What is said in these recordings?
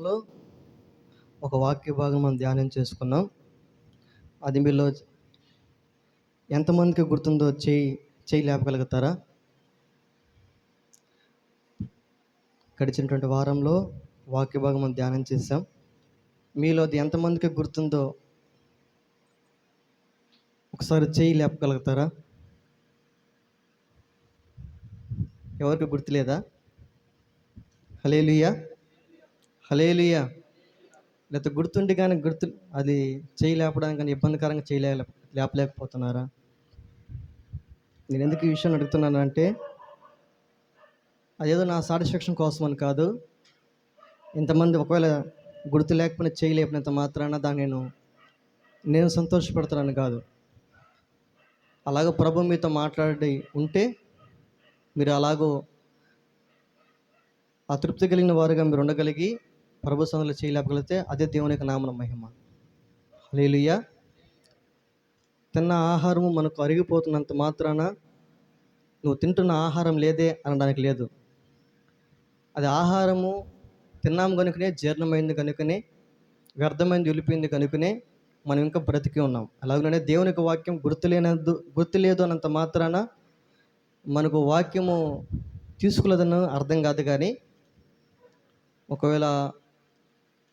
లో ఒక వాక్య భాగం మనం ధ్యానం చేసుకున్నాం. అది మీలో ఎంతమందికి గుర్తుందో చేయి లేపగలుగుతారా? గడిచినటువంటి వారంలో వాక్య భాగం మనం ధ్యానం చేసాం. మీలో అది ఎంతమందికి గుర్తుందో ఒకసారి చేయి లేపగలుగుతారా? ఎవరికి గుర్తులేదా? హల్లెలూయా, హల్లెలూయా. లేకపోతే గుర్తుండి కానీ అది చేయి లేపడానికి కానీ ఇబ్బందికరంగా లేపలేకపోతున్నారా? నేను ఎందుకు ఈ విషయం అడుగుతున్నాను అంటే, అదేదో నా సాటిస్ఫాక్షన్ కోసం అని కాదు. ఇంతమంది ఒకవేళ గుర్తు లేకపోయినా చేయి లేపినంత మాత్రాన దాన్ని నేను సంతోషపడుతున్నాను కాదు. అలాగ ప్రభు మీతో మాట్లాడి ఉంటే మీరు అలాగో ఆ తృప్తి కలిగిన వారుగా మీరు ఉండగలిగి ప్రభు సన్నిధిలో చేయలేపగలిగితే అదే దేవుని యొక్క నామన మహిమ. హల్లెలూయా. తిన్న ఆహారము మనకు అరిగిపోతున్నంత మాత్రాన నువ్వు తింటున్న ఆహారం లేదే అనడానికి లేదు. అది ఆహారము తిన్నాము కనుకనే, జీర్ణమైంది కనుకనే, వ్యర్థమైంది వెళ్ళిపోయింది కనుకనే మనం ఇంకా బ్రతికి ఉన్నాం. అలాగనే దేవుని యొక్క వాక్యం గుర్తులేదు అన్నంత మాత్రాన మనకు వాక్యము తీసుకులేదని అర్థం కాదు. కానీ ఒకవేళ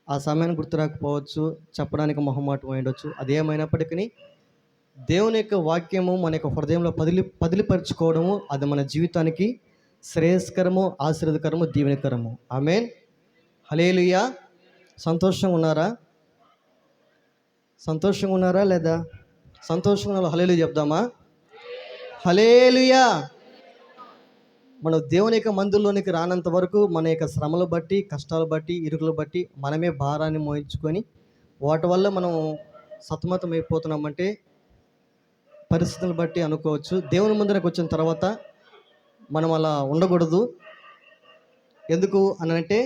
ఆ సమయాన్ని గుర్తు రాకపోవచ్చు, చెప్పడానికి మొహమాటం అయ్యొచ్చు. అదేమైనప్పటికీ దేవుని యొక్క వాక్యము మన యొక్క హృదయంలో పదిలిపరుచుకోవడము అది మన జీవితానికి శ్రేయస్కరము, ఆశీర్వదకరము, దీవెనకరము. ఆమేన్. హల్లెలూయా. సంతోషంగా ఉన్నారా? సంతోషంగా ఉన్నారా లేదా? సంతోషంగా ఉన్న హల్లెలూయా చెప్దామా? హల్లెలూయా. మనం దేవుని యొక్క మందిరంలోనికి రానంత వరకు మన యొక్క శ్రమలు బట్టి, కష్టాలు బట్టి, ఇరుకులు బట్టి మనమే భారాన్ని మోయించుకొని వాటి వల్ల మనం సతమతం అయిపోతున్నామంటే పరిస్థితులను బట్టి అనుకోవచ్చు. దేవుని ముందరకు వచ్చిన తర్వాత మనం అలా ఉండకూడదు. ఎందుకు అనంటే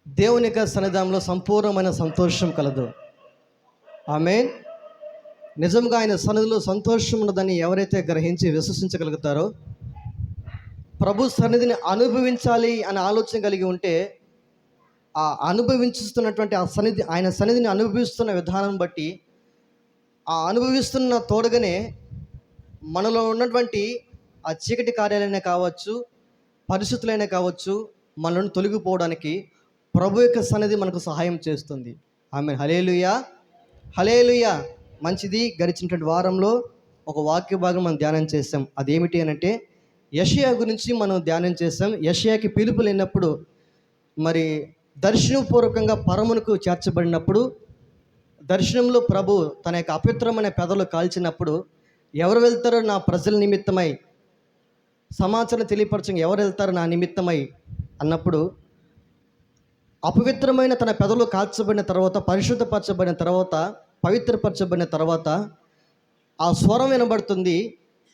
దేవుని యొక్క సన్నిధానంలో సంపూర్ణమైన సంతోషం కలదు. ఆమేన్. నిజంగా ఆయన సన్నిధిలో సంతోషం ఉన్నదని ఎవరైతే గ్రహించి విశ్వసించగలుగుతారో, ప్రభు సన్నిధిని అనుభవించాలి అనే ఆలోచన కలిగి ఉంటే ఆ అనుభవించుతున్నటువంటి ఆయన సన్నిధిని అనుభవిస్తున్న విధానం బట్టి ఆ అనుభవిస్తున్న తోడుగానే మనలో ఉన్నటువంటి ఆ చీకటి కార్యాలైనా కావచ్చు, పరిస్థితులైనా కావచ్చు, మనల్ని తొలగిపోవడానికి ప్రభు యొక్క సన్నిధి మనకు సహాయం చేస్తుంది. ఆమేన్. హల్లెలూయా, హల్లెలూయా. మంచిది. గడిచినటువంటి వారంలో ఒక వాక్య భాగం మనం ధ్యానం చేసాం. అదేమిటి అనంటే యెషయా గురించి మనం ధ్యానం చేసాం. యెషయాకి పిలుపు లేనప్పుడు, మరి దర్శనపూర్వకంగా పరమునకు చేర్చబడినప్పుడు, దర్శనంలో ప్రభు తన యొక్క అపవిత్రమైన పెదవులు కాల్చినప్పుడు ఎవరు వెళ్తారో నా ప్రజల నిమిత్తమై సమాచారం తెలియపరచంగా ఎవరు వెళ్తారో నా నిమిత్తమై అన్నప్పుడు, అపవిత్రమైన తన పెదవులు కాల్చబడిన తర్వాత, పరిశుద్ధపరచబడిన తర్వాత, పవిత్రపరచబడిన తర్వాత ఆ స్వరం వినబడుతుంది.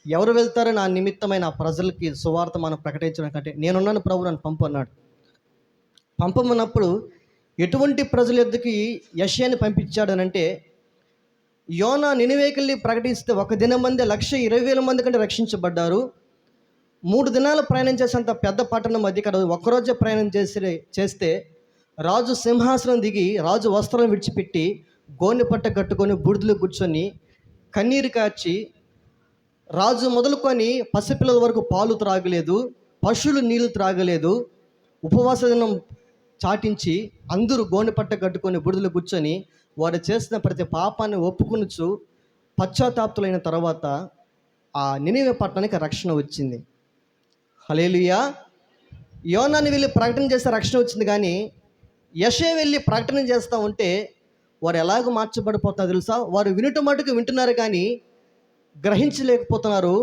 ఎవరు వెళ్తారో నా నిమిత్తమైన ఆ ప్రజలకి సువార్త మనం ప్రకటించడం కంటే నేనున్నాను ప్రభు నన్ను పంపు అన్నాడు. పంపమన్నప్పుడు ఎటువంటి ప్రజల యొద్దకి యెషయాని పంపించాడనంటే, యోనా నినివేకెళ్ళి ప్రకటిస్తే 1 దినం మంది 1,20,000 మంది కంటే రక్షించబడ్డారు. 3 దినాలు ప్రయాణం చేసేంత పెద్ద పట్టణం అది. ఇక్కడ ఒక్కరోజే ప్రయాణం చేస్తే రాజు సింహాసనం దిగి రాజు వస్త్రం విడిచిపెట్టి గోనె పట్ట కట్టుకొని బూడిదలో కూర్చొని కన్నీరు కార్చి, రాజు మొదలుకొని పసిపిల్లల వరకు పాలు త్రాగలేదు, పశువులు నీళ్లు త్రాగలేదు, ఉపవాస దినం చాటించి అందరూ గోనె పట్ట కట్టుకొని బూడిదలో కూర్చొని వారు చేసిన ప్రతి పాపాన్ని ఒప్పుకొనుచు పశ్చాత్తాపులైన తర్వాత ఆ నినివే పట్టణానికి రక్షణ వచ్చింది. హల్లెలూయా. యోనాని వెళ్ళి ప్రకటన చేస్తే రక్షణ వచ్చింది. కానీ యెషయా వెళ్ళి ప్రకటన చేస్తూ ఉంటే వారు ఎలాగో మార్చబడిపోతారో తెలుసా? వారు వినుట మటుకు వింటున్నారు కానీ గ్రహించలేకపోతున్నారు.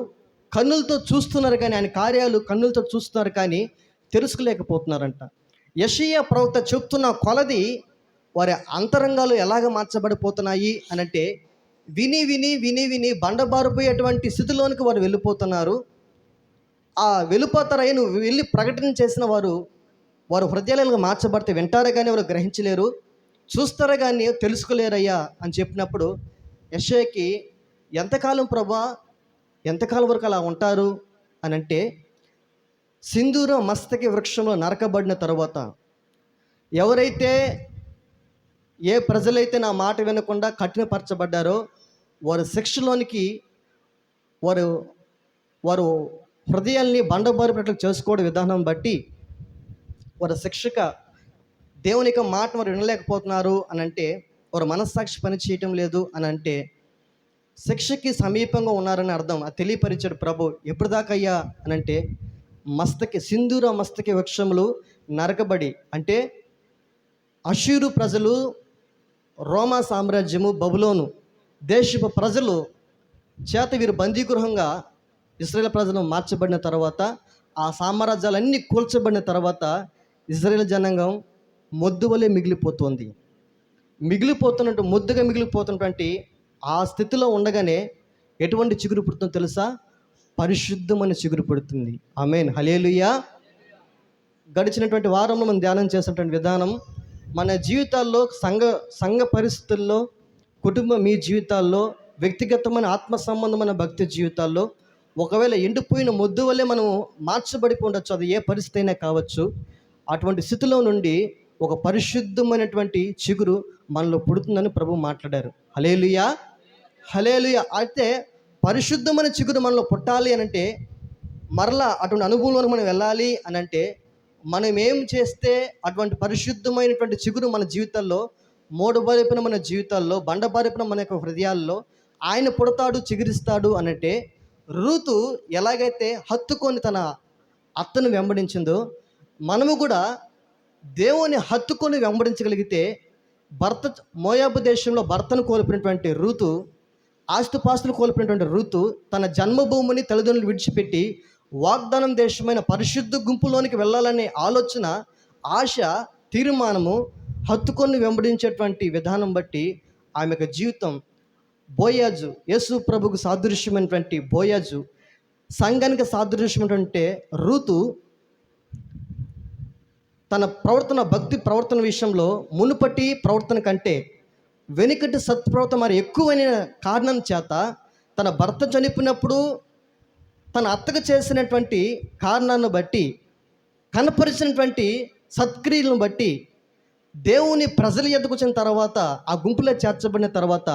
కన్నులతో చూస్తున్నారు కానీ ఆయన కార్యాలు కన్నులతో చూస్తున్నారు కానీ తెలుసుకోలేకపోతున్నారంట. యెషయా ప్రవక్త చెప్తున్న కొలది వారి అంతరంగాలు ఎలాగ మార్చబడిపోతున్నాయి అనంటే, విని విని విని విని బండబారిపోయేటువంటి స్థితిలోనికి వారు వెళ్ళిపోతున్నారు. ఆ వెళ్ళిపోతారయ్యా నువ్వు వెళ్ళి ప్రకటన చేసిన వారు హృదయాలుగా మార్చబడితే వింటారే కానీ వారు గ్రహించలేరు, చూస్తారే కానీ తెలుసుకోలేరయ్యా అని చెప్పినప్పుడు యెషయాకి ఎంతకాలం ప్రభా, ఎంతకాలం వరకు అలా ఉంటారు అని అంటే, సింధూర మస్తకి వృక్షంలో నరకబడిన తర్వాత ఎవరైతే ఏ ప్రజలైతే నా మాట వినకుండా కఠినపరచబడ్డారో వారు శిక్షలోనికి వారు వారు హృదయాల్ని బండబారినట్లు చేసుకోవడం విధానం బట్టి వారి శిక్షక దేవుని యొక్క మాట వారు వినలేకపోతున్నారు అని అంటే, వారు మనస్సాక్షి పని చేయటం లేదు అని అంటే శిక్షకి సమీపంగా ఉన్నారని అర్థం. అది తెలియపరిచాడు ప్రభు. ఎప్పుడు దాకా అయ్యా అని అంటే, సింధూర మస్తకి వృక్షములు నరకబడి, అంటే అషూరు ప్రజలు, రోమా సామ్రాజ్యము, బబులోను దేశపు ప్రజలు చేత వీరు బందీగృహంగా ఇశ్రాయేల్ ప్రజలు మార్చబడిన తర్వాత, ఆ సామ్రాజ్యాలన్నీ కూల్చబడిన తర్వాత ఇశ్రాయేల్ జనాంగం మొద్దు వలె ముద్దుగా మిగిలిపోతున్నటువంటి ఆ స్థితిలో ఉండగానే ఎటువంటి చిగురు పుడుతుందో తెలుసా? పరిశుద్ధమైన చిగురు పుడుతుంది. ఆమేన్, హల్లెలూయా. గడిచినటువంటి వారంలో మనం ధ్యానం చేసినటువంటి విధానం, మన జీవితాల్లో సంఘ పరిస్థితుల్లో, మీ జీవితాల్లో, వ్యక్తిగతమైన ఆత్మ సంబంధమైన భక్తి జీవితాల్లో ఒకవేళ ఎండిపోయిన మొద్దు వల్లే మనం మార్చబడిపోవచ్చు. అది ఏ పరిస్థితి అయినా కావచ్చు. అటువంటి స్థితిలో నుండి ఒక పరిశుద్ధమైనటువంటి చిగురు మనలో పుడుతుందని ప్రభు మాట్లాడారు. హల్లెలూయా, హల్లెలూయా. అయితే పరిశుద్ధమైన చిగురు మనలో పుట్టాలి అనంటే, మరలా అటువంటి అనుభవంలో మనం వెళ్ళాలి అనంటే, మనం ఏం చేస్తే అటువంటి పరిశుద్ధమైనటువంటి చిగురు మన జీవితాల్లో, మూడబారిపోయిన మన జీవితాల్లో, బండబారిపోయిన మన యొక్క హృదయాల్లో ఆయన పుడతాడు, చిగురిస్తాడు అనంటే, రూతు ఎలాగైతే హత్తుకొని తన అత్తను వెంబడించిందో, మనము కూడా దేవుని హత్తుకొని వెంబడించగలిగితే, మోయాబు దేశంలో భర్తను కోల్పోయినటువంటి రూతు, ఆస్తిపాస్తులు కోల్పోయినటువంటి రూతు తన జన్మభూమిని తల్లిదండ్రులు విడిచిపెట్టి వాగ్దానం దేశమైన పరిశుద్ధ గుంపులోనికి వెళ్ళాలనే ఆలోచన, ఆశ, తీర్మానము హత్తుకొని వెంబడించేటువంటి విధానం బట్టి ఆమె యొక్క జీవితం బోయాజు, యేసు ప్రభుకు సాదృశ్యమైనటువంటి బోయాజు, సంఘానికి సాదృశ్యమైనటువంటి రూతు తన ప్రవర్తన, భక్తి ప్రవర్తన విషయంలో మునుపటి ప్రవర్తన కంటే వెనుకటి సత్ప్రవర్తన మరి ఎక్కువైన కారణం చేత తన భర్త చనిపోయినప్పుడు తన అత్తకు చేసినటువంటి కారణాన్ని బట్టి, కనపరిచినటువంటి సత్క్రియలను బట్టి, దేవుని ప్రజల ఎద్దకు వచ్చిన తర్వాత, ఆ గుంపులో చేర్చబడిన తర్వాత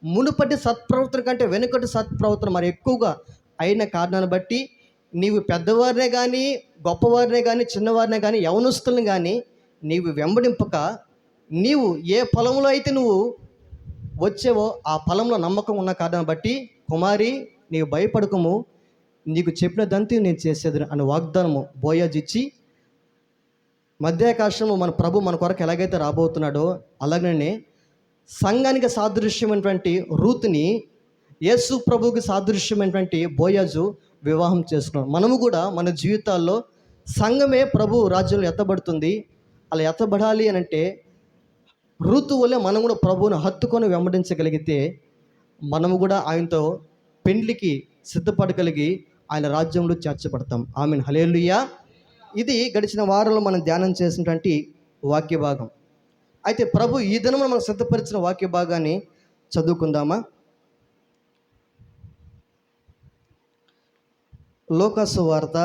మునుపటి సత్ప్రవర్తన కంటే వెనుకటి సత్ప్రవర్తన మరి ఎక్కువగా అయిన కారణాన్ని బట్టి, నీవు పెద్దవారినే కానీ, గొప్పవారినే కానీ, చిన్నవారినే కానీ, యవనస్తులను కానీ నీవు వెంబడింపక, నీవు ఏ పొలంలో అయితే నువ్వు వచ్చావో ఆ పొలంలో నమ్మకం ఉన్న కారణాన్ని బట్టి, కుమారి నీవు భయపడకము, నీకు చెప్పినదంతా నేను చేసేది అని వాగ్దానము బోయాజు ఇచ్చి, మధ్యాకాశంలో మన ప్రభు మన కొరకు ఎలాగైతే రాబోతున్నాడో అలాగనే సంఘానికి సాదృశ్యమైనటువంటి రూతుని యేసు ప్రభువుకి సాదృశ్యమైనటువంటి బోయాజు వివాహం చేసుకున్నాం. మనము కూడా మన జీవితాల్లో సంఘమే ప్రభు రాజ్యంలో ఎత్తబడుతుంది. అలా ఎత్తబడాలి అని అంటే రూతు వల్లే మనం కూడా ప్రభువును హత్తుకొని వెంబడించగలిగితే మనము కూడా ఆయనతో పెండ్లికి సిద్ధపడగలిగి ఆయన రాజ్యంలో చేర్చబడతాం. ఆమేన్, హల్లెలూయా. ఇది గడిచిన వారంలో మనం ధ్యానం చేసినటువంటి వాక్య భాగం. అయితే ప్రభు ఈ దినం మనం సిద్ధపరిచిన వాక్య భాగాన్ని చదువుకుందామా? లూకాసు వార్త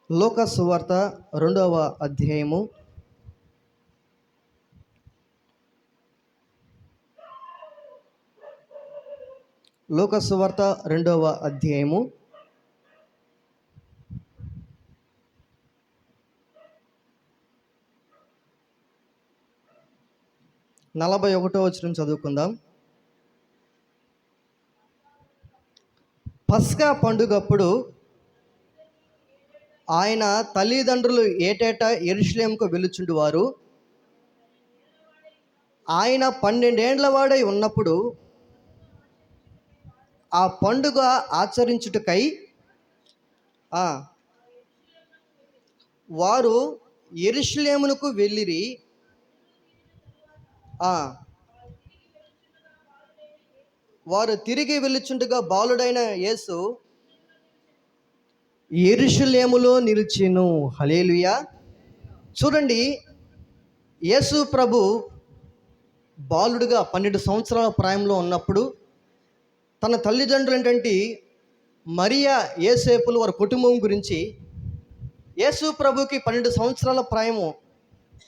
2వ అధ్యాయము 2వ అధ్యాయము 41వ వచనం చదువుకుందాం. పస్కా పండుగప్పుడు ఆయన తల్లిదండ్రులు ఏటేటా యెరూషలేముకు వెళ్ళుచుండువారు. ఆయన 12 ఏండ్ల వాడై ఉన్నప్పుడు ఆ పండుగ ఆచరించుటకై వారు యెరూషలేమునకు వెళ్ళిరి. వారు తిరిగి వెళ్ళుచుండగా బాలుడైన యేసు యెరూషలేములో నిలిచెను. హల్లెలూయా. చూడండి, యేసు ప్రభు బాలుడుగా 12 సంవత్సరాల ప్రాయంలో ఉన్నప్పుడు తన తల్లిదండ్రులు ఏంటంటే మరియా యేసేపులు వారి కుటుంబం గురించి యేసు ప్రభుకి 12 సంవత్సరాల ప్రాయము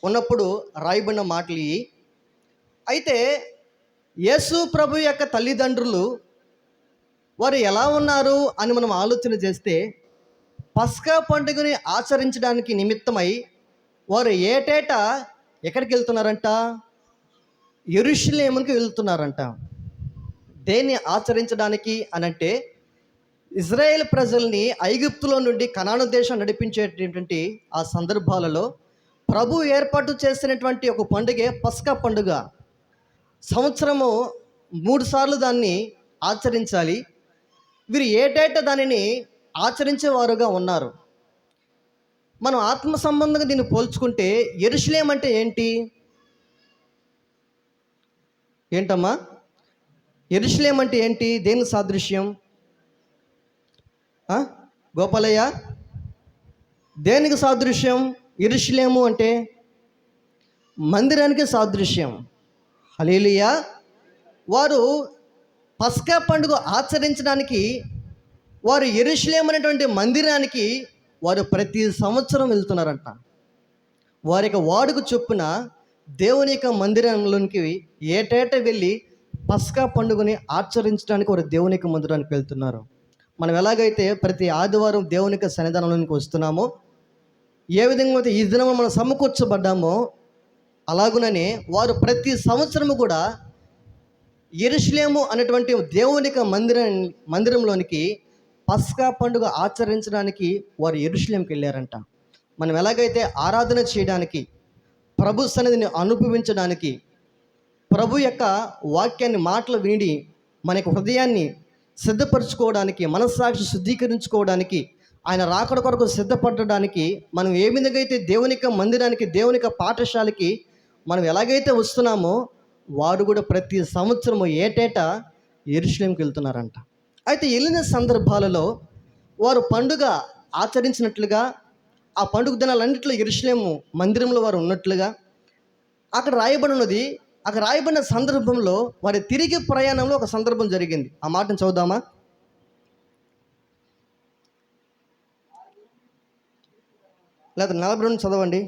ఉన్నప్పుడు రాయబడిన మాటలు ఇవి. అయితే యేసు ప్రభు యొక్క తల్లిదండ్రులు వారు ఎలా ఉన్నారు అని మనం ఆలోచన చేస్తే, పస్కా పండుగని ఆచరించడానికి నిమిత్తమై వారు ఏటేటా ఎక్కడికి వెళ్తున్నారంట? యెరూషలేముకి వెళ్తున్నారంట. దేన్ని ఆచరించడానికి అనంటే, ఇజ్రాయేల్ ప్రజల్ని ఐగుప్తులో నుండి కనాను దేశం నడిపించేటటువంటి ఆ సందర్భాలలో ప్రభు ఏర్పాటు చేసినటువంటి ఒక పండుగే పస్కా పండుగ. సంవత్సరము 3 సార్లు దాన్ని ఆచరించాలి. వీరు ఏటేటా దానిని ఆచరించేవారుగా ఉన్నారు. మనం ఆత్మ సంబంధంగా దీన్ని పోల్చుకుంటే యెరూషలేం అంటే ఏంటమ్మా? యెరూషలేం అంటే ఏంటి? దేని సాదృశ్యం? గోపాలయ్య, దేనికి సాదృశ్యం? యెరూషలేము అంటే మందిరానికి సాదృశ్యం. హల్లెలూయా. వారు పస్కా పండుగ ఆచరించడానికి వారు యెరూషలేము అనేటువంటి మందిరానికి వారు ప్రతి సంవత్సరం వెళ్తున్నారంట. వారి యొక్క వాడుక చొప్పున దేవుని యొక్క మందిరంలోనికి ఏటేటా వెళ్ళి పస్కా పండుగని ఆచరించడానికి వారు దేవుని యొక్క మందిరానికి వెళ్తున్నారు. మనం ఎలాగైతే ప్రతి ఆదివారం దేవుని యొక్క సన్నిధానంలోనికి వస్తున్నామో, ఏ విధంగా అయితే ఈ దినం మనం సమకూర్చబడ్డామో, అలాగుననే వారు ప్రతి సంవత్సరము కూడా యెరూషలేము అనేటువంటి దేవుని యొక్క మందిరంలోనికి పస్కా పండుగ ఆచరించడానికి వారు యెరూషలేంకి వెళ్ళారంట. మనం ఎలాగైతే ఆరాధన చేయడానికి, ప్రభు సన్నిధిని అనుభవించడానికి, ప్రభు యొక్క వాక్యాన్ని మాటలు విని మన యొక్క హృదయాన్ని సిద్ధపరచుకోవడానికి, మనస్సాక్షి శుద్ధీకరించుకోవడానికి, ఆయన రాకడ కొరకు సిద్ధపడడానికి మనం ఏ విధంగా అయితే దేవుని యొక్క మందిరానికి, దేవుని యొక్క పాఠశాలకి మనం ఎలాగైతే వస్తున్నామో, వారు కూడా ప్రతి సంవత్సరము ఏటేటా యెరూషలేంకి వెళ్తున్నారంట. అయితే వెళ్ళిన సందర్భాలలో వారు పండుగ ఆచరించినట్లుగా, ఆ పండుగ దినాలన్నింటిలో యెరూషలేము మందిరంలో వారు ఉన్నట్లుగా అక్కడ రాయబడి ఉన్నది. అక్కడ రాయబడిన సందర్భంలో వారి తిరిగి ప్రయాణంలో ఒక సందర్భం జరిగింది. ఆ మాటను చదువుదామా? లేదా 42 చదవండి.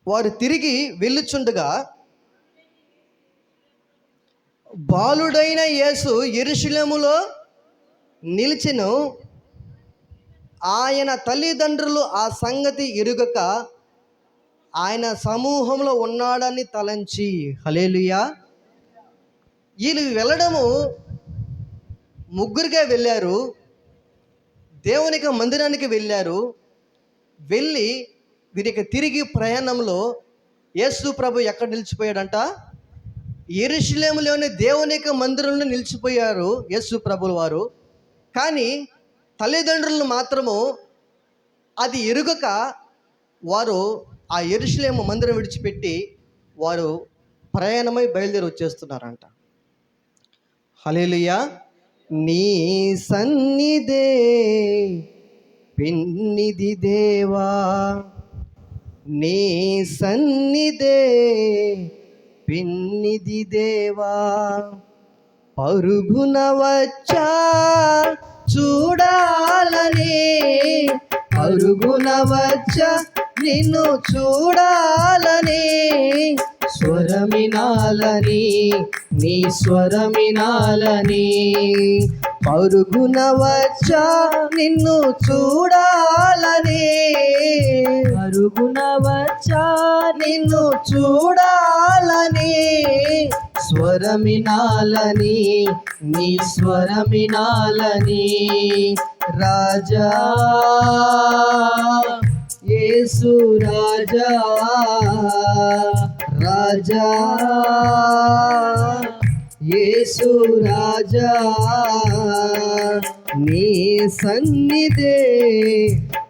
వారు తిరిగి వెళ్ళుచుండగా బాలుడైన యేసు యెరూషలేములో నిలిచెను. ఆయన తల్లిదండ్రులు ఆ సంగతి ఎరుగక ఆయన సమూహంలో ఉన్నాడని తలంచి. హల్లెలూయా. వీళ్ళు వెళ్ళడము ముగ్గురుగా వెళ్ళారు. దేవునికి మందిరానికి వెళ్ళారు. వెళ్ళి వీరికి తిరిగి ప్రయాణంలో యేసు ప్రభు ఎక్కడ నిలిచిపోయాడంట? యెరూషలేములోని దేవునికి మందిరంలో నిలిచిపోయారు యేసు ప్రభుల వారు. కానీ తల్లిదండ్రులను మాత్రము అది ఎరుగక వారు ఆ యెరూషలేము మందిరం విడిచిపెట్టి వారు ప్రయాణమై బయలుదేరి వచ్చేస్తున్నారంట. హల్లెలూయా. నీ సన్నిధే పెన్నిధి దేవా, నీ సన్నిధే పెన్నిధి దేవా, పరుగున వచ్చా చూడాలని, పరుగున వచ్చా నిన్ను చూడాలని, స్వరమినాలని నీ స్వరమినాలని, పరుగున వచ్చా నిన్ను చూడాలని, పరుగున వచ్చా నిన్ను చూడాలని, స్వరమినాలని నీ స్వరమినాలని, రాజా యేసు రాజా, రాజా యేసు రాజా, నీ సన్నిధే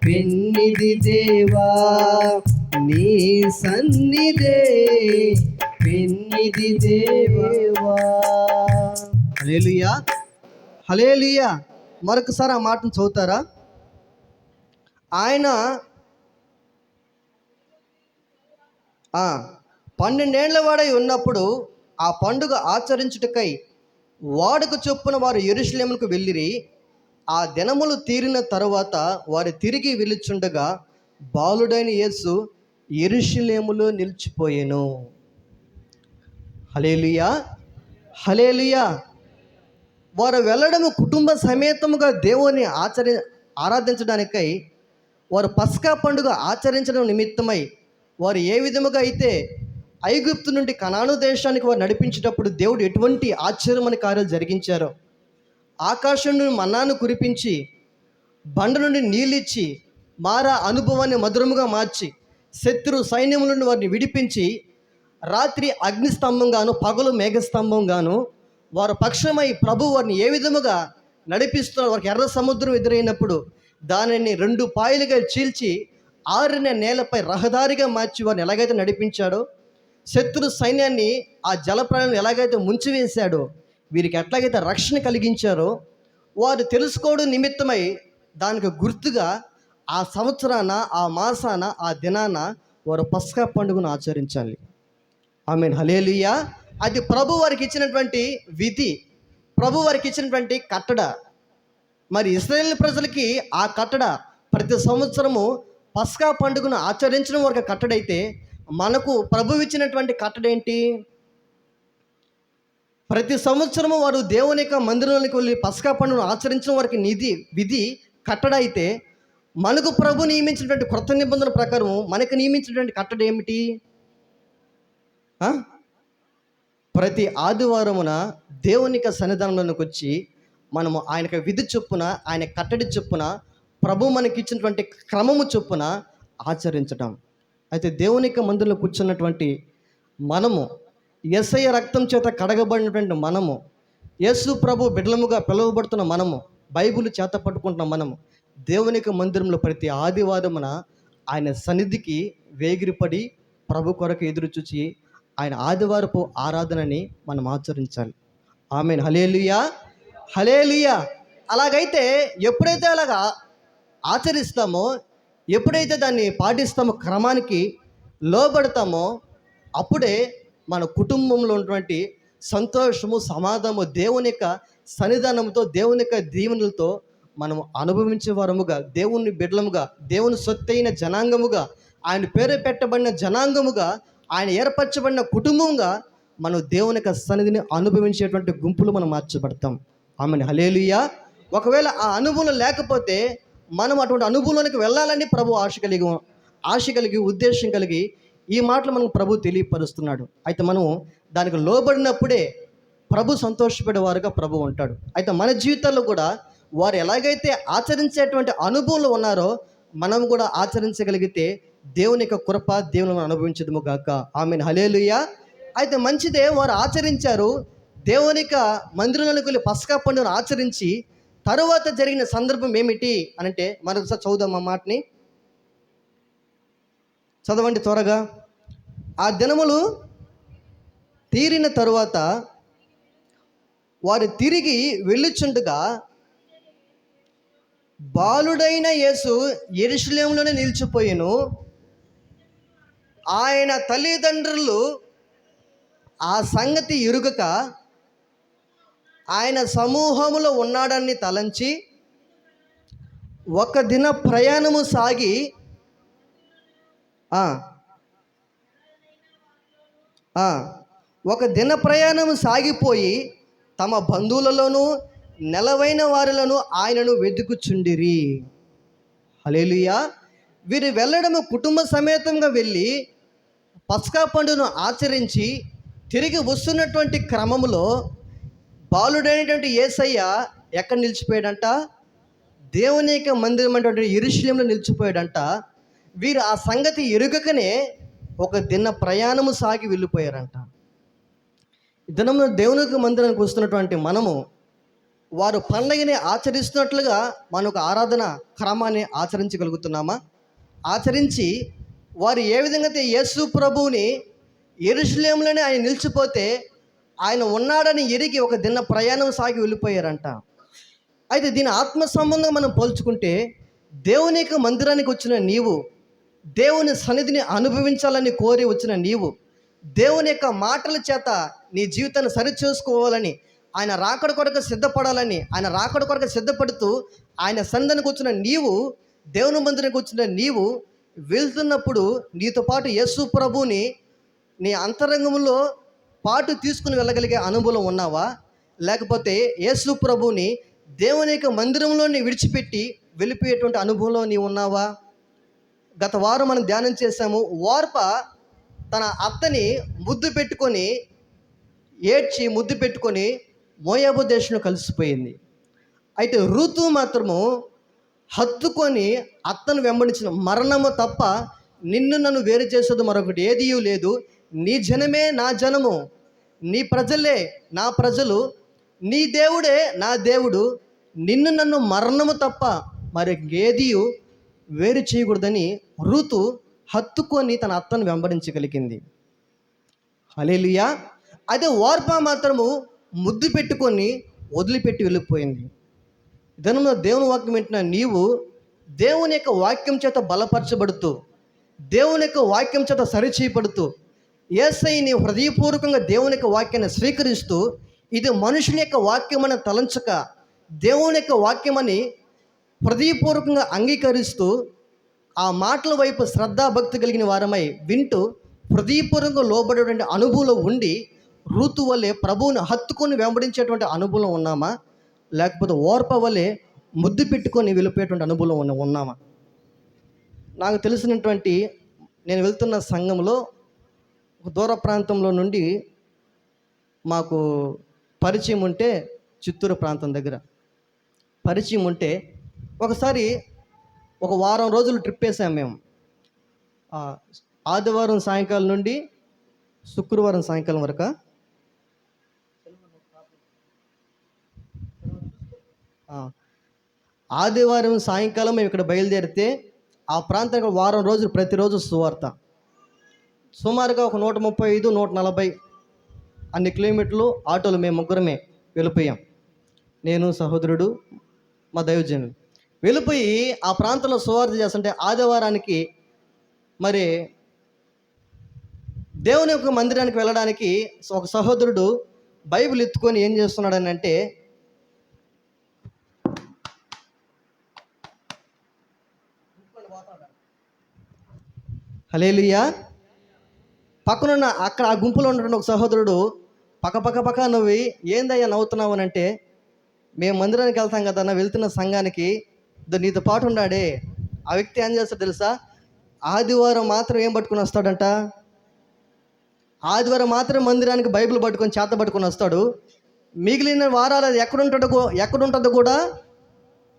పెన్నిధి దేవా, నీ సన్నిధే పెన్నిధి దేవా. హల్లెలూయా. హల్లెలూయా. మరొకసారి ఆ మాటను చదువుతారా? ఆయన 12 ఏళ్ల వాడై ఉన్నప్పుడు ఆ పండుగ ఆచరించుటకై వాడుక చొప్పున వారు యెరూషలేమునకు వెళ్ళిరి. ఆ దినములు తీరిన తరువాత వారు తిరిగి వెళ్ళుచుండగా బాలుడైన యేసు యెరూషలేములో నిలిచిపోయెను. హల్లెలూయా, హల్లెలూయా. వారు వెళ్ళడము కుటుంబ సమేతముగా దేవుని ఆరాధించడానికై, వారు పస్కా పండుగ ఆచరించడం నిమిత్తమై, వారు ఏ విధముగా అయితే ఐగుప్తు నుండి కనాను దేశానికి వారు నడిపించేటప్పుడు దేవుడు ఎటువంటి ఆశ్చర్యమైన కార్యాలు జరిగించారో, ఆకాశం నుండి మన్నాను కురిపించి బండ నుండి నీళ్ళిచ్చి మారా అనుభవాన్ని మధురముగా మార్చి శత్రు సైన్యముల నుండి వారిని విడిపించి రాత్రి అగ్నిస్తంభంగాను పగలు మేఘస్తంభంగాను వారి పక్షమై ప్రభు వారిని ఏ విధముగా నడిపిస్తున్నారు. వారికి ఎర్ర సముద్రం ఎదురైనప్పుడు దానిని 2 పాయలుగా చీల్చి ఆరిన నేలపై రహదారిగా మార్చి వారిని ఎలాగైతే నడిపించాడో, శత్రు సైన్యాన్ని ఆ జలప్రళయం ఎలాగైతే ముంచివేశాడో, వీరికి ఎట్లాగైతే రక్షణ కలిగించారో వారు తెలుసుకోవడం నిమిత్తమై దానికి గుర్తుగా ఆ సంవత్సరాన, ఆ మాసాన, ఆ దినాన వారు పస్కా పండుగను ఆచరించాలి. ఆమేన్, హల్లెలూయా. అది ప్రభు వారికి ఇచ్చినటువంటి విధి, ప్రభు వారికి ఇచ్చినటువంటి కట్టడ. మరి ఇశ్రాయేలు ప్రజలకి ఆ కట్టడ ప్రతి సంవత్సరము పస్కా పండుగను ఆచరించడం వరకు కట్టడైతే, మనకు ప్రభు ఇచ్చినటువంటి కట్టడ ఏంటి? ప్రతి సంవత్సరము వారు దేవుని యొక్క మందిరంలోకి వెళ్ళి పస్కా పండుగను ఆచరించడం వరకు విధి కట్టడ అయితే, మనకు ప్రభు నియమించినటువంటి క్రొత్త నిబంధన ప్రకారం మనకు నియమించినటువంటి కట్టడ ఏమిటి? ప్రతి ఆదివారమున దేవుని యొక్క సన్నిధానంలోకి వచ్చి మనము ఆయన విధి చొప్పున, ఆయన కట్టడి చొప్పున, ప్రభు మనకి ఇచ్చినటువంటి క్రమము చొప్పున ఆచరించడం. అయితే దేవుని యొక్క మందిరంలో కూర్చున్నటువంటి మనము, యేసయ్య రక్తం చేత కడగబడినటువంటి మనము, యేసు ప్రభు బిడ్డలముగా పిలువబడుతున్న మనము, బైబిల్ చేత పట్టుకుంటున్న మనము దేవుని యొక్క మందిరంలో ప్రతి ఆదివారమున ఆయన సన్నిధికి వేగిరిపడి ప్రభు కొరకు ఎదురు చూచి ఆయన ఆదివారపు ఆరాధనని మనం ఆచరించాలి. ఆమేన్, హల్లెలూయా, హల్లెలూయా. అలాగైతే ఎప్పుడైతే అలాగా ఆచరిస్తామో, ఎప్పుడైతే దాన్ని పాటిస్తామో, క్రమానికి లోబడతామో, అప్పుడే మన కుటుంబంలో ఉన్నటువంటి సంతోషము, సమాధానము, దేవుని యొక్క సన్నిధానంతో, దేవుని యొక్క దీవెనలతో మనం అనుభవించే వారముగా, దేవుని బిడ్డలముగా, దేవుని సొత్తైన జనాంగముగా, ఆయన పేరు పెట్టబడిన జనాంగముగా, ఆయన ఏర్పరచబడిన కుటుంబంగా మనం దేవుని యొక్క సన్నిధిని అనుభవించేటువంటి గుంపులు మనం మార్చబడతాం. ఆమేన్, హల్లెలూయా. ఒకవేళ ఆ అనుభవం లేకపోతే మనం అటువంటి అనుభవంలోనికి వెళ్ళాలని ప్రభు ఆశ కలిగి ఉద్దేశం కలిగి ఈ మాటలు మనకు ప్రభు తెలియపరుస్తున్నాడు. అయితే మనం దానికి లోబడినప్పుడే ప్రభు సంతోషపడేవారుగా ప్రభు ఉంటాడు. అయితే మన జీవితాల్లో కూడా వారు ఎలాగైతే ఆచరించేటువంటి అనుభవంలో ఉన్నారో మనం కూడా ఆచరించగలిగితే దేవుని యొక్క కృప దేవుని అనుభవించదుము గాక. ఆమేన్, హల్లెలూయా. అయితే మంచిదే, వారు ఆచరించారు. దేవుని యొక్క మందిరంలోకి వెళ్ళి పస్కా పండుగను ఆచరించి తరువాత జరిగిన సందర్భం ఏమిటి అని అంటే, మరొకసారి చదువుదాం ఆ మాటని. చదవండి త్వరగా. ఆ దినములు తీరిన తరువాత వారు తిరిగి వెళ్ళుచుండగా బాలుడైన యేసు యెరూషలేములోనే నిలిచిపోయెను. ఆయన తల్లిదండ్రులు ఆ సంగతి ఎరుగక ఆయన సమూహములో ఉన్నాడని తలంచి ఒక దిన ప్రయాణము సాగి ఒక దిన ప్రయాణము సాగిపోయి తమ బంధువులలోనూ నెలవైన వారిలోనూ ఆయనను వెతుకుచుండిరి. హల్లెలూయా. వీరు వెళ్ళడము కుటుంబ సమేతంగా వెళ్ళి పస్కా పండుగను ఆచరించి తిరిగి వస్తున్నటువంటి క్రమములో బాలుడైనటువంటి యేసయ్య ఎక్కడ నిలిచిపోయాడంట? దేవుని యొక్క మందిరం అనేటువంటి యెరూషలేములో నిలిచిపోయాడంట. వీరు ఆ సంగతి ఎరుగకనే ఒక దిన ప్రయాణము సాగి వెళ్ళిపోయారంట. దినము దేవుని యొక్క మందిరానికి వస్తున్నటువంటి మనము వారు పండగని ఆచరిస్తున్నట్లుగా మనకు ఆరాధన క్రమాన్ని ఆచరించగలుగుతున్నామా? ఆచరించి వారు ఏ విధంగా అయితే యేసు ప్రభువుని యెరూషలేములోనే ఆయన నిలిచిపోతే ఆయన ఉన్నాడని ఎరిగి ఒక దిన ప్రయాణం సాగి వెళ్ళిపోయారంట. అయితే దీని ఆత్మ సంబంధం మనం పోల్చుకుంటే, దేవుని యొక్క మందిరానికి వచ్చిన నీవు, దేవుని సన్నిధిని అనుభవించాలని కోరి వచ్చిన నీవు, దేవుని యొక్క మాటల చేత నీ జీవితాన్ని సరిచేసుకోవాలని, ఆయన రాకడ కొరకు సిద్ధపడాలని, ఆయన రాకడ కొరకు సిద్ధపడుతూ ఆయన సన్నిధికి వచ్చిన నీవు, దేవుని మందిరానికి వచ్చిన నీవు వెళ్తున్నప్పుడు నీతో పాటు యేసు ప్రభువుని నీ అంతరంగంలో పాటు తీసుకుని వెళ్ళగలిగే అనుభవం ఉన్నావా? లేకపోతే యేసు ప్రభువుని దేవుని యొక్క మందిరంలోని విడిచిపెట్టి వెళ్ళిపోయేటువంటి అనుభవంలో నీవు ఉన్నావా? గత వారం మనం ధ్యానం చేశాము. ఓర్ప తన అత్తని ముద్దు పెట్టుకొని ఏడ్చి ముద్దు పెట్టుకొని మోయాబు దేశంలో కలిసిపోయింది. అయితే ఋతు మాత్రము హత్తుకొని అత్తను వెంబడించిన, మరణము తప్ప నిన్ను నన్ను వేరు చేసేది మరొకటి ఏదీ లేదు, నీ జనమే నా జనము, నీ ప్రజలే నా ప్రజలు, నీ దేవుడే నా దేవుడు, నిన్ను నన్ను మరణము తప్ప మరి ఏదీ వేరు చేయకూడదని ఋతు హత్తుకొని తన అత్తను వెంబడించగలిగింది. హల్లెలూయా. అదే ఓర్ప మాత్రము ముద్దు పెట్టుకొని వదిలిపెట్టి వెళ్ళిపోయింది. దినమున దేవుని వాక్యం వింటున్న నీవు దేవుని యొక్క వాక్యం చేత బలపరచబడుతూ, దేవుని యొక్క వాక్యం చేత సరిచేయబడుతూ, యేసయ్యని హృదయపూర్వకంగా దేవుని యొక్క వాక్యాన్ని స్వీకరిస్తూ, ఇది మనుషుని యొక్క వాక్యమని తలంచక దేవుని యొక్క వాక్యమని హృదయపూర్వకంగా అంగీకరిస్తూ ఆ మాటల వైపు శ్రద్ధాభక్తి కలిగిన వారమై వింటూ హృదయపూర్వకంగా లోబడేటువంటి అనుభవంలో ఉండి ఋతు వల్లే ప్రభువుని హత్తుకొని వెంబడించేటువంటి అనుభవం ఉన్నామా? లేకపోతే ఓర్ప వల్లే ముద్దు పెట్టుకొని వెళ్ళిపోయేటువంటి అనుభవం ఉన్నామా? నాకు తెలిసినటువంటి, నేను వెళ్తున్న సంఘంలో దూర ప్రాంతంలో నుండి మాకు పరిచయం ఉంటే, చిత్తూరు ప్రాంతం దగ్గర పరిచయం ఉంటే ఒకసారి ఒక వారం రోజులు ట్రిప్ వేసాం మేము. ఆదివారం సాయంకాలం నుండి శుక్రవారం సాయంకాలం వరకు ఆదివారం సాయంకాలం మేము ఇక్కడ బయలుదేరితే ఆ ప్రాంతానికి వారం రోజులు ప్రతిరోజు సువార్త. సుమారుగా ఒక 135, 140 అన్ని కిలోమీటర్లు ఆటోలు మేము ముగ్గురమే వెళ్ళిపోయాం. నేను, సహోదరుడు, మా దైవజనుడు వెళ్ళిపోయి ఆ ప్రాంతంలో సువార్త చేస్తుంటే ఆదివారానికి మరి దేవుని యొక్క మందిరానికి వెళ్ళడానికి ఒక సహోదరుడు బైబిల్ ఎత్తుకొని ఏం చేస్తున్నాడని అంటే, హల్లెలూయా, పక్కనున్న అక్కడ ఆ గుంపులో ఉన్నటువంటి ఒక సహోదరుడు పక్క నవ్వి, ఏందయ్యా నవ్వుతున్నావు అని అంటే, మేము మందిరానికి వెళ్తాం కదా అన్న, వెళ్తున్న సంఘానికి నీతో పాటు ఉన్నాడే ఆ వ్యక్తి ఏం చేస్తాడు తెలుసా? ఆదివారం మాత్రం ఏం పట్టుకొని వస్తాడంట? ఆదివారం మాత్రం మందిరానికి బైబిల్ పట్టుకొని చేత పట్టుకొని వస్తాడు. మిగిలిన వారాలు అది ఎక్కడుంటుందో కూడా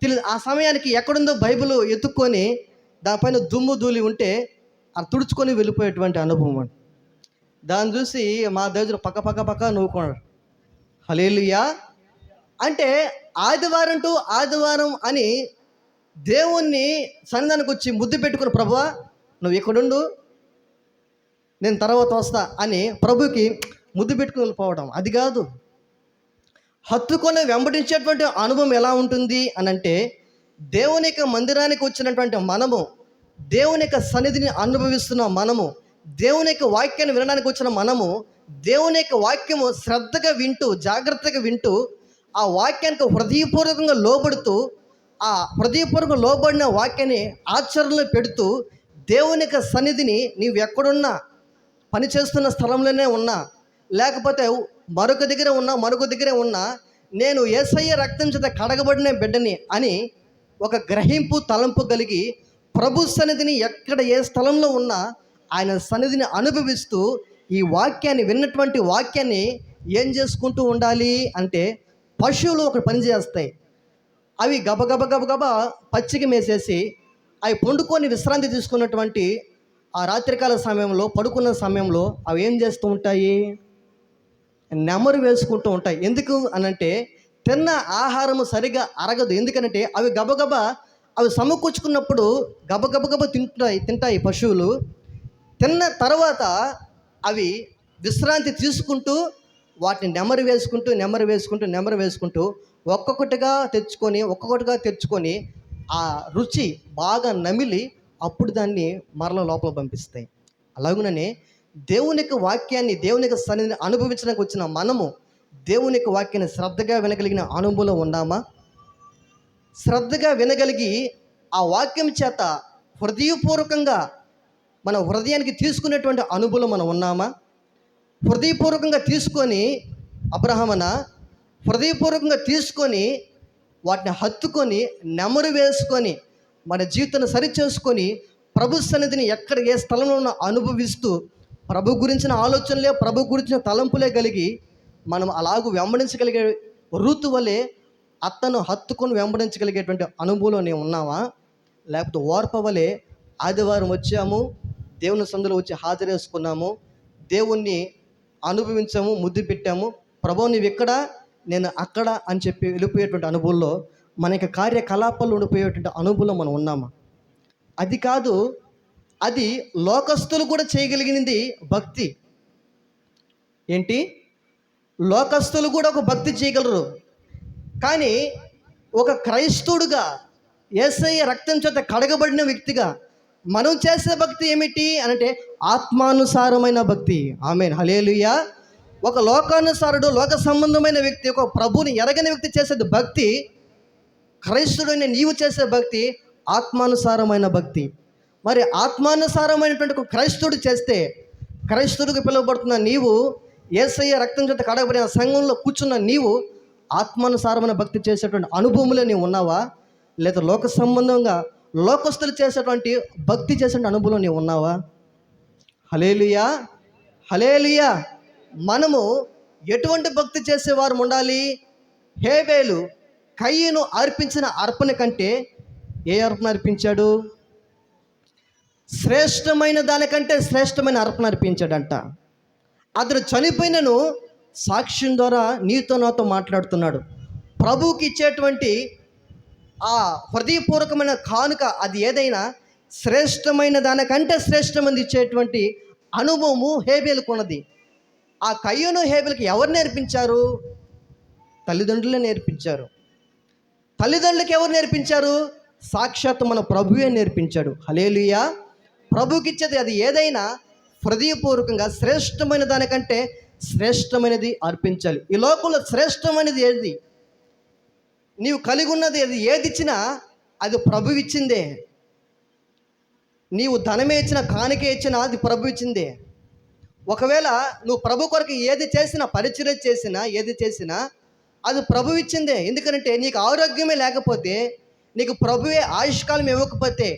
తెలియదు. ఆ సమయానికి ఎక్కడుందో బైబిల్ ఎత్తుక్కొని దానిపైన దుమ్ము ధూళి ఉంటే అది తుడుచుకొని వెళ్ళిపోయేటువంటి అనుభవం. దాన్ని చూసి మా దేవుడు పక్క నవ్వుకున్నాడు. హల్లెలూయా. అంటే ఆదివారం టు ఆదివారం అని దేవుణ్ణి సన్నిధానికి వచ్చి ముద్దు పెట్టుకుని, ప్రభువా నువ్వు ఇక్కడుండు, నేను తర్వాత వస్తా అని ప్రభుకి ముద్దు పెట్టుకుని వెళ్ళిపోవడం అది కాదు. హత్తుకొని వెంబడించేటువంటి అనుభవం ఎలా ఉంటుంది అని అంటే, దేవుని యొక్క మందిరానికి వచ్చినటువంటి మనము, దేవుని యొక్క సన్నిధిని అనుభవిస్తున్న మనము, దేవుని యొక్క వాక్యాన్ని వినడానికి వచ్చిన మనము, దేవుని యొక్క వాక్యము శ్రద్ధగా వింటూ, జాగ్రత్తగా వింటూ, ఆ వాక్యానికి హృదయపూర్వకంగా లోబడుతూ, ఆ హృదయపూర్వకంగా లోబడిన వాక్యాన్ని ఆచరణలో పెడుతూ, దేవుని యొక్క సన్నిధిని నీవు ఎక్కడున్నా, పనిచేస్తున్న స్థలంలోనే ఉన్నా, లేకపోతే మరొక దగ్గర ఉన్నా నేను యేసయ్య రక్తం చేత కడగబడిన బిడ్డని అని ఒక గ్రహింపు తలంపు కలిగి ప్రభు సన్నిధిని ఎక్కడ ఏ స్థలంలో ఉన్నా ఆయన సన్నిధిని అనుభవిస్తూ ఈ వాక్యాన్ని విన్నటువంటి వాక్యాన్ని ఏం చేసుకుంటూ ఉండాలి అంటే, పశువులు ఒక పని చేస్తాయి. అవి గబగబ పచ్చిక మేసేసి అవి పండుకొని విశ్రాంతి తీసుకున్నటువంటి ఆ రాత్రికాల సమయంలో, పడుకున్న సమయంలో అవి ఏం చేస్తూ ఉంటాయి? నెమరు వేసుకుంటూ ఉంటాయి. ఎందుకు అనంటే, తిన్న ఆహారము సరిగా అరగదు. ఎందుకనంటే అవి అవి సమకూర్చుకున్నప్పుడు గబగబ తింటాయి పశువులు. తిన్న తర్వాత అవి విశ్రాంతి తీసుకుంటూ వాటిని నెమరు వేసుకుంటూ ఒక్కొక్కటిగా తెచ్చుకొని ఆ రుచి బాగా నమిలి అప్పుడు దాన్ని మరల లోపల పంపిస్తాయి. అలాగుననే దేవునికి వాక్యాన్ని, దేవునికి సన్నిధిని అనుభవించడానికి వచ్చిన మనము దేవునికి వాక్యాన్ని శ్రద్ధగా వినగలిగిన అనుభవంలో ఉన్నామా? శ్రద్ధగా వినగలిగి ఆ వాక్యం చేత హృదయపూర్వకంగా మన హృదయానికి తీసుకునేటువంటి అనుభవం మనం ఉన్నామా? హృదయపూర్వకంగా తీసుకొని అబ్రహామన హృదయపూర్వకంగా తీసుకొని వాటిని హత్తుకొని నెమరు వేసుకొని మన జీవితాన్ని సరిచేసుకొని ప్రభు సన్నిధిని ఎక్కడ ఏ స్థలంలో ఉన్న అనుభవిస్తూ ప్రభు గురించిన ఆలోచనలే, ప్రభు గురించిన తలంపులే కలిగి మనం అలాగూ వెంబడించగలిగే రూతు వలె అత్తను హత్తుకొని వెంబడించగలిగేటువంటి అనుభవంలో నేను ఉన్నావా? లేకపోతే ఓర్ప వలె ఆదివారం వచ్చాము, దేవుని సందులో వచ్చి హాజరేసుకున్నాము, దేవుణ్ణి అనుభవించాము, ముద్దు పెట్టాము, ప్రభు నువ్వు ఇక్కడ నేను అక్కడ అని చెప్పి వెళ్ళిపోయేటువంటి అనుభవంలో మనకి కార్యకలాపాలు ఉండిపోయేటువంటి అనుభవంలో మనం ఉన్నామా? అది కాదు, అది లోకస్తులు కూడా చేయగలిగినది భక్తి. ఏంటి? లోకస్తులు కూడా ఒక భక్తి చేయగలరు, కానీ ఒక క్రైస్తవుడుగా యేసయ్య రక్తం చేత కడగబడిన వ్యక్తిగా మనం చేసే భక్తి ఏమిటి అనంటే ఆత్మానుసారమైన భక్తి. ఆమేన్, హల్లెలూయా. ఒక లోకానుసారుడు, లోక సంబంధమైన వ్యక్తి, ఒక ప్రభుని ఎరగని వ్యక్తి చేసేది భక్తి. క్రైస్తవుడైన నీవు చేసే భక్తి ఆత్మానుసారమైన భక్తి. మరి ఆత్మానుసారమైనటువంటి ఒక క్రైస్తవుడు చేస్తే, క్రైస్తవుడికి పిలువబడుతున్న నీవు, యేసయ్య రక్తం చేత కడగబడిన సంఘంలో కూర్చున్న నీవు ఆత్మానుసారమైన భక్తి చేసేటువంటి అనుభవంలో నీవు ఉన్నావా? లేదా లోక సంబంధంగా లోకస్తులు చేసేటువంటి భక్తి చేసే అనుభవంలో నీవు ఉన్నావా? హల్లెలూయా, హల్లెలూయా. మనము ఎటువంటి భక్తి చేసేవారు ఉండాలి? హేబేలు కయ్యను అర్పించిన అర్పణ కంటే ఏ అర్పణ అర్పించాడు? శ్రేష్టమైన దానికంటే శ్రేష్టమైన అర్పణ అర్పించాడంట. అతడు చనిపోయినను సాక్ష్యం ద్వారా నీతో నాతో మాట్లాడుతున్నాడు. ప్రభువుకి ఇచ్చేటువంటి ఆ హృదయపూర్వకమైన కానుక అది ఏదైనా శ్రేష్టమైన దానికంటే శ్రేష్టమైనది ఇచ్చేటువంటి అనుభవము హేబేలుకు ఉన్నది. ఆ కయ్యను హేబేలుకి ఎవరు నేర్పించారు? తల్లిదండ్రులే నేర్పించారు. తల్లిదండ్రులకు ఎవరు నేర్పించారు? సాక్షాత్ మన ప్రభువే నేర్పించాడు. హల్లెలూయా. ప్రభువుకి ఇచ్చేది అది ఏదైనా హృదయపూర్వకంగా శ్రేష్టమైన దానికంటే శ్రేష్టమైనది అర్పించాలి. ఈ లోకంలో శ్రేష్టమైనది ఏది? నీవు కలిగి ఉన్నది అది ఏది ఇచ్చినా అది ప్రభు ఇచ్చిందే. నీవు ధనమే ఇచ్చినా, కానుకే ఇచ్చినా అది ప్రభు ఇచ్చిందే. ఒకవేళ నువ్వు ప్రభు కొరకు ఏది చేసినా, పరిచర్య చేసినా, ఏది చేసినా అది ప్రభు ఇచ్చిందే. ఎందుకంటే నీకు ఆరోగ్యమే లేకపోతే, నీకు ప్రభువే ఆయుష్కాలం ఇవ్వకపోతే,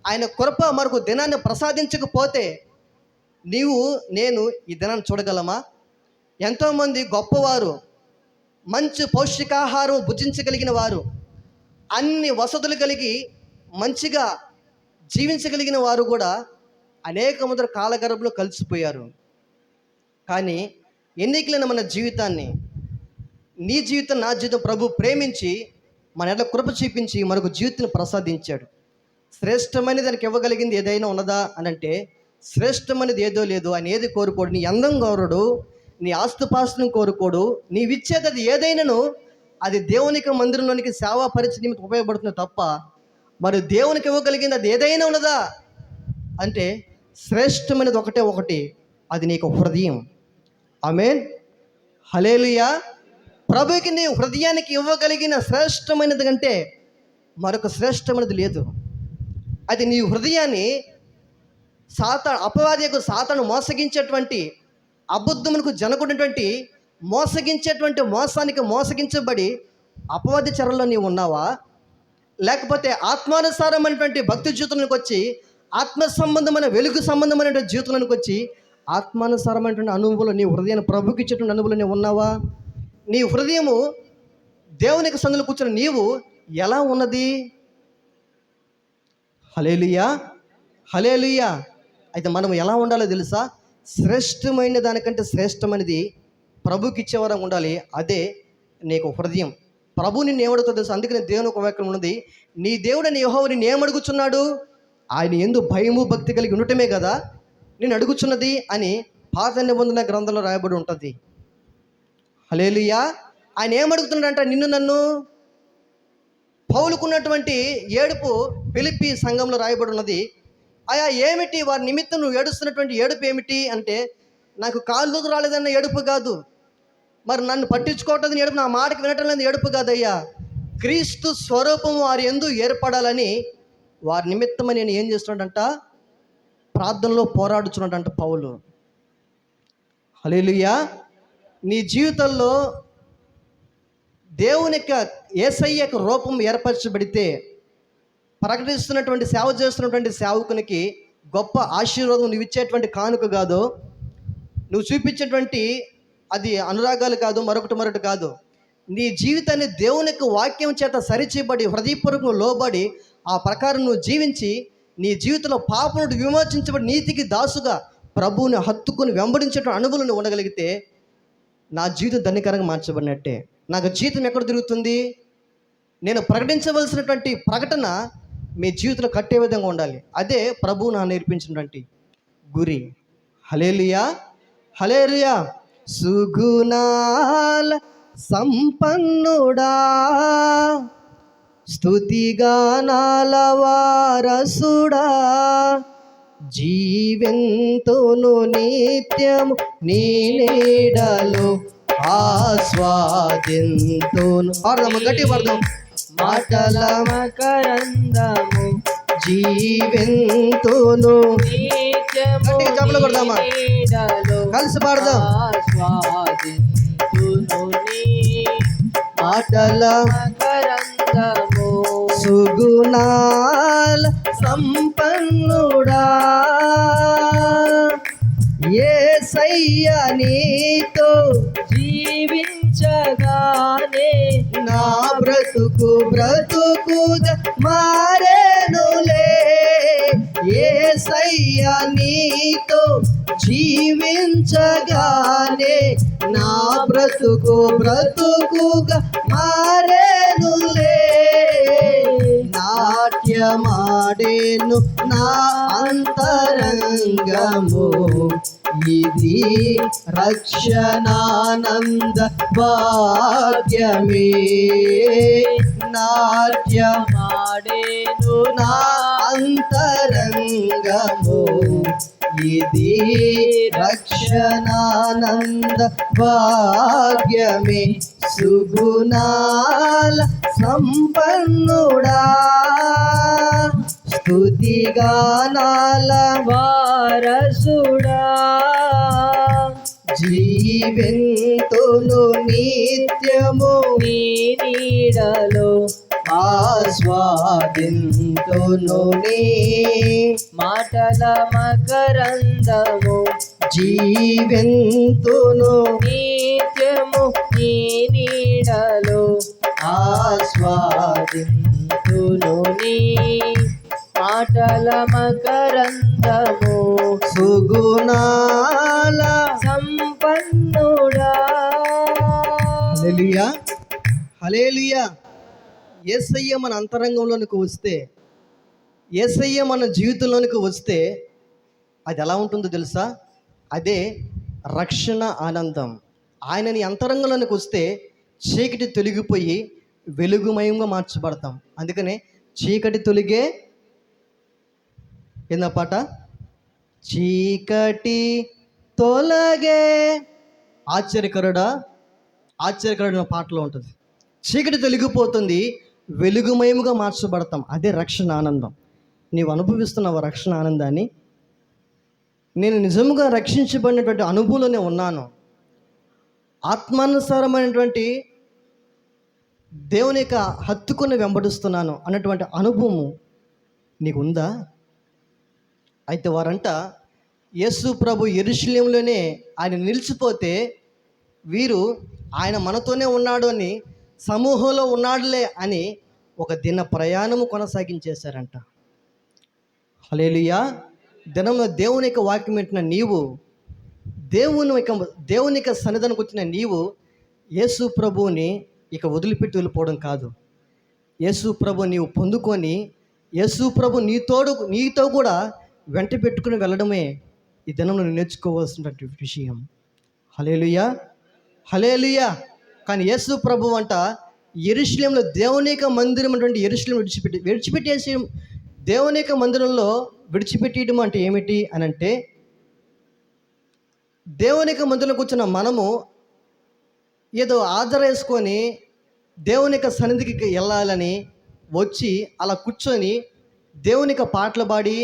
ఆయన కృప మరొక దినాన్ని ప్రసాదించకపోతే నీవు నేను ఈ దినాన్ని చూడగలమా? ఎంతోమంది గొప్పవారు, మంచి పౌష్టికాహారం భుజించగలిగిన వారు, అన్ని వసతులు కలిగి మంచిగా జీవించగలిగిన వారు కూడా అనేక మంది కాలగర్భంలో కలిసిపోయారు. కానీ ఎన్నికలైన మన జీవితాన్ని, నీ జీవితం నా జీవితం ప్రభు ప్రేమించి మన ఎడల కృప చూపించి మనకు జీవితాన్ని ప్రసాదించాడు. శ్రేష్టమైనది దానికి ఇవ్వగలిగింది ఏదైనా ఉన్నదా అని అంటే శ్రేష్టమైనది ఏదో లేదు. ఆయన ఏది కోరుకోడు, నీ అందం కోరడు, నీ ఆస్తుపాస్తులను కోరుకోడు. నీవిచ్చేది అది ఏదైనాను అది దేవునికి మందిరంలోనికి సేవా పరిచయ నిమిత్తం ఉపయోగపడుతుంది తప్ప మరి దేవునికి ఇవ్వగలిగింది అది ఏదైనా ఉన్నదా అంటే శ్రేష్టమైనది ఒకటే ఒకటి, అది నీకు హృదయం. ఆమేన్, హల్లెలూయా. ప్రభుకి నీ హృదయానికి ఇవ్వగలిగిన శ్రేష్టమైనది కంటే మరొక శ్రేష్టమైనది లేదు. అది నీ హృదయాన్ని అపవాదికు సాతాను మోసగించేటువంటి, అబద్ధమునకు జనకుడినటువంటి మోసగించేటువంటి మోసానికి మోసగించబడి అపవాది చెరలో నీవు ఉన్నావా? లేకపోతే ఆత్మానుసారమైనటువంటి భక్తి జీవితంలోకి వచ్చి, ఆత్మ సంబంధమైన వెలుగు సంబంధమైనటువంటి జీవితంలోకి వచ్చి ఆత్మానుసారమైనటువంటి అనుభవంలో నీ హృదయాన్ని ప్రభుకి ఇచ్చేటువంటి అనుభవంలో నీవు ఉన్నావా? నీ హృదయము దేవునికి సందులో కూర్చున్న నీవు ఎలా ఉన్నది? హల్లెలూయా, హల్లెలూయా. అయితే మనం ఎలా ఉండాలో తెలుసా? శ్రేష్టమైన దానికంటే శ్రేష్టమైనది ప్రభుకి ఇచ్చేవారం ఉండాలి. అదే నీకు హృదయం. ప్రభు నిన్ను ఏమడుగుతుందో తెలుసా? అందుకని దేవుని ఒక వాక్యం ఉన్నది, నీ దేవుడని యెహోవా నిన్ను ఏమడుగుచున్నాడు? ఆయన యందు భయము భక్తి కలిగి ఉండటమే కదా నేను అడుగుచున్నది అని పాత నిబంధన గ్రంథంలో రాయబడి ఉంటుంది. హల్లెలూయా. ఆయన ఏమడుగుతున్నాడంట? నిన్ను నన్ను. పౌలుకున్నటువంటి ఏడుపు ఫిలిప్పీ సంఘంలో రాయబడి ఉన్నది, అయా ఏమిటి వారి నిమిత్తం నువ్వు ఏడుస్తున్నటువంటి ఏడుపు ఏమిటి అంటే, నాకు కాళ్ళు రాలేదన్న ఏడుపు కాదు, మరి నన్ను పట్టించుకోవటం ఏడుపు, నా మాటకి వినటం లేదు ఏడుపు కాదయ్యా, క్రీస్తు స్వరూపం వారి యందు ఏర్పడాలని వారి నిమిత్తమని నేను ఏం చేస్తున్నాడంట, ప్రార్థనలో పోరాడుచున్నాడంట పౌలు. హల్లెలూయా. నీ జీవితంలో దేవుని యొక్క యేసయ్య యొక్క రూపం ఏర్పరచబడితే, ప్రకటిస్తున్నటువంటి సేవ చేస్తున్నటువంటి సేవకునికి గొప్ప ఆశీర్వాదం నువ్వు ఇచ్చేటువంటి కానుక కాదు, నువ్వు చూపించేటువంటి అది అనురాగాలు కాదు, మరొకటి కాదు. నీ జీవితాన్ని దేవుని యొక్క వాక్యం చేత సరిచేయబడి హృదయపూర్వకంగా లోబడి ఆ ప్రకారం నువ్వు జీవించి నీ జీవితంలో పాపం నుండి విమోచించబడి నీతికి దాసుగా ప్రభువుని హత్తుకుని వెంబడించేటువంటి అనుభవం నువ్వు ఉండగలిగితే నా జీవితం ధన్యకరంగా మార్చబడినట్టే. నాకు జీవితం ఎక్కడ తిరుగుతుంది? నేను ప్రకటించవలసినటువంటి ప్రకటన మీ జీవితంలో కట్టే విధంగా ఉండాలి. అదే ప్రభువు నాకు నేర్పించినటువంటి గురి. హల్లెలూయా, హల్లెలూయా. సుగుణాల సంపన్నుడా, స్తుతిగానాల వారసుడా, జీవెంతును నిత్యము నీ నీడలో ఆస్వాదింతును. పాడదాము, గట్టి పాడదాం. మాటల మకరందము జీవెంతును. నిత్యము గట్టిగా చప్పట్లు కొడదామా? నీడలో కలిసి పాడదాం. ఆస్వాదింతును నీ మాటల మకరందము సుగుణాల సంపన్నుడా, యేసయ్య నీతో జీవించగానే నా బ్రతుకుగా మారేనులే. యేసయ్య నీతో జీవించగానే నా బ్రతుకుగా మారేనులే. నాట్యమాడేను నా అంతరంగము, ఇది రక్షణానంద భాగ్యమే. నాట్యమాడేను నా అంతరంగము, ఇది రక్షణానంద భాగ్యమే. సుగుణాల సంపన్నుడా, స్తుతిగానాల వారసుడా, జీవెంతును నిత్యము నీ నీడలో ఆస్వాదింతును నీ మాటల మకరందము జీవెంతును నిత్యము నీ నీడలో ఆస్వాదింతును నీ మాటల మకరందము సుగుణాల సంపన్నుడా. హల్లెలూయా, హల్లెలూయా. యేసయ్య మన అంతరంగంలోనికి వస్తే, యేసయ్య మన జీవితంలోనికి వస్తే అది ఎలా ఉంటుందో తెలుసా? అదే రక్షణ ఆనందం. ఆయన నీ అంతరంగంలోనికి వస్తే చీకటి తొలగిపోయి వెలుగుమయంగా మార్చబడతాం. అందుకనే చీకటి తొలిగే ఏందా పాట? చీకటి తొలగే ఆశ్చర్యకరుడా, ఆశ్చర్యకరుడు పాటలో ఉంటుంది. చీకటి తొలగిపోతుంది, వెలుగుమయముగా మార్చబడతాం. అదే రక్షణ ఆనందం. నీవు అనుభవిస్తున్నావు రక్షణ ఆనందాన్ని? నేను నిజముగా రక్షించబడినటువంటి అనుభవంలోనే ఉన్నాను. ఆత్మానుసారమైనటువంటి దేవుని యొక్క హత్తుకుని వెంబడిస్తున్నాను అన్నటువంటి అనుభవం నీకు ఉందా? అయితే వారంట యేసు ప్రభు యెరూషలేములోనే ఆయన నిలిచిపోతే వీరు ఆయన మనతోనే ఉన్నాడు అని, సమూహంలో ఉన్నాడులే అని ఒక దిన ప్రయాణము కొనసాగించేశారంట. హల్లెలూయా. దినంలో దేవుని యొక్క వాక్యం వింటున్న నీవు, దేవుని యొక్క సన్నిధానికి వచ్చిన నీవు యేసు ప్రభువుని ఇక వదిలిపెట్టి వెళ్ళిపోవడం కాదు. యేసు ప్రభు నీవు పొందుకొని యేసు ప్రభు నీతో కూడా వెంట పెట్టుకుని వెళ్ళడమే ఈ దినంలో నేర్చుకోవాల్సినటువంటి విషయం. హల్లెలూయా, హల్లెలూయా. కానీ యేసు ప్రభు అంట యెరూషలేములో దేవుని యొక్క మందిరం అటువంటి యెరూషలేము విడిచిపెట్టేసి దేవుని యొక్క మందిరంలో విడిచిపెట్టేయడం అంటే ఏమిటి అని అంటే, దేవుని యొక్క మందిరంలో కూర్చున్న మనము ఏదో ఆధార వేసుకొని దేవుని యొక్క సన్నిధికి వెళ్ళాలని వచ్చి అలా కూర్చొని దేవుని యొక్క పాటలు పాడి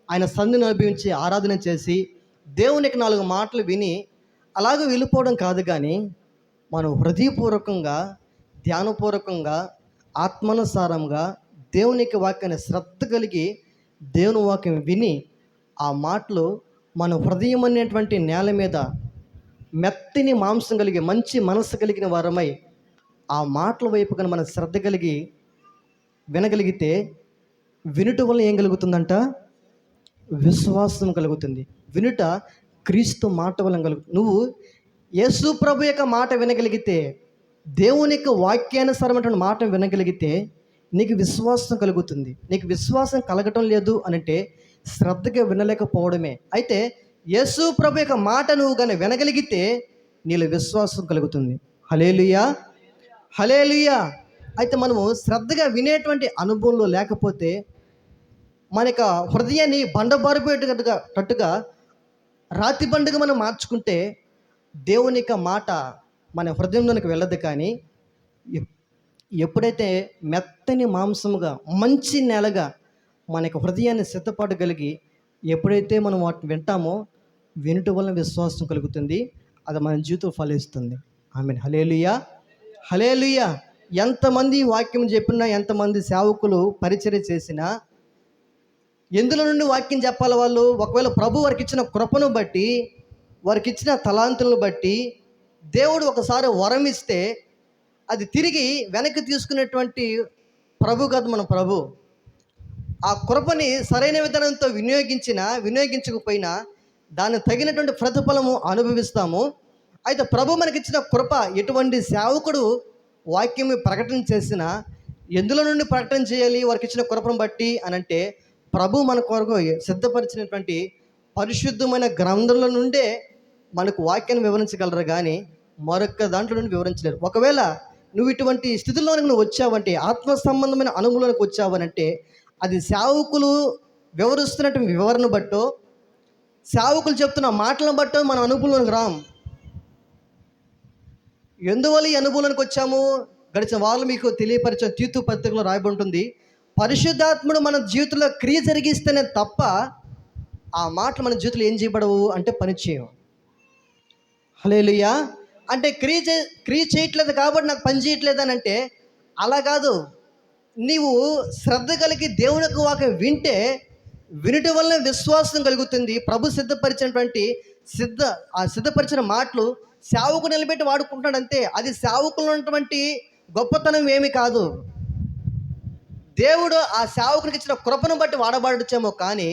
ఆయన సన్నిధిని అనుభవించి ఆరాధన చేసి దేవునికి 4 మాటలు విని అలాగే వెళ్ళిపోవడం కాదు, కానీ మనం హృదయపూర్వకంగా ధ్యానపూర్వకంగా ఆత్మానుసారంగా దేవునికి వాక్యాన్ని శ్రద్ధ కలిగి దేవుని వాక్యం విని ఆ మాటలు మన హృదయం అనేటువంటి నేల మీద మెత్తని మాంసం కలిగి మంచి మనసు కలిగిన వారమై ఆ మాటల వైపు కానీ మనం శ్రద్ధ కలిగి వినగలిగితే వినుట వల్ల ఏం కలుగుతుందంట? విశ్వాసం కలుగుతుంది. వినుట క్రీస్తు మాట వల్ల కలుగుతుంది. నువ్వు యేసు ప్రభు యొక్క మాట వినగలిగితే, దేవుని యొక్క వాక్యానుసారమైన మాట వినగలిగితే నీకు విశ్వాసం కలుగుతుంది. నీకు విశ్వాసం కలగటం లేదు అనంటే శ్రద్ధగా వినలేకపోవడమే. అయితే యేసు ప్రభు యొక్క మాట నువ్వు కానీ వినగలిగితే నీలో విశ్వాసం కలుగుతుంది. హల్లెలూయా, హల్లెలూయా. అయితే మనము శ్రద్ధగా వినేటువంటి అనుభవంలో లేకపోతే మన యొక్క హృదయాన్ని బండబారిపోయేటట్టుగా రాతి బండుగా మనం మార్చుకుంటే దేవుని యొక్క మాట మన హృదయంలోనికి వెళ్ళదు. కానీ ఎప్పుడైతే మెత్తని మాంసముగా మంచి నేలగా మన యొక్క హృదయాన్ని సిద్ధపడగలిగి ఎప్పుడైతే మనం వాటిని వింటామో వినుట వల్ల విశ్వాసం కలుగుతుంది. అది మన జీవితం ఫలిస్తుంది. ఆమేన్. హల్లెలూయా, హల్లెలూయా. ఎంతమంది వాక్యం చెప్పినా, ఎంతమంది సేవకులు పరిచర్య చేసినా ఎందులో నుండి వాక్యం చెప్పాలి వాళ్ళు? ఒకవేళ ప్రభు వారికి ఇచ్చిన కృపను బట్టి, వారికి ఇచ్చిన తలాంతులను బట్టి దేవుడు ఒకసారి వరం ఇస్తే అది తిరిగి వెనక్కి తీసుకునేటువంటి ప్రభు కాదు మన ప్రభు. ఆ కృపని సరైన విధానంతో వినియోగించకపోయినా దాన్ని తగినటువంటి ప్రతిఫలము అనుభవిస్తాము. అయితే ప్రభు మనకిచ్చిన కృప, ఎటువంటి సేవకుడు వాక్యం ప్రకటన చేసినా ఎందులో నుండి ప్రకటన చేయాలి వారికి ఇచ్చిన కృపను బట్టి అనంటే ప్రభు మన కొరకు సిద్ధపరిచినటువంటి పరిశుద్ధమైన గ్రంథంలో నుండే మనకు వాక్యాన్ని వివరించగలరు, కానీ మరొక దాంట్లో నుండి వివరించలేరు. ఒకవేళ నువ్వు ఇటువంటి స్థితిలోనికి నువ్వు వచ్చావంటే, ఆత్మ సంబంధమైన అనుభవంలోనికి వచ్చావనంటే అది సేవకులు వివరిస్తున్నటువంటి వివరణ బట్టో, సేవకులు చెప్తున్న మాటలను బట్టో మన అనుభవంలోనికి రాం. ఎందువల్ల ఈ అనుభవంలోనికి వచ్చాము? గడిచిన వారు మీకు తెలియపరిచిన తీతు పత్రికలో రాయబడి ఉంటుంది, పరిశుద్ధాత్ముడు మన జీవితంలో క్రియ జరిగిస్తేనే తప్ప ఆ మాటలు మన జీవితంలో ఏం చేయబడవు అంటే పని చేయవు. హల్లెలూయా. అంటే క్రియ చేయట్లేదు కాబట్టి నాకు పని చేయట్లేదు అని అంటే అలా కాదు. నీవు శ్రద్ధ కలిగి దేవుని యొక్క వాక్యం వింటే వినుట వల్ల విశ్వాసం కలుగుతుంది. ప్రభు సిద్ధపరిచినటువంటి సిద్ధపరిచిన మాటలు సేవకు నిలబెట్టి వాడుకుంటాడు అంతే. అది సేవకులు ఉన్నటువంటి గొప్పతనం ఏమి కాదు. దేవుడు ఆ సేవకునికి ఇచ్చిన కృపను బట్టి వాడబడచ్చేమో, కానీ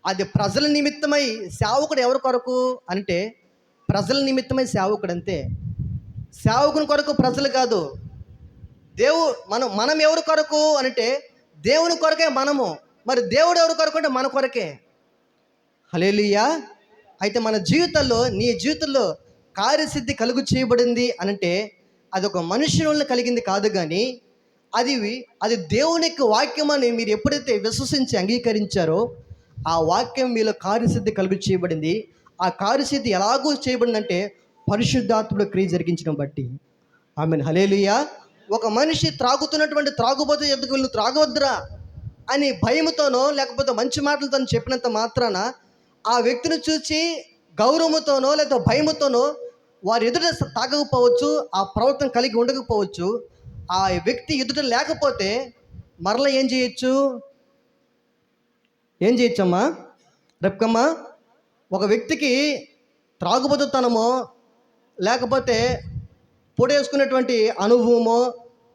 అది ప్రజల నిమిత్తమై సేవకుడు ఎవరి కొరకు అంటే ప్రజల నిమిత్తమై సేవకుడు అంతే. సేవకుని కొరకు ప్రజలు కాదు. మనం ఎవరి కొరకు అంటే దేవుని కొరకే మనము. మరి దేవుడు ఎవరి కొరకు అంటే మన కొరకే. హల్లెలూయా. అయితే మన జీవితంలో, నీ జీవితంలో కార్యసిద్ధి కలుగు చేయబడింది అనంటే అది ఒక మనుషుల వల్ల కలిగింది కాదు, కానీ అది దేవుని యొక్క వాక్యం అని మీరు ఎప్పుడైతే విశ్వసించి అంగీకరించారో ఆ వాక్యం మీలో కార్యసిద్ధి కలుగు చేయబడింది. ఆ కార్యసిద్ధి ఎలాగూ చేయబడిందంటే పరిశుద్ధాత్ముడు క్రియ జరిగించడం బట్టి. ఆమేన్. హల్లెలూయా. ఒక మనిషి త్రాగుతున్నటువంటి త్రాగుబోతు ఎద్దుకు వీళ్ళు త్రాగవద్దురా అని భయముతోనో లేకపోతే మంచి మాటలతో చెప్పినంత మాత్రాన ఆ వ్యక్తిని చూసి గౌరవముతోనో లేదా భయముతోనో వారి ఎదుట తాగకపోవచ్చు, ఆ ప్రవర్తన కలిగి ఉండకపోవచ్చు. ఆ వ్యక్తి ఎదుట లేకపోతే మరలా ఏం చేయొచ్చమ్మా రెప్కమ్మా? ఒక వ్యక్తికి త్రాగుబోతుతనమో లేకపోతే పొడేసుకునేటువంటి అనుభవమో,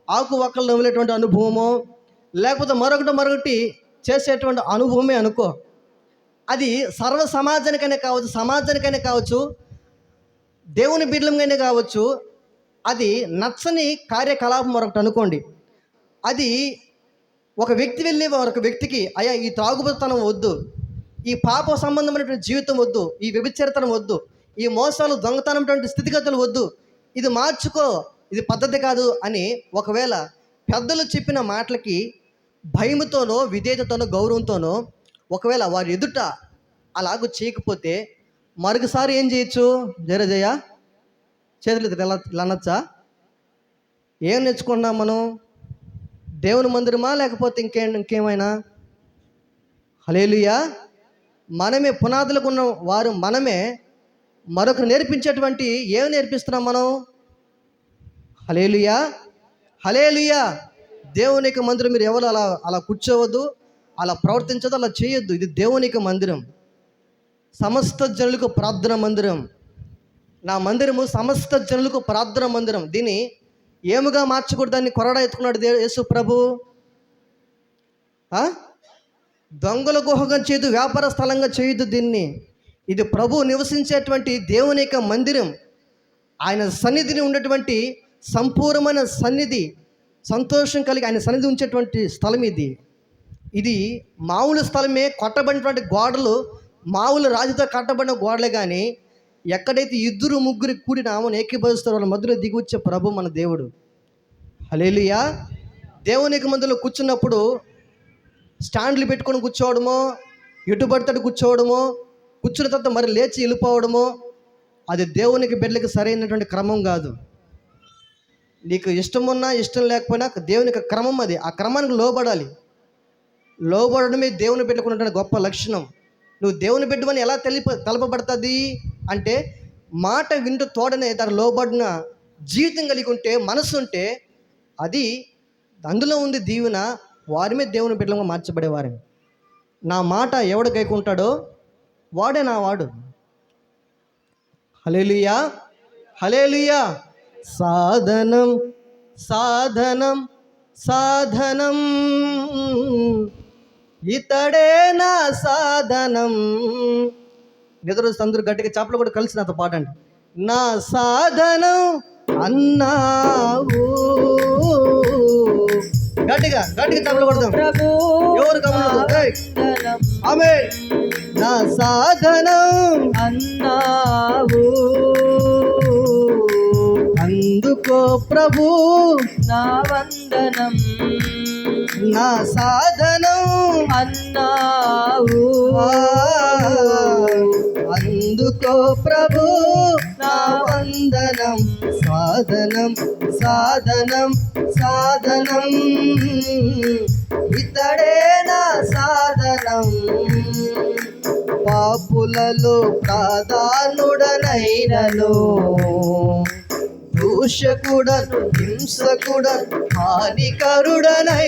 ఆకు వక్కలు నవ్వులేటువంటి అనుభవమో, లేకపోతే మరొకటి చేసేటువంటి అనుభవమే అనుకో. అది సర్వ సమాజానికైనా కావచ్చు, దేవుని బిడ్డలంగానే కావచ్చు. అది నచ్చని కార్యకలాపం మరొకటి అనుకోండి. అది ఒక వ్యక్తి వెళ్ళి మరొక వ్యక్తికి, అయ్యా ఈ త్రాగుబోతుతనం వద్దు, ఈ పాప సంబంధమైనటువంటి జీవితం వద్దు, ఈ వ్యభిచారితనం వద్దు, ఈ మోసాలు దొంగతనమైనటువంటి స్థితిగతులు వద్దు, ఇది మార్చుకో, ఇది పద్ధతి కాదు అని ఒకవేళ పెద్దలు చెప్పిన మాటలకి భయముతోనో విధేయతతోనో గౌరవంతోనో ఒకవేళ వారి ఎదుట అలాగూ చేయకపోతే మరొకసారి ఏం చేయొచ్చు? జయ చేతులు ఇలా ఇలా అనొచ్చా? ఏం నేర్చుకున్నాం మనం? దేవుని మందిరమా లేకపోతే ఇంకేమైనా? హల్లెలూయా. మనమే పునాదులకు ఉన్న వారు మనమే మరొకరు నేర్పించేటువంటి ఏం నేర్పిస్తున్నాం మనం? హల్లెలూయా, హల్లెలూయా. దేవునికి మందిరం మీరు ఎవరు అలా అలా కూర్చోవద్దు, అలా ప్రవర్తించదు, అలా చేయొద్దు. ఇది దేవునికి మందిరం, సమస్త జనులకు ప్రార్థన మందిరం. నా మందిరము సమస్త జనులకు ప్రార్థన మందిరం. దీన్ని ఏముగా మార్చకూడదని కొరడా ఎత్తుకున్నాడు యేసు ప్రభు. దొంగల గుహగా చేయదు, వ్యాపార స్థలంగా చేయొద్దు దీన్ని. ఇది ప్రభు నివసించేటువంటి దేవుని యొక్క మందిరం. ఆయన సన్నిధిని ఉన్నటువంటి సంపూర్ణమైన సన్నిధి, సంతోషం కలిగి ఆయన సన్నిధి ఉంచేటువంటి స్థలం ఇది. ఇది మామూలు స్థలమే, కొట్టబడినటువంటి గోడలు మామూలు రాజుతో కట్టబడిన గోడలే. కానీ ఎక్కడైతే ఇద్దరు ముగ్గురు కూడిన ఆమెను ఏకీభవిస్తారో వాళ్ళ మధ్యలో దిగి వచ్చే ప్రభు మన దేవుడు. హల్లెలూయా. దేవునికి మందిలో కూర్చున్నప్పుడు స్టాండ్లు పెట్టుకొని కూర్చోవడమో, ఎటు పడితే కూర్చోవడమో, కూర్చున్న తర్వాత మరి లేచి వెళ్ళిపోవడమో అది దేవునికి బిడ్డలకి సరైనటువంటి క్రమం కాదు. నీకు ఇష్టం ఉన్నా ఇష్టం లేకపోయినా దేవునికి క్రమం అది. ఆ క్రమానికి లోబడాలి. లోబడడమే దేవుని బిడ్డకున్నటువంటి గొప్ప లక్షణం. నువ్వు దేవుని బిడ్డవని ఎలా తెలపబడుతుంది అంటే, మాట వింటూ తోడనే దాని లోబడిన జీవితం కలిగి ఉంటే, మనసు ఉంటే అది అందులో ఉంది దీవెన. వారి మీద దేవుని బిడ్డలుగా మార్చబడేవారు. నా మాట ఎవడు గైకుంటాడో వాడే నా వాడు. హల్లెలూయా, హల్లెలూయా. సాధనం సాధనం సాధనం, ఇతడే నా సాధనం. నిద్ర అందరూ గట్టిగా చప్పలు కూడా కలిసి నాతో పాడండి. నా సాధనం అన్నావు. గట్టిగా గట్టిగా చప్పలు కొడదాం. ఎవరు గమనించు. ఆమేన్. నా సాధనం అన్నావు, అందుకో ప్రభు నా వందనం. నా సాధనం అన్నావు, అందుకో ప్రభు నా వందనం. సాధనం సాధనం సాధనం, ఇతడే నా సాధనం. పాపులలో ప్రధానుడనైనను, దూషకుడను హింసకుడను హానికరుడనైనను,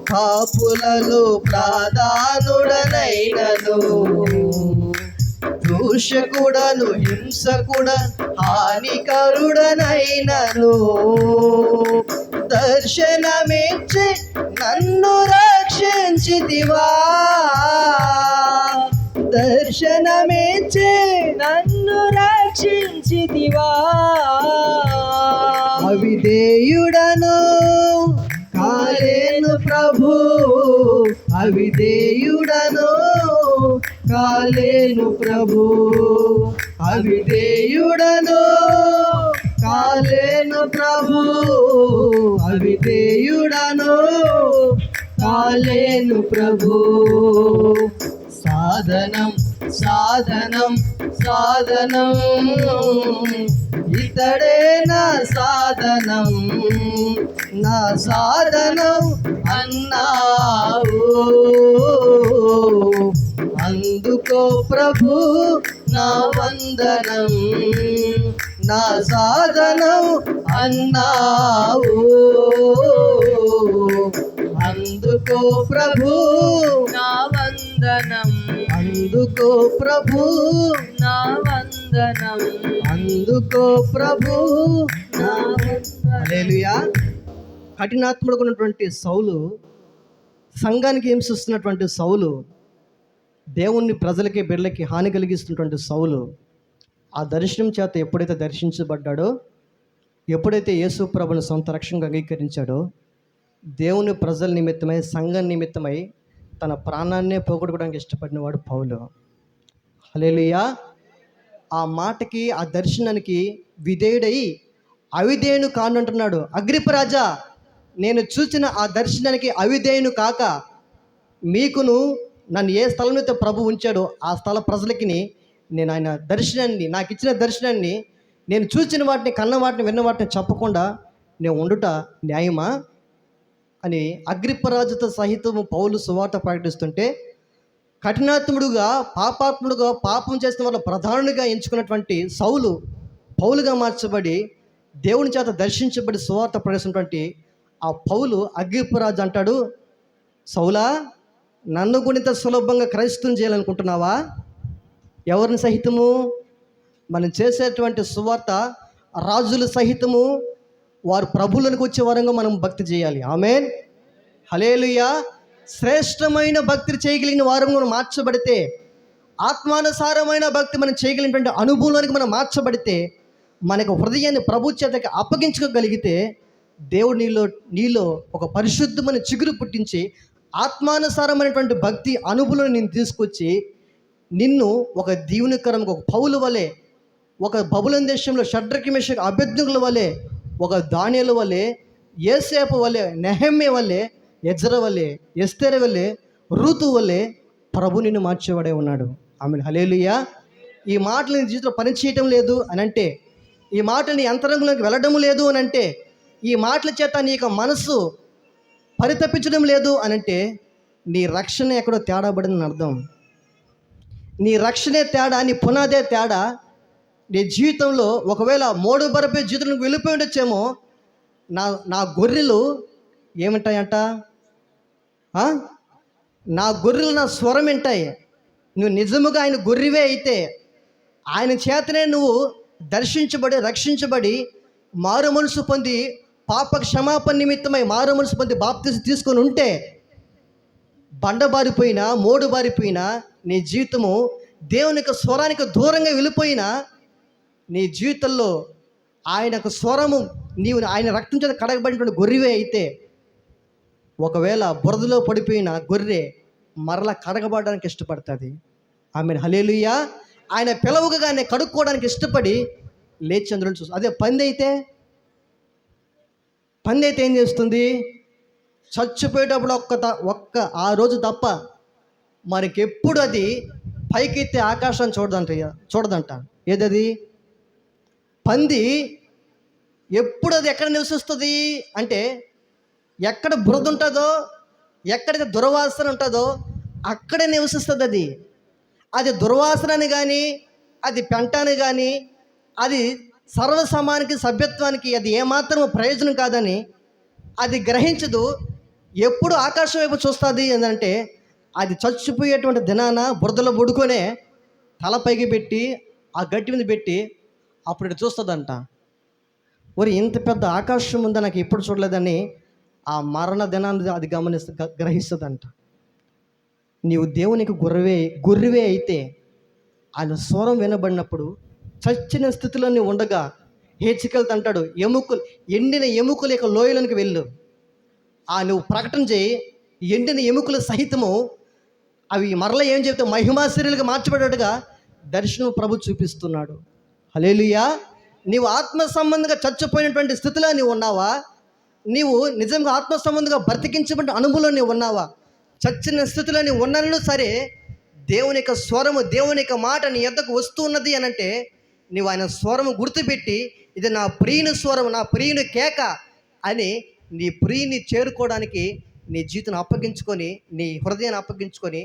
పాపులలో ప్రధానుడనైనను, దూషకుడను హింసకుడను హానికరుడనైనను, దర్శనమిచ్చి నన్ను రక్షించితివా, దర్శనమిచ్చి నన్ను రక్షించితివా. అవిధేయుడను కాలేను ప్రభు, అవిధేయుడను కాలేను ప్రభు, అవిధేయుడను కాలేను ప్రభు, అవిధేయుడను కాలేను ప్రభు. సాధనం సాధనం సాధనం, ఇతడే నా సాధనం. నా సాధనం అన్నావు, అందుకో ప్రభు నా వందనం. నా సాధనం అన్నావు, అందుకో ప్రభు నా వందనం. అందుకో ప్రభు నా వందనం. అందుకో ప్రభు నా వందనం. హల్లెలూయా. కఠినాత్ముడుగా ఉన్నటువంటి సౌలు, సంఘానికి హింసిస్తున్నటువంటి సౌలు, దేవుణ్ణి ప్రజలకి బిడ్డలకి హాని కలిగిస్తున్నటువంటి సౌలు, ఆ దర్శనం చేత ఎప్పుడైతే దర్శించబడ్డాడో, ఎప్పుడైతే యేసు ప్రభుని సొంత రక్షణగా అంగీకరించాడో, దేవుని ప్రజల నిమిత్తమై సంఘం నిమిత్తమై తన ప్రాణాన్నే పోగొట్టుకోవడానికి ఇష్టపడిన వాడు పౌలు. హల్లెలూయా. ఆ మాటకి, ఆ దర్శనానికి విధేయుడై అవిధేయుని కానంటున్నాడు. అగ్రిప్ప రాజా, నేను చూసిన ఆ దర్శనానికి అవిధేయును కాక మీకును నన్ను ఏ స్థలం అయితే ప్రభు ఉంచాడో ఆ స్థల ప్రజలకి నేను ఆయన దర్శనాన్ని, నాకు ఇచ్చిన దర్శనాన్ని, నేను చూసిన వాటిని, కన్న వాటిని, విన్న వాటిని చెప్పకుండా నేను ఉండుట న్యాయమా అని అగ్రిప్పరాజుతో సహితము పౌలు సువార్త ప్రకటిస్తుంటే, కఠినాత్ముడుగా, పాపాత్ముడుగా, పాపం చేసిన వాళ్ళ ప్రధానుడిగా ఎంచుకున్నటువంటి సౌలు పౌలుగా మార్చబడి దేవుని చేత దర్శించబడి సువార్త ప్రకటిస్తున్నటువంటి ఆ పౌలు అగ్రిప్పరాజు అంటాడు, సౌలా, నన్ను గుణిత సులభంగా క్రైస్తవం చేయాలనుకుంటున్నావా? ఎవరిని సహితము? మనం చేసేటువంటి సువార్త రాజుల సహితము వారు ప్రభువులకు వచ్చే వరంగా మనం భక్తి చేయాలి. ఆమేన్, హల్లెలూయా. శ్రేష్టమైన భక్తి చేయగలిగిన వారం మనం మార్చబడితే, ఆత్మానుసారమైన భక్తి మనం చేయగలిగినటువంటి అనుభవంలోనికి మనం మార్చబడితే, మనకు హృదయాన్ని ప్రభు చేతకి అప్పగించుకోగలిగితే, దేవుడు నీలో ఒక పరిశుద్ధమైన చిగురు పుట్టించి ఆత్మానుసారమైనటువంటి భక్తి అనుభవం నేను తీసుకొచ్చి నిన్ను ఒక దీవెనకరం, ఒక పౌలు వలె, ఒక బబులోను దేశంలో షడ్రకి మెషకు అబేద్నెగోల వలె, ఒక దానియేలు వలె, యోసేపు వలె, నెహెమ్యా వలె, ఎజ్రా వలె, ఎస్తేరు వలె, రూతు వలె ప్రభు నిన్ను మార్చేవాడే ఉన్నాడు. ఆమేన్, హల్లెలూయా. ఈ మాటలు నీ జీవితంలో పనిచేయటం లేదు అని అంటే, ఈ మాటలు నీ అంతరంగంలోకి వెళ్ళడం లేదు అని అంటే, ఈ మాటల చేత నీ యొక్క మనసు పరితపించడం లేదు అని అంటే, నీ రక్షణ ఎక్కడో తేడా పడిందని అర్థం. నీ రక్షణే తేడా, నీ పునాదే తేడా. నీ జీవితంలో ఒకవేళ మోడు బరపే జీవితంలోకి వెళ్ళిపోయి ఉండొచ్చేమో. నా గొర్రెలు ఏమింటాయంట? నా గొర్రెలు నా స్వరం వింటాయి. నువ్వు నిజముగా ఆయన గొర్రెవే అయితే, ఆయన చేతనే నువ్వు దర్శించబడి, రక్షించబడి, మారు మనసు పొంది, పాప క్షమాపణ నిమిత్తమై మారు మనసు పొంది బాప్తిసం తీసుకొని ఉంటే, బండబారిపోయినా, మోడు బారిపోయినా నీ జీవితము దేవుని యొక్క స్వరానికి దూరంగా వెళ్ళిపోయినా, నీ జీవితంలో ఆయన యొక్క స్వరము, నీవు ఆయన రక్తం చేత కడగబడినటువంటి గొర్రెవే అయితే, ఒకవేళ బురదలో పడిపోయిన గొర్రె మరలా కడగబడడానికి ఇష్టపడుతుంది. ఆమేన్, హల్లెలూయా. ఆయన పిలవగానే కడుక్కోవడానికి ఇష్టపడి లేచి అందులో చూస్తుంది. అదే పంది అయితే ఏం చేస్తుంది? చచ్చిపోయేటప్పుడు ఒక్క ఆ రోజు తప్ప మనకెప్పుడు అది పైకెత్తే ఆకాశాన్ని చూడదంట. ఏదది? పంది ఎప్పుడు అది ఎక్కడ నివసిస్తుంది అంటే, ఎక్కడ బురద ఉంటుందో, ఎక్కడైతే దుర్వాసన ఉంటుందో అక్కడే నివసిస్తుంది. అది దుర్వాసనని కానీ, అది పెంటని కానీ, అది సర్వసమానికి, సభ్యత్వానికి అది ఏమాత్రం ప్రయోజనం కాదని అది గ్రహించదు. ఎప్పుడు ఆకాశం వైపు చూస్తుంది ఏంటంటే, అది చచ్చిపోయేటువంటి దినాన బురదలో పడుకొనే తలపైకి పెట్టి, ఆ గట్టి మీద పెట్టి అప్పుడు ఇటు చూస్తుందంట. ఒరి, ఇంత పెద్ద ఆకాశం ఉందా, నాకు ఎప్పుడు చూడలేదని ఆ మరణ దినాన్ని అది గ్రహిస్తుందంట. నీవు దేవునికి గొర్రెవే అయితే, ఆయన స్వరం వినబడినప్పుడు చచ్చిన స్థితిలో నీవు ఉండగా హెచ్చికెళ్తా అంటాడు, ఎండిన ఎముకల యొక్క లోయలోనికి వెళ్ళు. నువ్వు ప్రకటన చేయి. ఎండిన ఎముకల సహితము అవి మరలా ఏం చెప్తే మహిమాశ్చర్యాలుగా మార్చబడేట్టుగా దర్శనం ప్రభు చూపిస్తున్నాడు. హల్లెలూయా. నీవు ఆత్మ సంబంధంగా చచ్చిపోయినటువంటి స్థితిలో నీవు ఉన్నావా? నీవు నిజంగా ఆత్మ సంబంధంగా బ్రతికించబడిన అనుభవంలో నీవు ఉన్నావా? చచ్చిన స్థితిలో నీవు ఉన్నాను సరే, దేవుని యొక్క స్వరము, దేవుని యొక్క మాట నీ యొద్దకు వస్తూ ఉన్నది అని అంటే, నీవు ఆయన స్వరము గుర్తుపెట్టి, ఇది నా ప్రియుని స్వరం, నా ప్రియుని కేక అని నీ ప్రియుని చేరుకోవడానికి నీ జీవితాన్ని అప్పగించుకొని, నీ హృదయాన్ని అప్పగించుకొని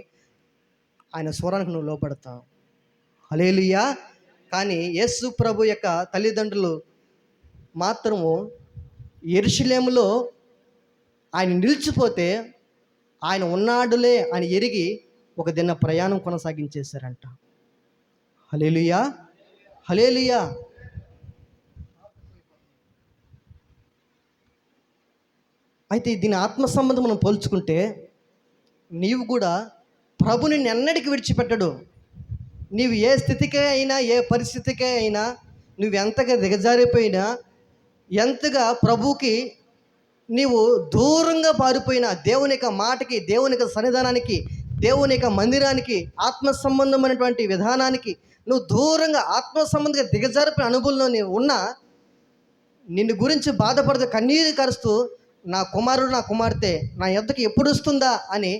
ఆయన స్వరానికి నువ్వు లోపడతావు. హల్లెలూయా. కానీ యేసు ప్రభు యొక్క తల్లిదండ్రులు మాత్రము యెరూషలేములో ఆయన నిలిచిపోతే, ఆయన ఉన్నాడులే అని ఎరిగి ఒక దిన ప్రయాణం కొనసాగించేశారంట. హల్లెలూయా, హల్లెలూయా. అయితే దీని ఆత్మ సంబంధం మనం పోల్చుకుంటే, నీవు కూడా ప్రభుని ఎన్నటికి విడిచిపెట్టడు. నీవు ఏ స్థితికే అయినా, ఏ పరిస్థితికే అయినా, నువ్వు ఎంతగా దిగజారిపోయినా, ఎంతగా ప్రభువుకి నీవు దూరంగా పారిపోయినా, దేవుని యొక్క మాటకి, దేవుని యొక్క సన్నిధానానికి, దేవుని యొక్క మందిరానికి, ఆత్మ సంబంధమైనటువంటి విధానానికి నువ్వు దూరంగా ఆత్మ సంబంధంగా దిగజారిపోయిన అనుభవంలో నీవు ఉన్నా, నిన్ను గురించి బాధపడుతూ కన్నీరు కరుస్తూ నా కుమారుడు నా కుమార్తె నా యొద్దకు ఎప్పుడు వస్తుందా అని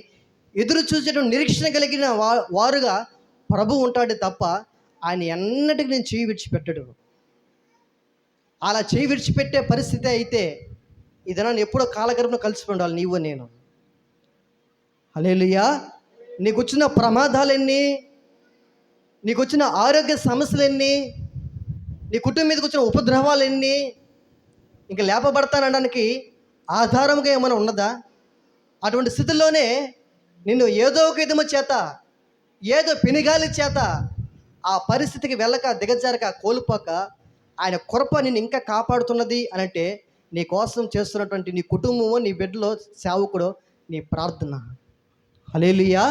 ఎదురు చూసేటువంటి నిరీక్షణ కలిగిన వారుగా ప్రభు ఉంటాడు తప్ప ఆయన ఎన్నటికి నేను చేయి విడిచిపెట్టడు. అలా చేయి విడిచిపెట్టే పరిస్థితి అయితే ఇది నన్ను ఎప్పుడో కాలగర్భంలో కలిసి ఉండాలి నీవు నేను. హల్లెలూయా. నీకు వచ్చిన ప్రమాదాలెన్ని, నీకు వచ్చిన ఆరోగ్య సమస్యలెన్ని, నీ కుటుంబం మీదకి వచ్చిన ఉపద్రవాలెన్ని, ఇంకా లేపబడతానడానికి ఆధారముగా ఏమైనా ఉన్నదా? అటువంటి స్థితిలోనే నిన్ను ఏదో ఒక విధము చేత, ఏదో పెనుగాలి చేత ఆ పరిస్థితికి వెళ్ళక దిగజారక కోల్పోక ఆయన కృప నిన్ను ఇంకా కాపాడుతున్నది అని అంటే నీ కోసం చేస్తున్నటువంటి నీ కుటుంబము, నీ బిడ్డలో సేవకుడు, నీ ప్రార్థన. హల్లెలూయా.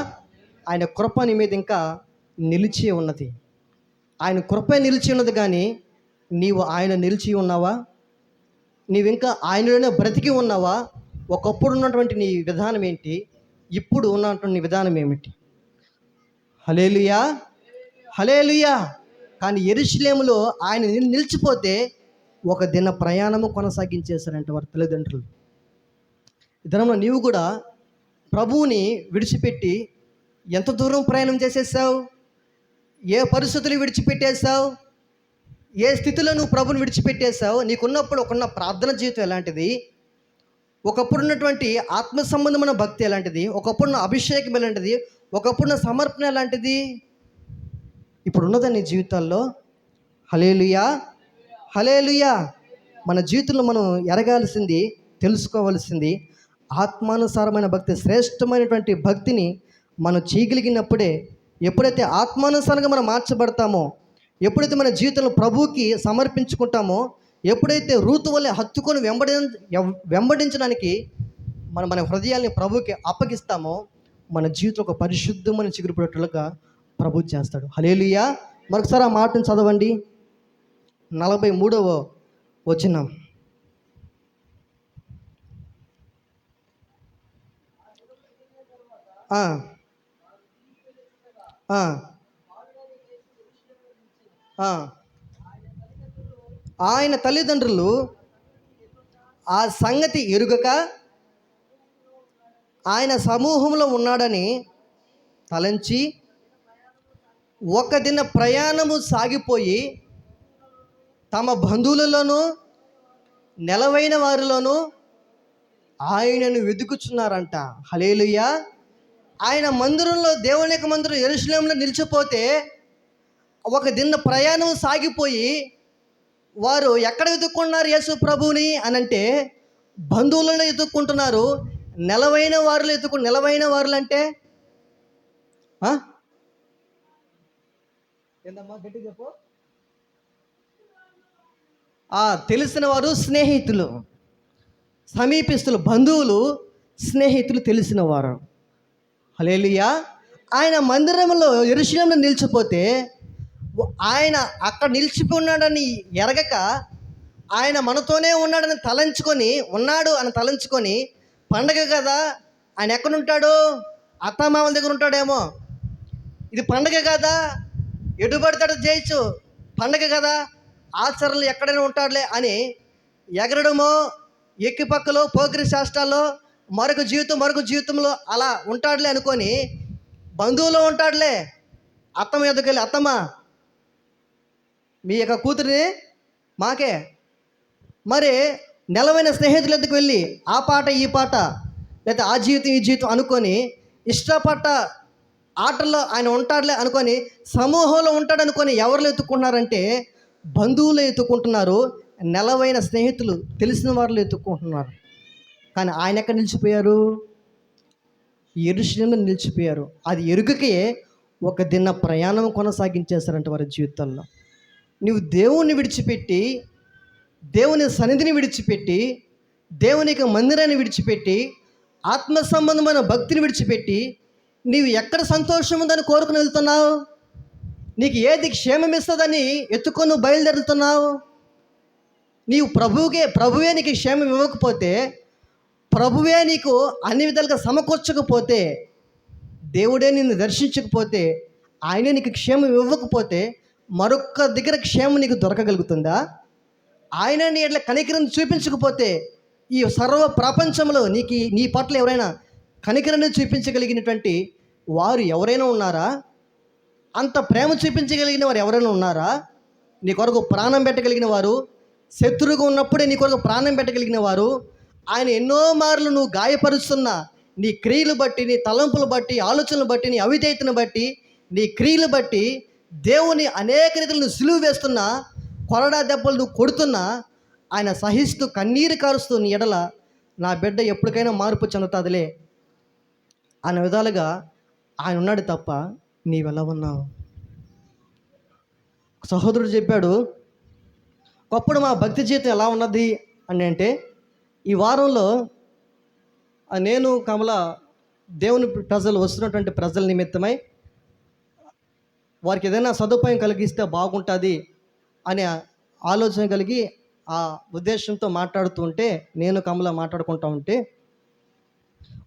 ఆయన కృప నీ మీద ఇంకా నిలిచి ఉన్నది. ఆయన కృప నిలిచి ఉన్నది, కానీ నీవు ఆయన నిలిచి ఉన్నావా? నీవు ఇంకా ఆయనలోనే బ్రతికి ఉన్నావా? ఒకప్పుడు ఉన్నటువంటి నీ విధానం ఏంటి, ఇప్పుడు ఉన్నటువంటి నీ విధానం ఏమిటి? హల్లెలూయా, హల్లెలూయా. కానీ యెరూషలేములో ఆయన నిలిచిపోతే ఒక దిన ప్రయాణము కొనసాగించేశారంట వారి తల్లిదండ్రులు. ఈ దినంలో నీవు కూడా ప్రభువుని విడిచిపెట్టి ఎంత దూరం ప్రయాణం చేసేసావు? ఏ పరిస్థితులు విడిచిపెట్టేశావు? ఏ స్థితిలో నువ్వు ప్రభుని విడిచిపెట్టేశావు? నీకున్నప్పుడు ఒకన్న ప్రార్థన జీవితం ఎలాంటిది? ఒకప్పుడు ఉన్నటువంటి ఆత్మ సంబంధమైన భక్తి ఎలాంటిది? ఒకప్పుడున్న అభిషేకం ఎలాంటిది? ఒకప్పుడున్న సమర్పణ ఎలాంటిది? ఇప్పుడు ఉన్నదా నీ జీవితాల్లో? హల్లెలూయా, హల్లెలూయా. మన జీవితంలో మనం ఎరగాల్సింది, తెలుసుకోవాల్సింది ఆత్మానుసారమైన భక్తి, శ్రేష్టమైనటువంటి భక్తిని మనం చేయగలిగినప్పుడే, ఎప్పుడైతే ఆత్మానుసారంగా మనం మార్చబడతామో, ఎప్పుడైతే మన జీవితంలో ప్రభువుకి సమర్పించుకుంటామో, ఎప్పుడైతే రూతు వల్లే హత్తుకొని వెంబడించడానికి మన హృదయాల్ని ప్రభువుకి అప్పగిస్తామో, మన జీవితం ఒక పరిశుద్ధమైన చిగురుపడేట్లుగా ప్రభు చేస్తాడు. హల్లెలూయా. మరొకసారి ఆ మాటను చదవండి. 43వ వచనం. ఆయన తల్లిదండ్రులు ఆ సంగతి ఎరుగక ఆయన సమూహంలో ఉన్నాడని తలంచి ఒక దిన ప్రయాణము సాగిపోయి తమ బంధువులలోనూ నెలవైన వారిలోనూ ఆయనను వెతుకుచున్నారంట. హల్లెలూయా. ఆయన మందిరంలో, దేవుని యొక్క మందిరం యెరూషలేములో నిలిచిపోతే ఒక దిన ప్రయాణం సాగిపోయి వారు ఎక్కడ వెతుక్కున్నారు యేసు ప్రభువుని అని అంటే బంధువులను ఎత్తుక్కుంటున్నారు. నెలవైన వారులు నెలవైన వారులు అంటే ఏందమ్మా గట్టి చెప్పు. తెలిసిన వారు, స్నేహితులు, సమీపిస్తులు, బంధువులు, స్నేహితులు, తెలిసిన వారు. హల్లెలూయా. ఆయన మందిరంలో యెరూషలేములో నిలిచిపోతే ఆయన అక్కడ నిలిచిపోయి ఉన్నాడని ఎరగక ఆయన మనతోనే ఉన్నాడని ఉన్నాడు అని తలంచుకొని పండగ కదా, ఆయన ఎక్కడుంటాడు? అత్తమామల దగ్గర ఉంటాడేమో. ఇది పండగ కదా, ఎటుబడతాడు చేయొచ్చు, పండగ కదా, ఆచరణలు ఎక్కడైనా ఉంటాడులే అని ఎగరడమో, ఎక్కిపక్కలో, పోకిరి శాస్త్రాల్లో, మరొక జీవితంలో అలా ఉంటాడులే అనుకొని బంధువులో ఉంటాడులే. అత్తమ్మ ఎదుగుకెళ్ళి, అత్తమ్మ మీ యొక్క కూతురిని మాకే, మరి నెలవైన స్నేహితుల ఎద్దుకు వెళ్ళి ఆ పాట ఈ పాట, లేదా ఆ జీవితం ఈ జీవితం అనుకొని ఇష్టపడ్డ ఆటల్లో ఆయన ఉంటాడులే అనుకొని సమూహంలో ఉంటాడు అనుకొని ఎవరు ఎత్తుకుంటున్నారంటే బంధువులు ఎత్తుకుంటున్నారు, నెలవైన స్నేహితులు, తెలిసిన వాళ్ళు ఎత్తుకుంటున్నారు. కానీ ఆయన ఎక్కడ నిలిచిపోయారు? యెరూషలేములో నిలిచిపోయారు. అది ఎరుకకే ఒక దిన ప్రయాణం కొనసాగించేస్తారంట వారి జీవితాల్లో. నువ్వు దేవుణ్ణి విడిచిపెట్టి, దేవుని సన్నిధిని విడిచిపెట్టి, దేవునికి మందిరాన్ని విడిచిపెట్టి, ఆత్మ సంబంధమైన భక్తిని విడిచిపెట్టి నీవు ఎక్కడ సంతోషం ఉందని కోరుకుని వెళ్తున్నావు? నీకు ఏది క్షేమం ఇస్తుందని ఎత్తుకొని బయలుదేరుతున్నావు? నీవు ప్రభువే నీకు క్షేమం ఇవ్వకపోతే, ప్రభువే నీకు అన్ని విధాలుగా సమకూర్చకపోతే, దేవుడే నిన్ను దర్శించకపోతే, ఆయనే నీకు క్షేమం ఇవ్వకపోతే మరొక్క దగ్గర క్షేమం నీకు దొరకగలుగుతుందా? ఆయన నీ ఎట్లా కనికరం చూపించకపోతే ఈ సర్వ ప్రపంచంలో నీ పట్ల ఎవరైనా కనికరాన్ని చూపించగలిగినటువంటి వారు ఎవరైనా ఉన్నారా? అంత ప్రేమ చూపించగలిగిన వారు ఎవరైనా ఉన్నారా? నీ కొరకు ప్రాణం పెట్టగలిగిన వారు, శత్రువుగా ఉన్నప్పుడే నీ కొరకు ప్రాణం పెట్టగలిగిన వారు, ఆయన ఎన్నో మార్లు నువ్వు గాయపరుస్తున్న నీ క్రియలు బట్టి, నీ తలంపులు బట్టి, ఆలోచనలు బట్టి, నీ అవిధేయతను బట్టి, నీ క్రియలు బట్టి దేవుని అనేక రీతులు నువ్వు సిలువ వేస్తున్నా, కొరడా దెబ్బలు నువ్వు కొడుతున్నా, ఆయన సహిస్తూ కన్నీరు కారుస్తూ నీ ఎడల నా బిడ్డ ఎప్పటికైనా మార్పు చెందుతుందిలే అన్న విధాలుగా ఆయన ఉన్నాడు తప్ప నీవెలా ఉన్నావు? సహోదరుడు చెప్పాడు, ఒకప్పుడు మా భక్తి జీవితం ఎలా ఉన్నది అని అంటే, ఈ వారంలో నేను కమల దేవుని ప్రజలు వస్తున్నటువంటి ప్రజల నిమిత్తమై వారికి ఏదైనా సదుపాయం కలిగిస్తే బాగుంటుంది అనే ఆలోచన కలిగి ఆ ఉద్దేశంతో మాట్లాడుతూ ఉంటే, నేను కమల మాట్లాడుకుంటూ ఉంటే,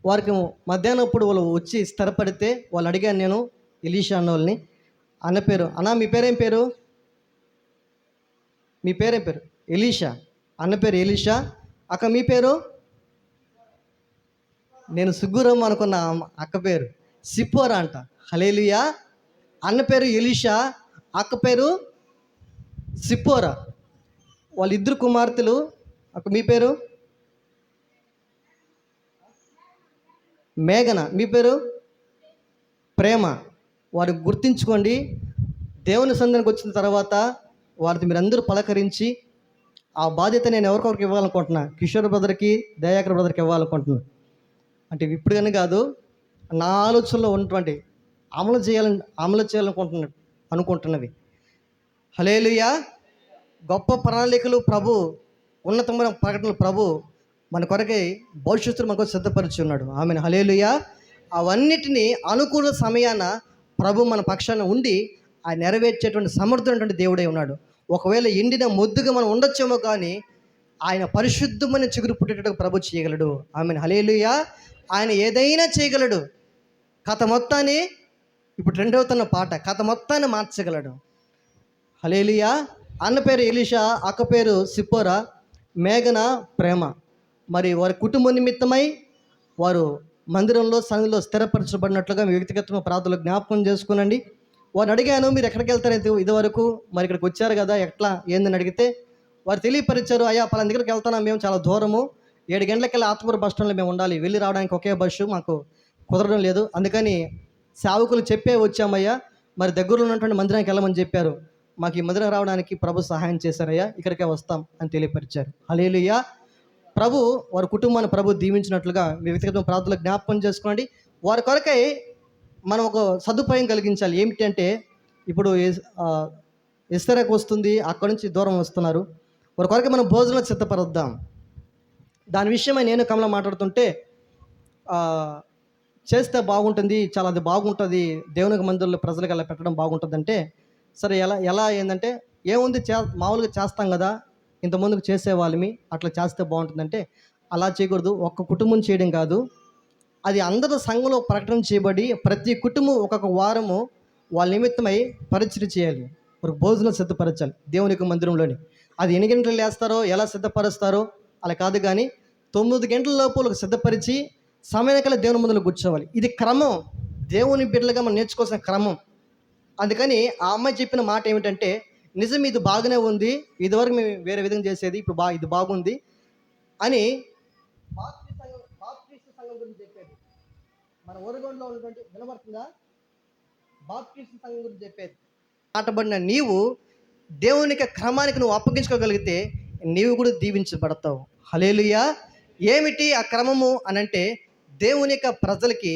వారికి మధ్యాహ్నప్పుడు వాళ్ళు వచ్చి స్థిరపడితే వాళ్ళు అడిగాను నేను ఎలీషా అన్న వాళ్ళని, అన్న పేరు అన్న మీ పేరేం పేరు? మీ పేరేం పేరు? ఎలీషా. అన్న పేరు ఎలీషా. అక్క మీ పేరు? నేను సుగ్గురం అనుకున్న అక్క పేరు సిప్పోరా అంట. హల్లెలూయా. అన్న పేరు ఎలీషా, అక్క పేరు సిప్పోరా. వాళ్ళిద్దరు కుమార్తెలు. అక్క మీ పేరు? మేఘన. మీ పేరు? ప్రేమ. వారు గుర్తించుకోండి. దేవుని సన్నిధికి వచ్చిన తర్వాత వారితో మీరందరూ పలకరించి ఆ బాధ్యత నేను ఎవరికొకరికి ఇవ్వాలనుకుంటున్నా. కిషోర్ బ్రదర్కి, దయాకర్ బ్రదర్కి ఇవ్వాలనుకుంటున్నా. అంటే ఇప్పుడు కానీ కాదు, నా ఆలోచనలో ఉన్నటువంటి అమలు అనుకుంటున్నవి. హల్లెలూయా. గొప్ప ప్రణాళికలు ప్రభు, ఉన్నతమైన ప్రకటనలు ప్రభు మన కొరకై భవిష్యత్తును మనకు సిద్ధపరిచి ఉన్నాడు. ఆమెను. హల్లెలూయా. అవన్నిటినీ అనుకూల సమయాన ప్రభు మన పక్షాన ఉండి ఆ నెరవేర్చేటువంటి సమర్థుడైనటువంటి దేవుడై ఉన్నాడు. ఒకవేళ ఎండిన మొద్దుగా మనం ఉండొచ్చేమో కానీ ఆయన పరిశుద్ధమైన చిగురు పుట్టేటట్టు ప్రభు చేయగలడు. ఆమెను. హల్లెలూయా. ఆయన ఏదైనా చేయగలడు. కథ మొత్తాన్ని, ఇప్పుడు రెండవతన్న పాట, కథ మొత్తాన్ని మార్చగలడు. హల్లెలూయా. అన్న పేరు ఎలీషా, అక్క పేరు సిప్పోరా, మేఘన ప్రేమ. మరి వారి కుటుంబ నిమిత్తమై వారు మందిరంలో సన్నిధిలో స్థిరపరచబడినట్లుగా మీ వ్యక్తిగత ప్రార్థనలు జ్ఞాపకం చేసుకునండి. వారిని అడిగాను, మీరు ఎక్కడికి వెళ్తారు ఇదివరకు, మరి ఇక్కడికి వచ్చారు కదా, ఎట్లా ఏందని అడిగితే వారు తెలియపరిచారు, అయ్యా పలానా దగ్గరికి వెళ్తున్నాం, మేము చాలా దూరము, 7 గంటలకు వెళ్ళి ఆత్మూరు బస్ స్టాండ్లో మేము ఉండాలి, వెళ్ళి రావడానికి ఒకే బస్సు మాకు కుదరడం లేదు, అందుకని సేవకులు చెప్పే వచ్చామయ్యా, మరి దగ్గరలో ఉన్నటువంటి మందిరానికి వెళ్ళమని చెప్పారు, మాకు ఈ మందిరం రావడానికి ప్రభు సహాయం చేశారయ్యా, ఇక్కడికే వస్తాం అని తెలియపరిచారు. హల్లెలూయా. ప్రభు వారి కుటుంబాన్ని ప్రభు దీవించినట్లుగా మీ వ్యక్తిగత ప్రార్థనలు జ్ఞాపకం చేసుకోండి. వారి కొరకై మనం ఒక సదుపాయం కలిగించాలి. ఏమిటంటే, ఇప్పుడు ఇస్తరకు వస్తుంది, అక్కడి నుంచి దూరం వస్తున్నారు, వారి కొరకై మనం భోజనం సిద్ధపరుద్దాం. దాని విషయమై నేను కమల మాట్లాడుతుంటే, చేస్తే బాగుంటుంది, చాలా అది బాగుంటుంది, దేవునికి మందిరంలో ప్రజలకు అలా పెట్టడం బాగుంటుందంటే, సరే ఎలా ఏంటంటే, ఏముంది మామూలుగా చేస్తాం కదా, ఇంతకుముందుకు చేసేవాళ్ళమి, అట్లా చేస్తే బాగుంటుందంటే, అలా చేయకూడదు. ఒక్క కుటుంబం చేయడం కాదు, అది అందరూ సంఘంలో ప్రకటన చేయబడి ప్రతి కుటుంబం ఒక్కొక్క వారము వాళ్ళ నిమిత్తమై పరిచయం చేయాలి, ఒక భోజనం సిద్ధపరచాలి దేవునికి మందిరంలోని. అది ఎన్ని గంటలు వేస్తారో, ఎలా సిద్ధపరుస్తారో అలా కాదు, కానీ 9 గంటల లోపు సిద్ధపరిచి సమయానికల్లా దేవుని ముందులో కూర్చోవాలి. ఇది క్రమం, దేవుని బిడ్డలుగా మనం నేర్చుకోవాల్సిన క్రమం. అందుకని ఆ అమ్మాయి చెప్పిన మాట ఏమిటంటే, నిజం ఇది బాగానే ఉంది, ఇదివరకు మేము వేరే విధంగా చేసేది, ఇప్పుడు ఇది బాగుంది అని బాప్టిస్ట్ సంఘం గురించి చెప్పేది. మన ఓరగొండలో ఉన్నటువంటి వినబడుతుందా? బాప్టిస్ట్ సంఘం గురించి చెప్పేది. నాటబడిన నీవు దేవునికి క్రమానికి నువ్వు అప్పగించుకోగలిగితే నీవు కూడా దీవించబడతావు. హల్లెలూయా. ఏమిటి ఆ క్రమము అనంటే, దేవుని యొక్క ప్రజలకి,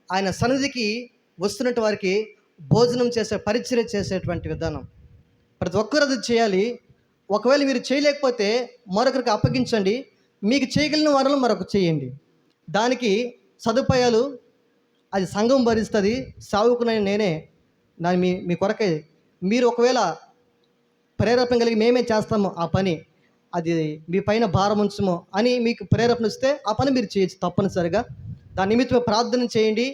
ఆయన సన్నిధికి వస్తున్నట్టు వారికి భోజనం చేసే పరిచర్య చేసేటువంటి విధానం. ప్రతి ఒక్కరు అది చేయాలి. ఒకవేళ మీరు చేయలేకపోతే మరొకరికి అప్పగించండి, మీకు చేయగలిగిన వారిలో మరొక చేయండి. దానికి సదుపాయాలు అది సంఘం భరిస్తుంది, సావుకునని నేనే దాన్ని మీ కొరకే. మీరు ఒకవేళ ప్రేరేపణ కలిగి మేమే చేస్తాము ఆ పని, అది మీ పైన భారం ఉంచము అని మీకు ప్రేరేపణ ఇస్తే ఆ పని మీరు చేయొచ్చు తప్పనిసరిగా. దాని నిమిత్తమై ప్రార్థన చేయండి.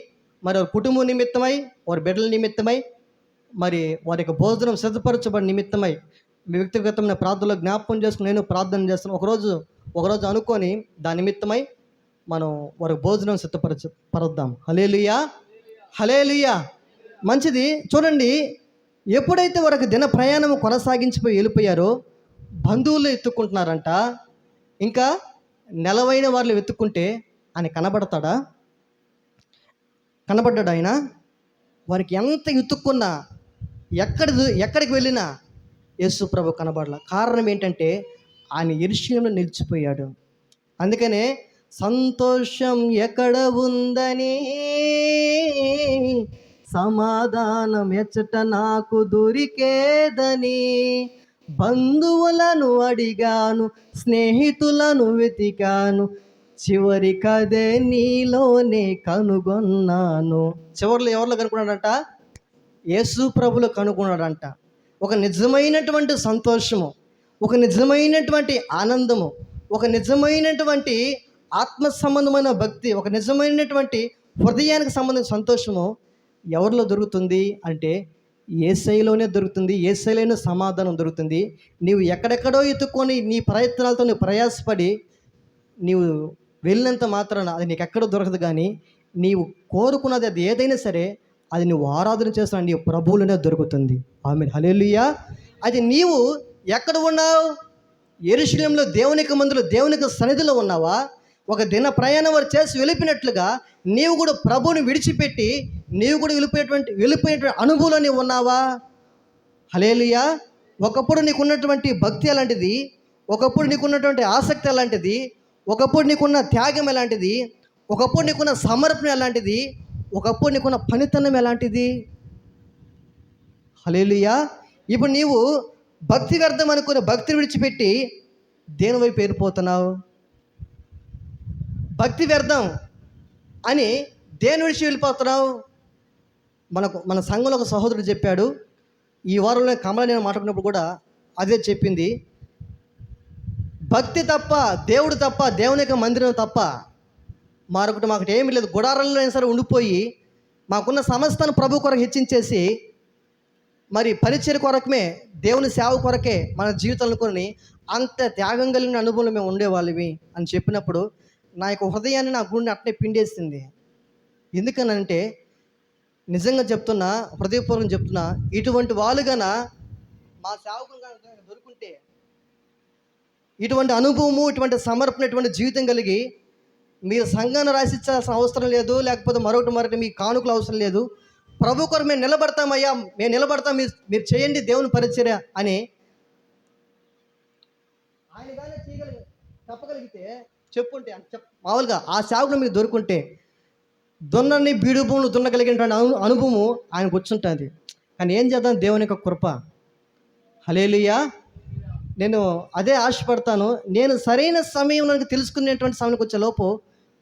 మరి వారి కుటుంబం నిమిత్తమై, వారి బిడ్డల నిమిత్తమై, మరి వారి యొక్క భోజనం సిద్ధపరచబడి నిమిత్తమై మీ వ్యక్తిగతమైన ప్రార్థనలో జ్ఞాపకం చేసుకుని నేను ప్రార్థన చేస్తాను. ఒకరోజు అనుకొని దాని నిమిత్తమై మనం వారికి భోజనం పరుద్దాం. హల్లెలూయా, హల్లెలూయా. మంచిది. చూడండి, ఎప్పుడైతే వారికి దిన ప్రయాణం కొనసాగించిపోయి వెళ్ళిపోయారో బంధువులు ఎత్తుక్కుంటున్నారంట. ఇంకా నెలవైన వాళ్ళు వెతుక్కుంటే ఆయన కనబడతాడా? కనబడ్డాడు ఆయన? వారికి ఎంత ఎత్తుక్కున్నా ఎక్కడికి వెళ్ళినా యేసు ప్రభు కనబడలా. కారణం ఏంటంటే ఆయన యెరూషలేములో నిలిచిపోయాడు. అందుకనే సంతోషం ఎక్కడ ఉందని, సమాధానం ఎచ్చట నాకు దొరికేదని, బంధువులను అడిగాను, స్నేహితులను వెతికాను, చివరికదే నీలోనే కనుగొన్నాను. చివరిలో ఎవరిలో కనుక్కున్నాడంట? యేసు ప్రభులో కనుగొన్నాడంట. ఒక నిజమైనటువంటి సంతోషము, ఒక నిజమైనటువంటి ఆనందము, ఒక నిజమైనటువంటి ఆత్మ సంబంధమైన భక్తి, ఒక నిజమైనటువంటి హృదయానికి సంబంధించిన సంతోషము ఎవరిలో దొరుకుతుంది అంటే యేసయ్యలోనే దొరుకుతుంది. యేసయ్యలోనే సమాధానం దొరుకుతుంది. నీవు ఎక్కడెక్కడో ఎత్తుకొని నీ ప్రయత్నాలతో నువ్వు ప్రయాసపడి నీవు వెళ్ళినంత మాత్రాన అది నీకు ఎక్కడో దొరకదు. కానీ నీవు కోరుకున్నది అది ఏదైనా సరే అది నువ్వు ఆరాధన చేస్తున్నా నీ ప్రభువులోనే దొరుకుతుంది. ఆమేన్, హల్లెలూయా. అది నీవు ఎక్కడ ఉన్నావు? యెరూషలేములో దేవునికి మందిలో దేవునికి సన్నిధిలో ఉన్నావా? ఒక దిన ప్రయాణం వారు చేసి వెళ్ళిపోయినట్లుగా నీవు కూడా ప్రభువుని విడిచిపెట్టి నీవు కూడా వెళ్ళిపోయినటువంటి అనుభవంలో నీవు ఉన్నావా? హల్లెలూయా. ఒకప్పుడు నీకున్నటువంటి భక్తి అలాంటిది, ఒకప్పుడు నీకున్నటువంటి ఆసక్తి అలాంటిది, ఒకప్పుడు నీకున్న త్యాగం ఎలాంటిది, ఒకప్పుడు నీకున్న సమర్పణ ఎలాంటిది, ఒకప్పుడు నీకున్న పనితనం ఎలాంటిది. హల్లెలూయా. ఇప్పుడు నీవు భక్తి వ్యర్థం అనుకుని భక్తిని విడిచిపెట్టి దేని వైపు వెళ్ళిపోతున్నావు? భక్తి వ్యర్థం అని దేని విడిచి వెళ్ళిపోతున్నావు? మన సంఘంలో ఒక సహోదరుడు చెప్పాడు. ఈ వారంలో కమల నేను మాట్లాడినప్పుడు కూడా అదే చెప్పింది. భక్తి తప్ప, దేవుడు తప్ప, దేవుని యొక్క మందిరం తప్ప మరొకటి మాకు ఏమీ లేదు. గుడారంలో అయినా సరే ఉండిపోయి మాకున్న సమస్తాన్ని ప్రభు కొరకు హెచ్చించేసి మరి పరిచయ కొరకమే, దేవుని సేవ కొరకే మన జీవితాలను కొని అంత త్యాగం కలిగిన అనుభవంలో మేము ఉండేవాళ్ళవి అని చెప్పినప్పుడు నా యొక్క హృదయాన్ని, నా గుండె అట్నే పిండేసింది. ఎందుకనంటే నిజంగా చెప్తున్నా, హృదయపూర్వకం చెప్తున్నా, ఇటువంటి వాళ్ళుగాన మా సేవకులుగా దొరుకుంటే, ఇటువంటి అనుభవము, ఇటువంటి సమర్పణ, ఇటువంటి జీవితం కలిగి మీరు సంఘాన్ని రాసిచ్చాల్సిన అవసరం లేదు, లేకపోతే మరొకటి మీ కానుకలు అవసరం లేదు. ప్రభు కొరకు మేము నిలబడతామయ్యా, మేము నిలబడతాం, మీరు చేయండి దేవుని పరిచర్య అని ఆయన కానీ చెప్పగలిగితే చెప్పుంటే మామూలుగా ఆ సేవకులు మీకు దొరుకుంటే దున్నని బీడు భూములు దున్నగలిగినటువంటి అనుభవము ఆయనకు వచ్చుంటుంది. కానీ ఏం చేద్దాం, దేవుని యొక్క కృప. హల్లెలూయా. నేను అదే ఆశపడతాను. నేను సరైన సమయం నాకు తెలుసుకునేటువంటి సమయానికి వచ్చే లోపు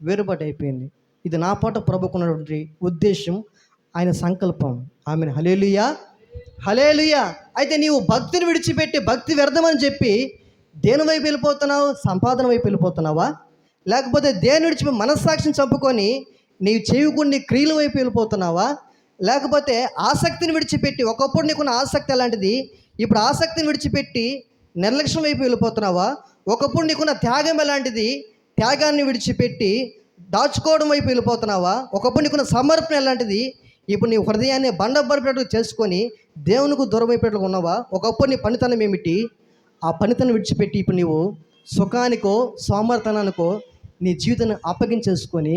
వేరుబాటు అయిపోయింది. ఇది నా పాట ప్రభుకున్నటువంటి ఉద్దేశం, ఆయన సంకల్పం. ఆమెను. హల్లెలూయా, హల్లెలూయా. అయితే నీవు భక్తిని విడిచిపెట్టి భక్తి వ్యర్థమని చెప్పి దేని వైపు వెళ్ళిపోతున్నావు? సంపాదన వైపు వెళ్ళిపోతున్నావా? లేకపోతే దేని విడిచిపోయి మనస్సాక్షిని చంపుకొని నీవు చేయకుండా క్రియల వైపు వెళ్ళిపోతున్నావా? లేకపోతే ఆసక్తిని విడిచిపెట్టి, ఒకప్పుడు నీకున్న ఆసక్తి అలాంటిది, ఇప్పుడు ఆసక్తిని విడిచిపెట్టి నిర్లక్ష్యం వైపు వెళ్ళిపోతున్నావా? ఒకప్పుడు నీకున్న త్యాగం ఎలాంటిది, త్యాగాన్ని విడిచిపెట్టి దాచుకోవడం వైపు వెళ్ళిపోతున్నావా? ఒకప్పుడు నీకున్న సమర్పణ ఎలాంటిది, ఇప్పుడు నీ హృదయాన్ని బండబరిపెట్టు చేసుకొని దేవునికి దూరం అయిపోయేట్టుగా ఉన్నావా? ఒకప్పుడు నీ పనితనం ఏమిటి? ఆ పనితనం విడిచిపెట్టి ఇప్పుడు నీవు సుఖానికో సోమర్తనానికో నీ జీవితాన్ని అప్పగించేసుకొని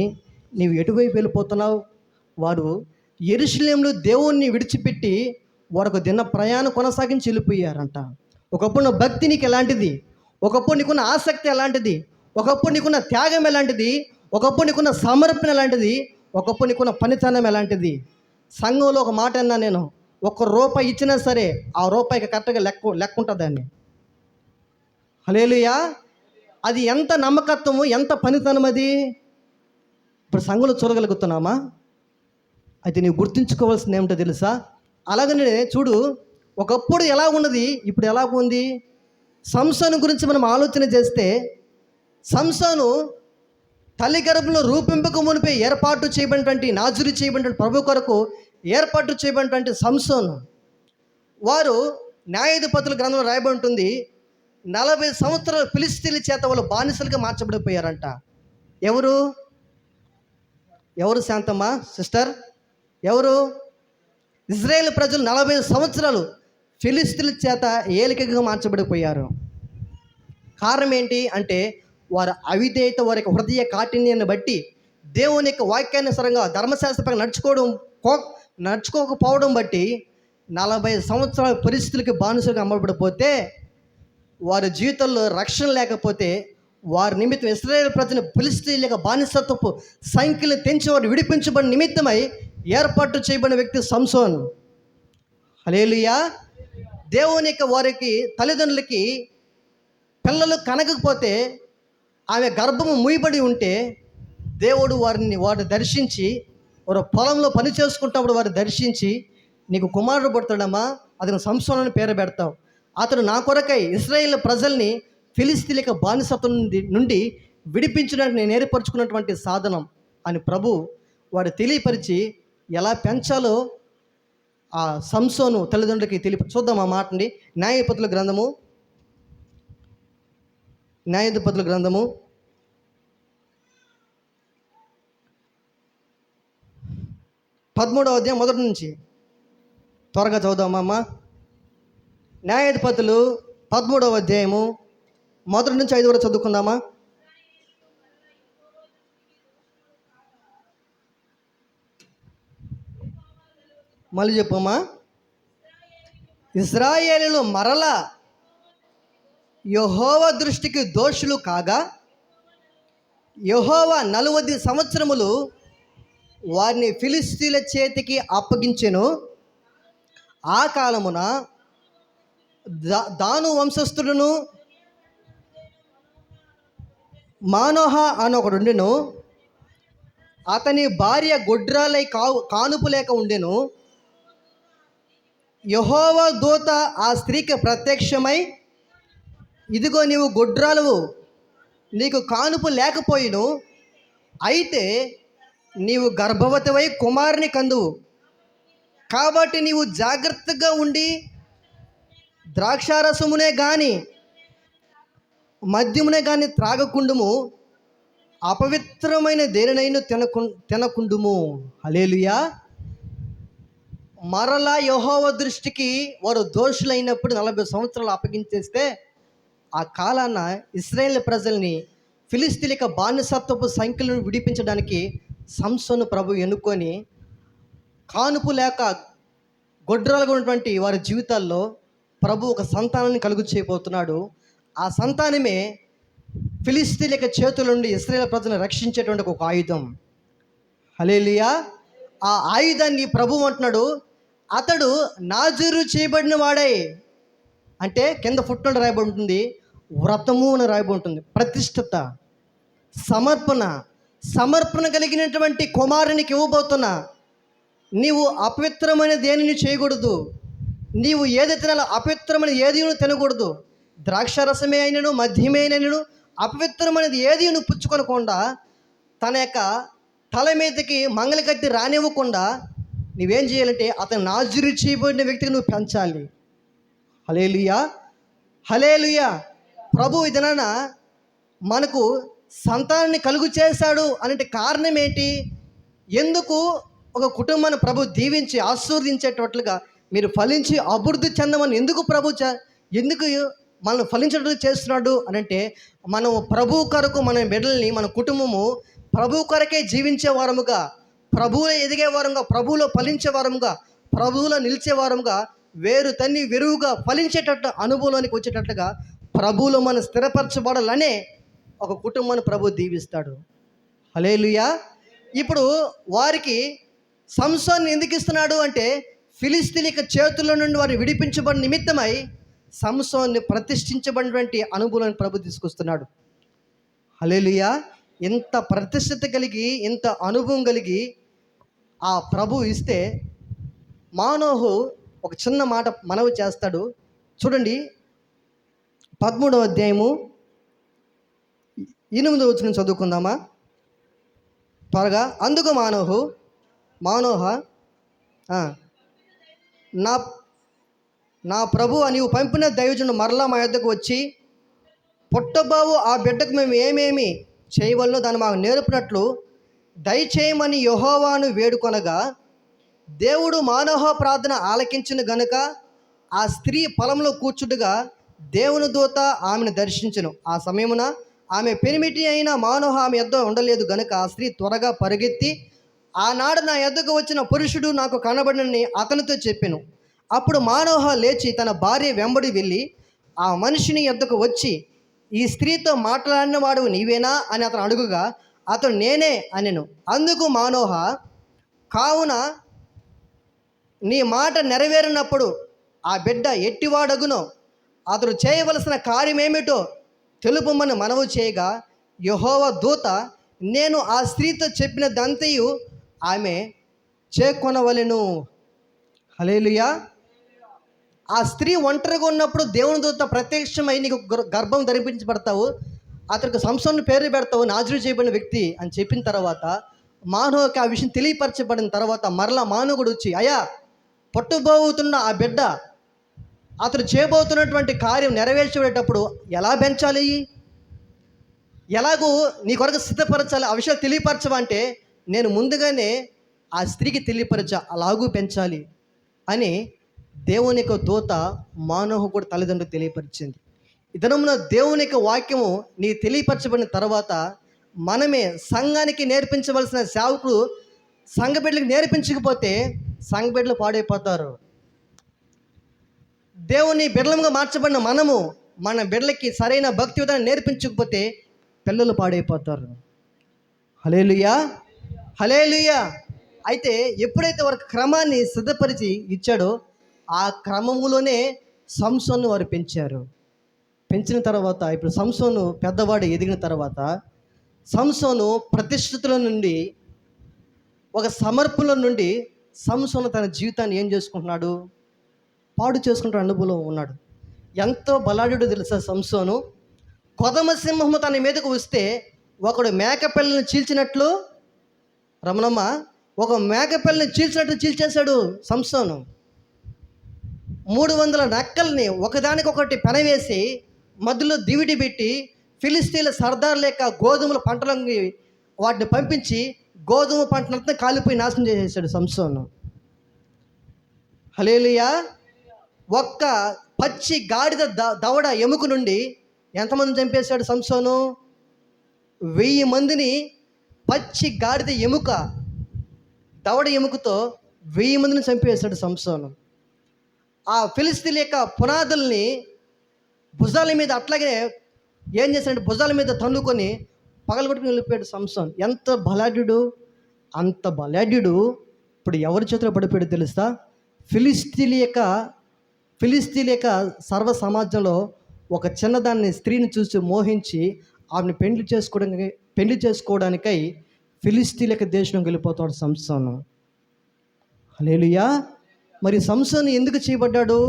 నీవు ఎటువైపు వెళ్ళిపోతున్నావు? వారు యెరూషలేములో దేవుణ్ణి విడిచిపెట్టి వారు దిన ప్రయాణం కొనసాగించి వెళ్ళిపోయారంట. ఒకప్పుడు నా భక్తి నీకు ఎలాంటిది, ఒకప్పుడు నీకున్న ఆసక్తి ఎలాంటిది, ఒకప్పుడు నీకున్న త్యాగం ఎలాంటిది, ఒకప్పుడు నీకున్న సమర్పణ ఎలాంటిది, ఒకప్పుడు నీకున్న పనితనం ఎలాంటిది. సంఘంలో ఒక మాట అన్నా నేను, ₹1 ఇచ్చినా సరే ఆ రూపాయికి కరెక్ట్గా లెక్క ఉంటుందండి. హల్లెలూయా. అది ఎంత నమ్మకత్వము, ఎంత పనితనం అది. ఇప్పుడు సంఘంలో చూడగలుగుతున్నామా? అయితే నీవు గుర్తుంచుకోవాల్సింది ఏమిటో తెలుసా? అలాగనే చూడు, ఒకప్పుడు ఎలా ఉన్నది, ఇప్పుడు ఎలా ఉంది. సంసోను గురించి మనం ఆలోచన చేస్తే, సంసోను తల్లి గర్భంలో రూపింపక మునిపే ఏర్పాటు చేయబడినటువంటి, నాజూరు చేయబడినటువంటి ప్రభు కొరకు ఏర్పాటు చేయబడినటువంటి సంసోను, వారు న్యాయాధిపతుల గ్రంథంలో రాయబడి ఉంటుంది, 40 సంవత్సరాలు ఫిలిస్తీన్ల చేత వాళ్ళు బానిసలుగా మార్చబడిపోయారంట. ఎవరు ఎవరు శాంతమ్మ సిస్టర్? ఎవరు? ఇజ్రాయేల్ ప్రజలు 40 సంవత్సరాలు ఫిలిస్తీన్ల చేత ఏలికగా మార్చబడిపోయారు. కారణం ఏంటి అంటే వారి అవిధేయత, వారి యొక్క హృదయ కాఠిన్యాన్ని బట్టి, దేవుని యొక్క వాక్యానుసారంగా ధర్మశాస్త్రపరంగా నడుచుకోకపోవడం బట్టి 40 సంవత్సరాల పరిస్థితులకి బానిసలుగా అమ్మబడిపోతే, వారి జీవితంలో రక్షణ లేకపోతే, వారి నిమిత్తం ఇశ్రాయేలు ప్రజలు ఫిలిస్తీన్ల యొక్క బానిసత్వపు సంఖ్యలు తెంచి వారు విడిపించబడిన నిమిత్తమై ఏర్పాటు చేయబడిన వ్యక్తి సంసోన్. హల్లెలూయా. దేవుని యొక్క వారికి తల్లిదండ్రులకి పిల్లలు కనకపోతే, ఆమె గర్భము మూయబడి ఉంటే, దేవుడు వారిని దర్శించి, వారు పొలంలో పని చేసుకుంటున్నప్పుడు వారిని దర్శించి, నీకు కుమారుడు పుడతాడమ్మా, అతను సంసోన్ అని పేరు పెడతావు. అతడు నా కొరకై ఇశ్రాయేల్ ప్రజల్ని ఫిలిస్తీన్ల యొక్క బానిసత్వం నుండి విడిపించడానికి నేను ఏర్పరచుకున్నటువంటి సాధనం అని ప్రభు వారు తెలియపరిచి, ఎలా పెంచాలో ఆ సంసోను తల్లిదండ్రులకి చూద్దాం ఆ మాటండి. న్యాయాధిపతుల గ్రంథము 13వ అధ్యాయం మొదటి నుంచి త్వరగా చదువుదామమ్మా. న్యాయాధిపతులు 13వ అధ్యాయము మొదటి నుంచి 5 వరకు చదువుకుందామా. మళ్ళీ చెప్పమ్మా. ఇశ్రాయేలీయులు మరలా యెహోవా దృష్టికి దోషులు కాగా, యెహోవా 40 సంవత్సరములు వారిని ఫిలిస్తీన్ల చేతికి అప్పగించెను. ఆ కాలమున దాను వంశస్థుడును మానోహ అని ఒకడుండెను. అతని భార్య గొడ్రాలై కానుపు లేక ఉండెను. యెహోవా దూత ఆ స్త్రీకి ప్రత్యక్షమై, ఇదిగో నీవు గొడ్రాలువు, నీకు కానుపు లేకపోయిను, అయితే నీవు గర్భవతివై కుమారుని కందువు. కాబట్టి నీవు జాగ్రత్తగా ఉండి ద్రాక్షారసమునే గాని మద్యమునే గాని త్రాగకుండుము, అపవిత్రమైన దేనినైనా తినకుండుము. హల్లెలూయా. మరలా యెహోవా దృష్టికి వారు దోషులైనప్పుడు 40 సంవత్సరాలు అప్పగించేస్తే, ఆ కాలాన ఇశ్రాయేల్ ప్రజల్ని ఫిలిస్తీన్ల యొక్క బానిసత్వపు సంఖ్యలను విడిపించడానికి సంసోను ప్రభు ఎన్నుకొని, కానుపు లేక గొడ్రాలుగా ఉన్నటువంటి వారి జీవితాల్లో ప్రభు ఒక సంతానాన్ని కలుగు చేయబోతున్నాడు. ఆ సంతానమే ఫిలిస్తీన్ల యొక్క చేతుల నుండి ఇశ్రాయేల్ ప్రజలను రక్షించేటువంటి ఒక ఆయుధం. హల్లెలూయా. ఆ ఆయుధాన్ని ప్రభు అంటున్నాడు, అతడు నాజూరు చేయబడిన వాడై, అంటే కింద ఫుట్నోట్ రాయబడి ఉంటుంది, వ్రతము అని రాయబడి ఉంటుంది. ప్రతిష్ఠత, సమర్పణ కలిగినటువంటి కుమారునికి ఇవ్వబోతున్నా. నీవు అపవిత్రమైన దేనిని చేయకూడదు. నీవు ఏది తినాలో అపవిత్రమైన ఏది తినకూడదు. ద్రాక్షారసమే అయినను మద్యమే అయినను అపవిత్రమైనది ఏది నువ్వు పుచ్చుకొనకుండా, తన యొక్క తల మీదకి మంగళకత్తి రానివ్వకుండా నువ్వేం చేయాలంటే అతను నాజూరు చేయబడిన వ్యక్తికి నువ్వు పెంచాలి. హల్లెలూయా. హల్లెలూయా. ప్రభు ఇదన మనకు సంతానాన్ని కలుగు చేశాడు అంటే కారణం ఏంటి? ఎందుకు ఒక కుటుంబాన్ని ప్రభు దీవించి ఆశీర్వదించేటట్లుగా మీరు ఫలించి అభివృద్ధి చెందమని ఎందుకు ప్రభు ఎందుకు మనం ఫలించడం చేస్తున్నాడు అని అంటే, మనం ప్రభు కొరకు మన బిడ్డల్ని, మన కుటుంబము ప్రభు కొరకే జీవించే వారముగా, ప్రభువులో ఎదిగే వారముగా, ప్రభువులో ఫలించే వారముగా, ప్రభువులో నిలిచే వారముగా, వేరు తన్ని వెరువుగా ఫలించేటట్టు అనుభవంలోనికి వచ్చేటట్లుగా ప్రభువులో మనం స్థిరపరచబడాలనే ఒక కుటుంబాన్ని ప్రభు దీవిస్తాడు. హల్లెలూయా. ఇప్పుడు వారికి సంసోన్ని ఎందుకు ఇస్తున్నాడు అంటే, ఫిలిస్తీన్ల యొక్క చేతుల్లో నుండి వారిని విడిపించబడిన నిమిత్తమై సంసోన్ని ప్రతిష్ఠించబడినటువంటి అనుభవాన్ని ప్రభు తీసుకొస్తున్నాడు. హల్లెలూయా. ఇంత ప్రతిష్ఠత కలిగి, ఇంత అనుభవం కలిగి ఆ ప్రభు ఇస్తే, మానోహు ఒక చిన్న మాట మనవి చేస్తాడు. చూడండి, 13వ అధ్యాయము 8వ వచనం చదువుకుందామా త్వరగా. అందుకు మానోహ నా ప్రభువా, నీవు పంపిన దైవజనుడు మరలా మా యొద్దకు వచ్చి పుట్టబావు ఆ బిడ్డకు మేము ఏమేమి చేయవలనో దాన్ని మాకు నేర్పినట్లు దయచేయమని యెహోవాను వేడుకొనగా దేవుడు మానోహ ప్రార్థన ఆలకించిన గనుక ఆ స్త్రీ పొలంలో కూర్చుండగా దేవుని దూత ఆమెను దర్శించెను. ఆ సమయమున ఆమె పెనిమిటి అయిన మానోహ ఆమె యొద్ద ఉండలేదు గనుక ఆ స్త్రీ త్వరగా పరుగెత్తి, ఆనాడు నా యొద్దకు వచ్చిన పురుషుడు నాకు కనబడినని అతనితో చెప్పెను. అప్పుడు మానోహ లేచి తన భార్య వెంబడి వెళ్ళి ఆ మనిషిని యొద్దకు వచ్చి, ఈ స్త్రీతో మాట్లాడిన వాడు నీవేనా అని అతను అడుగుగా అతను నేనే అనెను. అందుకు మానోహ, కావున నీ మాట నెరవేరినప్పుడు ఆ బిడ్డ ఎట్టివాడగునో అతడు చేయవలసిన కార్యమేమిటో తెలుపమని మనవి చేయగా యెహోవా దూత, నేను ఆ స్త్రీతో చెప్పినదంతయు ఆమె చేకొనవలెను. హల్లెలూయా. ఆ స్త్రీ ఒంటరిగా ఉన్నప్పుడు దేవుని దూత ప్రత్యక్షమై నీకు గర్భం ధరింపబడతావు, అతనికి సంసోను పేరు పెడతావు, నాజరు చేయబడిన వ్యక్తి అని చెప్పిన తర్వాత మానవుకి ఆ విషయం తెలియపరచబడిన తర్వాత మరలా మానవుడు వచ్చి, అయ్యా పట్టుబోతున్న ఆ బిడ్డ అతడు చేయబోతున్నటువంటి కార్యం నెరవేర్చేటప్పుడు ఎలా పెంచాలి, ఎలాగూ నీ కొరకు సిద్ధపరచాలి, ఆ విషయాలు తెలియపరచవంటే నేను ముందుగానే ఆ స్త్రీకి తెలియపరచా, అలాగూ పెంచాలి అని దేవుని యొక్క దూత మానోహు కూడా తల్లిదండ్రులకు తెలియపరిచింది. ఈ దినమున దేవుని యొక్క వాక్యము నీ తెలియపరచబడిన తర్వాత మనమే సంఘానికి నేర్పించవలసిన సేవకులు సంఘ బిడ్డలకు నేర్పించకపోతే సంఘ బిడ్డలు పాడైపోతారు. దేవుని బిడ్డలుగా మార్చబడిన మనము మన బిడ్డలకి సరైన భక్తి విధానం నేర్పించకపోతే పిల్లలు పాడైపోతారు. హల్లెలూయా, హల్లెలూయా. అయితే ఎప్పుడైతే వారికి క్రమాన్ని సిద్ధపరిచి ఇచ్చాడో ఆ క్రమములోనే సంసోను వారు పెంచారు. పెంచిన తర్వాత ఇప్పుడు సంసోను పెద్దవాడు ఎదిగిన తర్వాత సంసోను ప్రతిష్ఠితుల నుండి, ఒక సమర్పణ నుండి సంసోను తన జీవితాన్ని ఏం చేసుకుంటున్నాడు, పాడు చేసుకుంటున్న అనుభవంలో ఉన్నాడు. ఎంతో బలాఢ్యుడో తెలుసా సంసోను. కొదమ సింహము తన మీదకు వస్తే ఒకడు మేకపిల్లని చీల్చినట్లు, రమణమ్మ, ఒక మేకపిల్లని చీల్చినట్లు చీల్చేశాడు సంసోను. 300 నక్కల్ని ఒకదానికొకటి పెనవేసి మధ్యలో దివిడి పెట్టి ఫిలిస్తీన్ల సర్దార్ లేక గోధుమల పంటలకి వాటిని పంపించి గోధుమ పంటలంతా కాలిపోయి నాశనం చేసేసాడు సంసోను. హల్లెలూయా. ఒక్క పచ్చి గాడిద దవడ ఎముక నుండి ఎంతమంది చంపేశాడు సంసోను? 1000 మందిని పచ్చి గాడిద ఎముక, దవడ ఎముకతో 1000 మందిని చంపేశాడు సంసోను. ఆ ఫిలిస్తీన్ల యొక్క పునాదుల్ని భుజాల మీద అట్లాగే ఏం చేశాడంటే భుజాల మీద తన్నుకొని పగలగొట్టుకుని వెళ్ళిపోయాడు సంసోన్. ఎంత బలాఢ్యుడు, అంత బలాఢ్యుడు ఇప్పుడు ఎవరి చేతిలో పడిపోయాడు తెలుస్తా? ఫిలిస్తీన్ల యొక్క సర్వ సమాజంలో ఒక చిన్నదాన్ని స్త్రీని చూసి మోహించి ఆమెను పెళ్లి చేసుకోవడానికై ఫిలిస్తీన్ల యొక్క దేశంలోకి వెళ్ళిపోతాడు సంసోను. హల్లెలూయా. మరి సంసోను ఎందుకు చేయబడ్డాడు?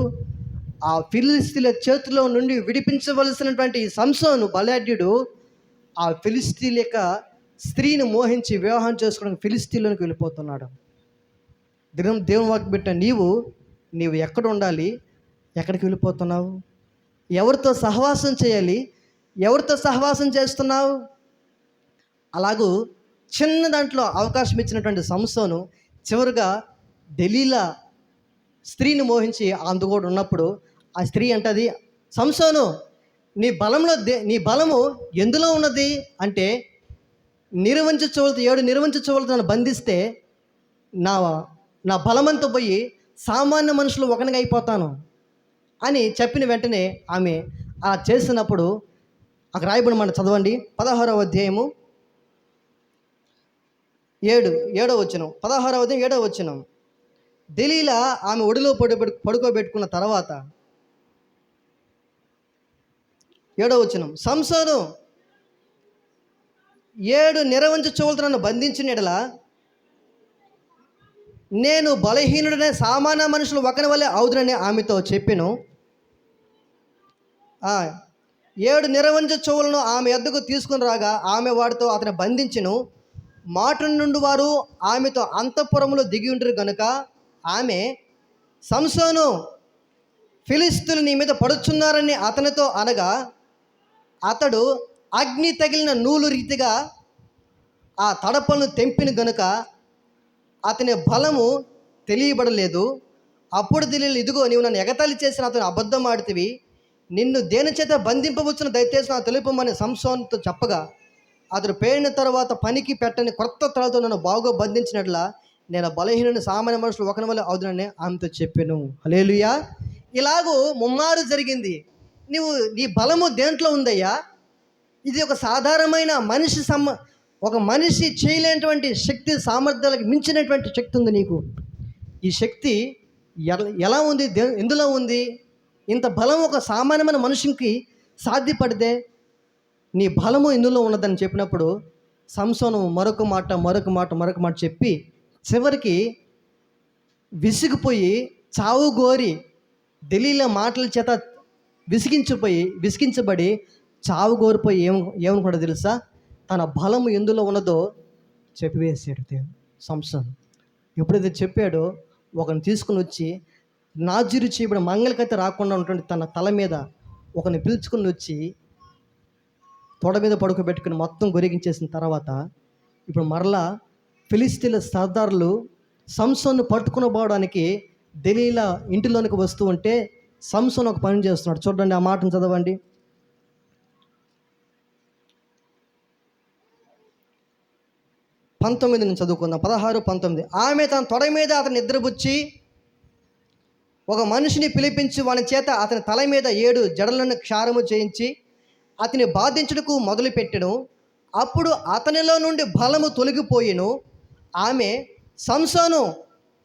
ఆ ఫిలిస్తీన్ల చేతిలో నుండి విడిపించవలసినటువంటి సంసోను బలాఢ్యుడు ఆ ఫిలిస్తీన్ల యొక్క స్త్రీని మోహించి వివాహం చేసుకోవడానికి ఫిలిస్తీన్లోకి వెళ్ళిపోతున్నాడు. దేవుని వాక్యం పెట్ట నీవు ఎక్కడ ఉండాలి, ఎక్కడికి వెళ్ళిపోతున్నావు, ఎవరితో సహవాసం చేయాలి, ఎవరితో సహవాసం చేస్తున్నావు? అలాగూ చిన్న దాంట్లో అవకాశం ఇచ్చినటువంటి సంసోను చివరిగా దెలీలా స్త్రీని మోహించి అందుకోడు ఉన్నప్పుడు ఆ స్త్రీ అంటది, సంసోను నీ బలము ఎందులో ఉన్నది అంటే, నిర్వంచ చోళత 7 నిర్వంచ చోళత నన్ను బంధిస్తే నా బలమంతా పోయి సామాన్య మనుషులు ఒకనిగా అయిపోతాను అని చెప్పిన వెంటనే ఆమె ఆ చేసినప్పుడు అక్కడ రాయబడి మనం చదవండి 16వ అధ్యాయము 7వ వచనం, 16వ అధ్యాయం 7వ వచనం. దెలీలా ఆమె ఒడిలో పడుకోబెట్టుకున్న తర్వాత 7వ వచనం, సంసోను 7 నిర్వంచ చోళత నన్ను బంధించిన ఎడల నేను బలహీనుడనే సామాన్య మనుషులు ఒకని వల్లే అవుదునని ఆమెతో చెప్పెను. 7 నిర్వంచ చెవులను ఆమె యొద్దకు తీసుకుని రాగా ఆమె వాడితో అతను బంధించెను. మాట నుండి వారు ఆమెతో అంతఃపురములో దిగి ఉంటారు కనుక ఆమె, సంసోను ఫిలిష్తీయులు నీ మీద పడుచున్నారని అతనితో అనగా అతడు అగ్ని తగిలిన నూలు రీతిగా ఆ తడపలను తెంపిన గనుక అతని బలము తెలియబడలేదు. అప్పుడు తెలియదు, ఇదిగో నీవు నన్ను ఎగతాళి చేసిన అతను అబద్ధం ఆడితివి, నిన్ను దేని చేత బంధింపవచ్చును దయచేసి నాకు తెలుపమని సంసోనుతో చెప్పగా అతడు పేరిన తర్వాత పనికి పెట్టని కొత్త తలతో నన్ను బాగా బంధించినట్లా నేను బలహీనుని సామాన్య మనుషులు ఒకని వల్ల అవుతుందని ఆమెతో చెప్పాను. హల్లెలూయా. ఇలాగూ ముమ్మారు జరిగింది. నీ బలము దేంట్లో ఉందయ్యా? ఇది ఒక సాధారణమైన ఒక మనిషి చేయలేనటువంటి శక్తి, సామర్థ్యాలకు మించినటువంటి శక్తి ఉంది నీకు. ఈ శక్తి ఎలా ఉంది? ఎందులో ఉంది? ఇంత బలం ఒక సామాన్యమైన మనిషికి సాధ్యపడితే నీ బలము ఇందులో ఉన్నదని చెప్పినప్పుడు సంసోను మరొక మాట చెప్పి చివరికి విసిగిపోయి చావు గోరి దెలీలా మాటల చేత విసిగించబడి చావు గోరిపోయి ఏమనుకుంటా తెలుసా? తన బలము ఎందులో ఉన్నదో చెప్పివేసాడు సంసోను. ఎప్పుడైతే చెప్పాడో ఒకరిని తీసుకుని వచ్చి నాజీరు చేయబడిన మంగళకైతే రాకుండా ఉన్నటువంటి తన తల మీద ఒకరిని పిలుచుకుని వచ్చి తొడ మీద పడుకోబెట్టుకుని మొత్తం గొరిగించేసిన తర్వాత ఇప్పుడు మరలా ఫిలిష్తీయుల సర్దారులు సంసోను పట్టుకుని పోవడానికి దెలీలా ఇంటిలోనికి వస్తూ ఉంటే సంసోను ఒక పని చేస్తున్నాడు. చూడండి, ఆ మాటను చదవండి. 19 నుంచి చదువుకుందాం. 16, 19. ఆమె తన తొడ మీద అతని నిద్రపుచ్చి ఒక మనిషిని పిలిపించి వాని చేత అతని తల మీద 7 జడలను క్షారము చేయించి అతని బాధించుటకు మొదలుపెట్టెను. అప్పుడు అతనిలో నుండి బలము తొలగిపోయిను. ఆమె సంసోను,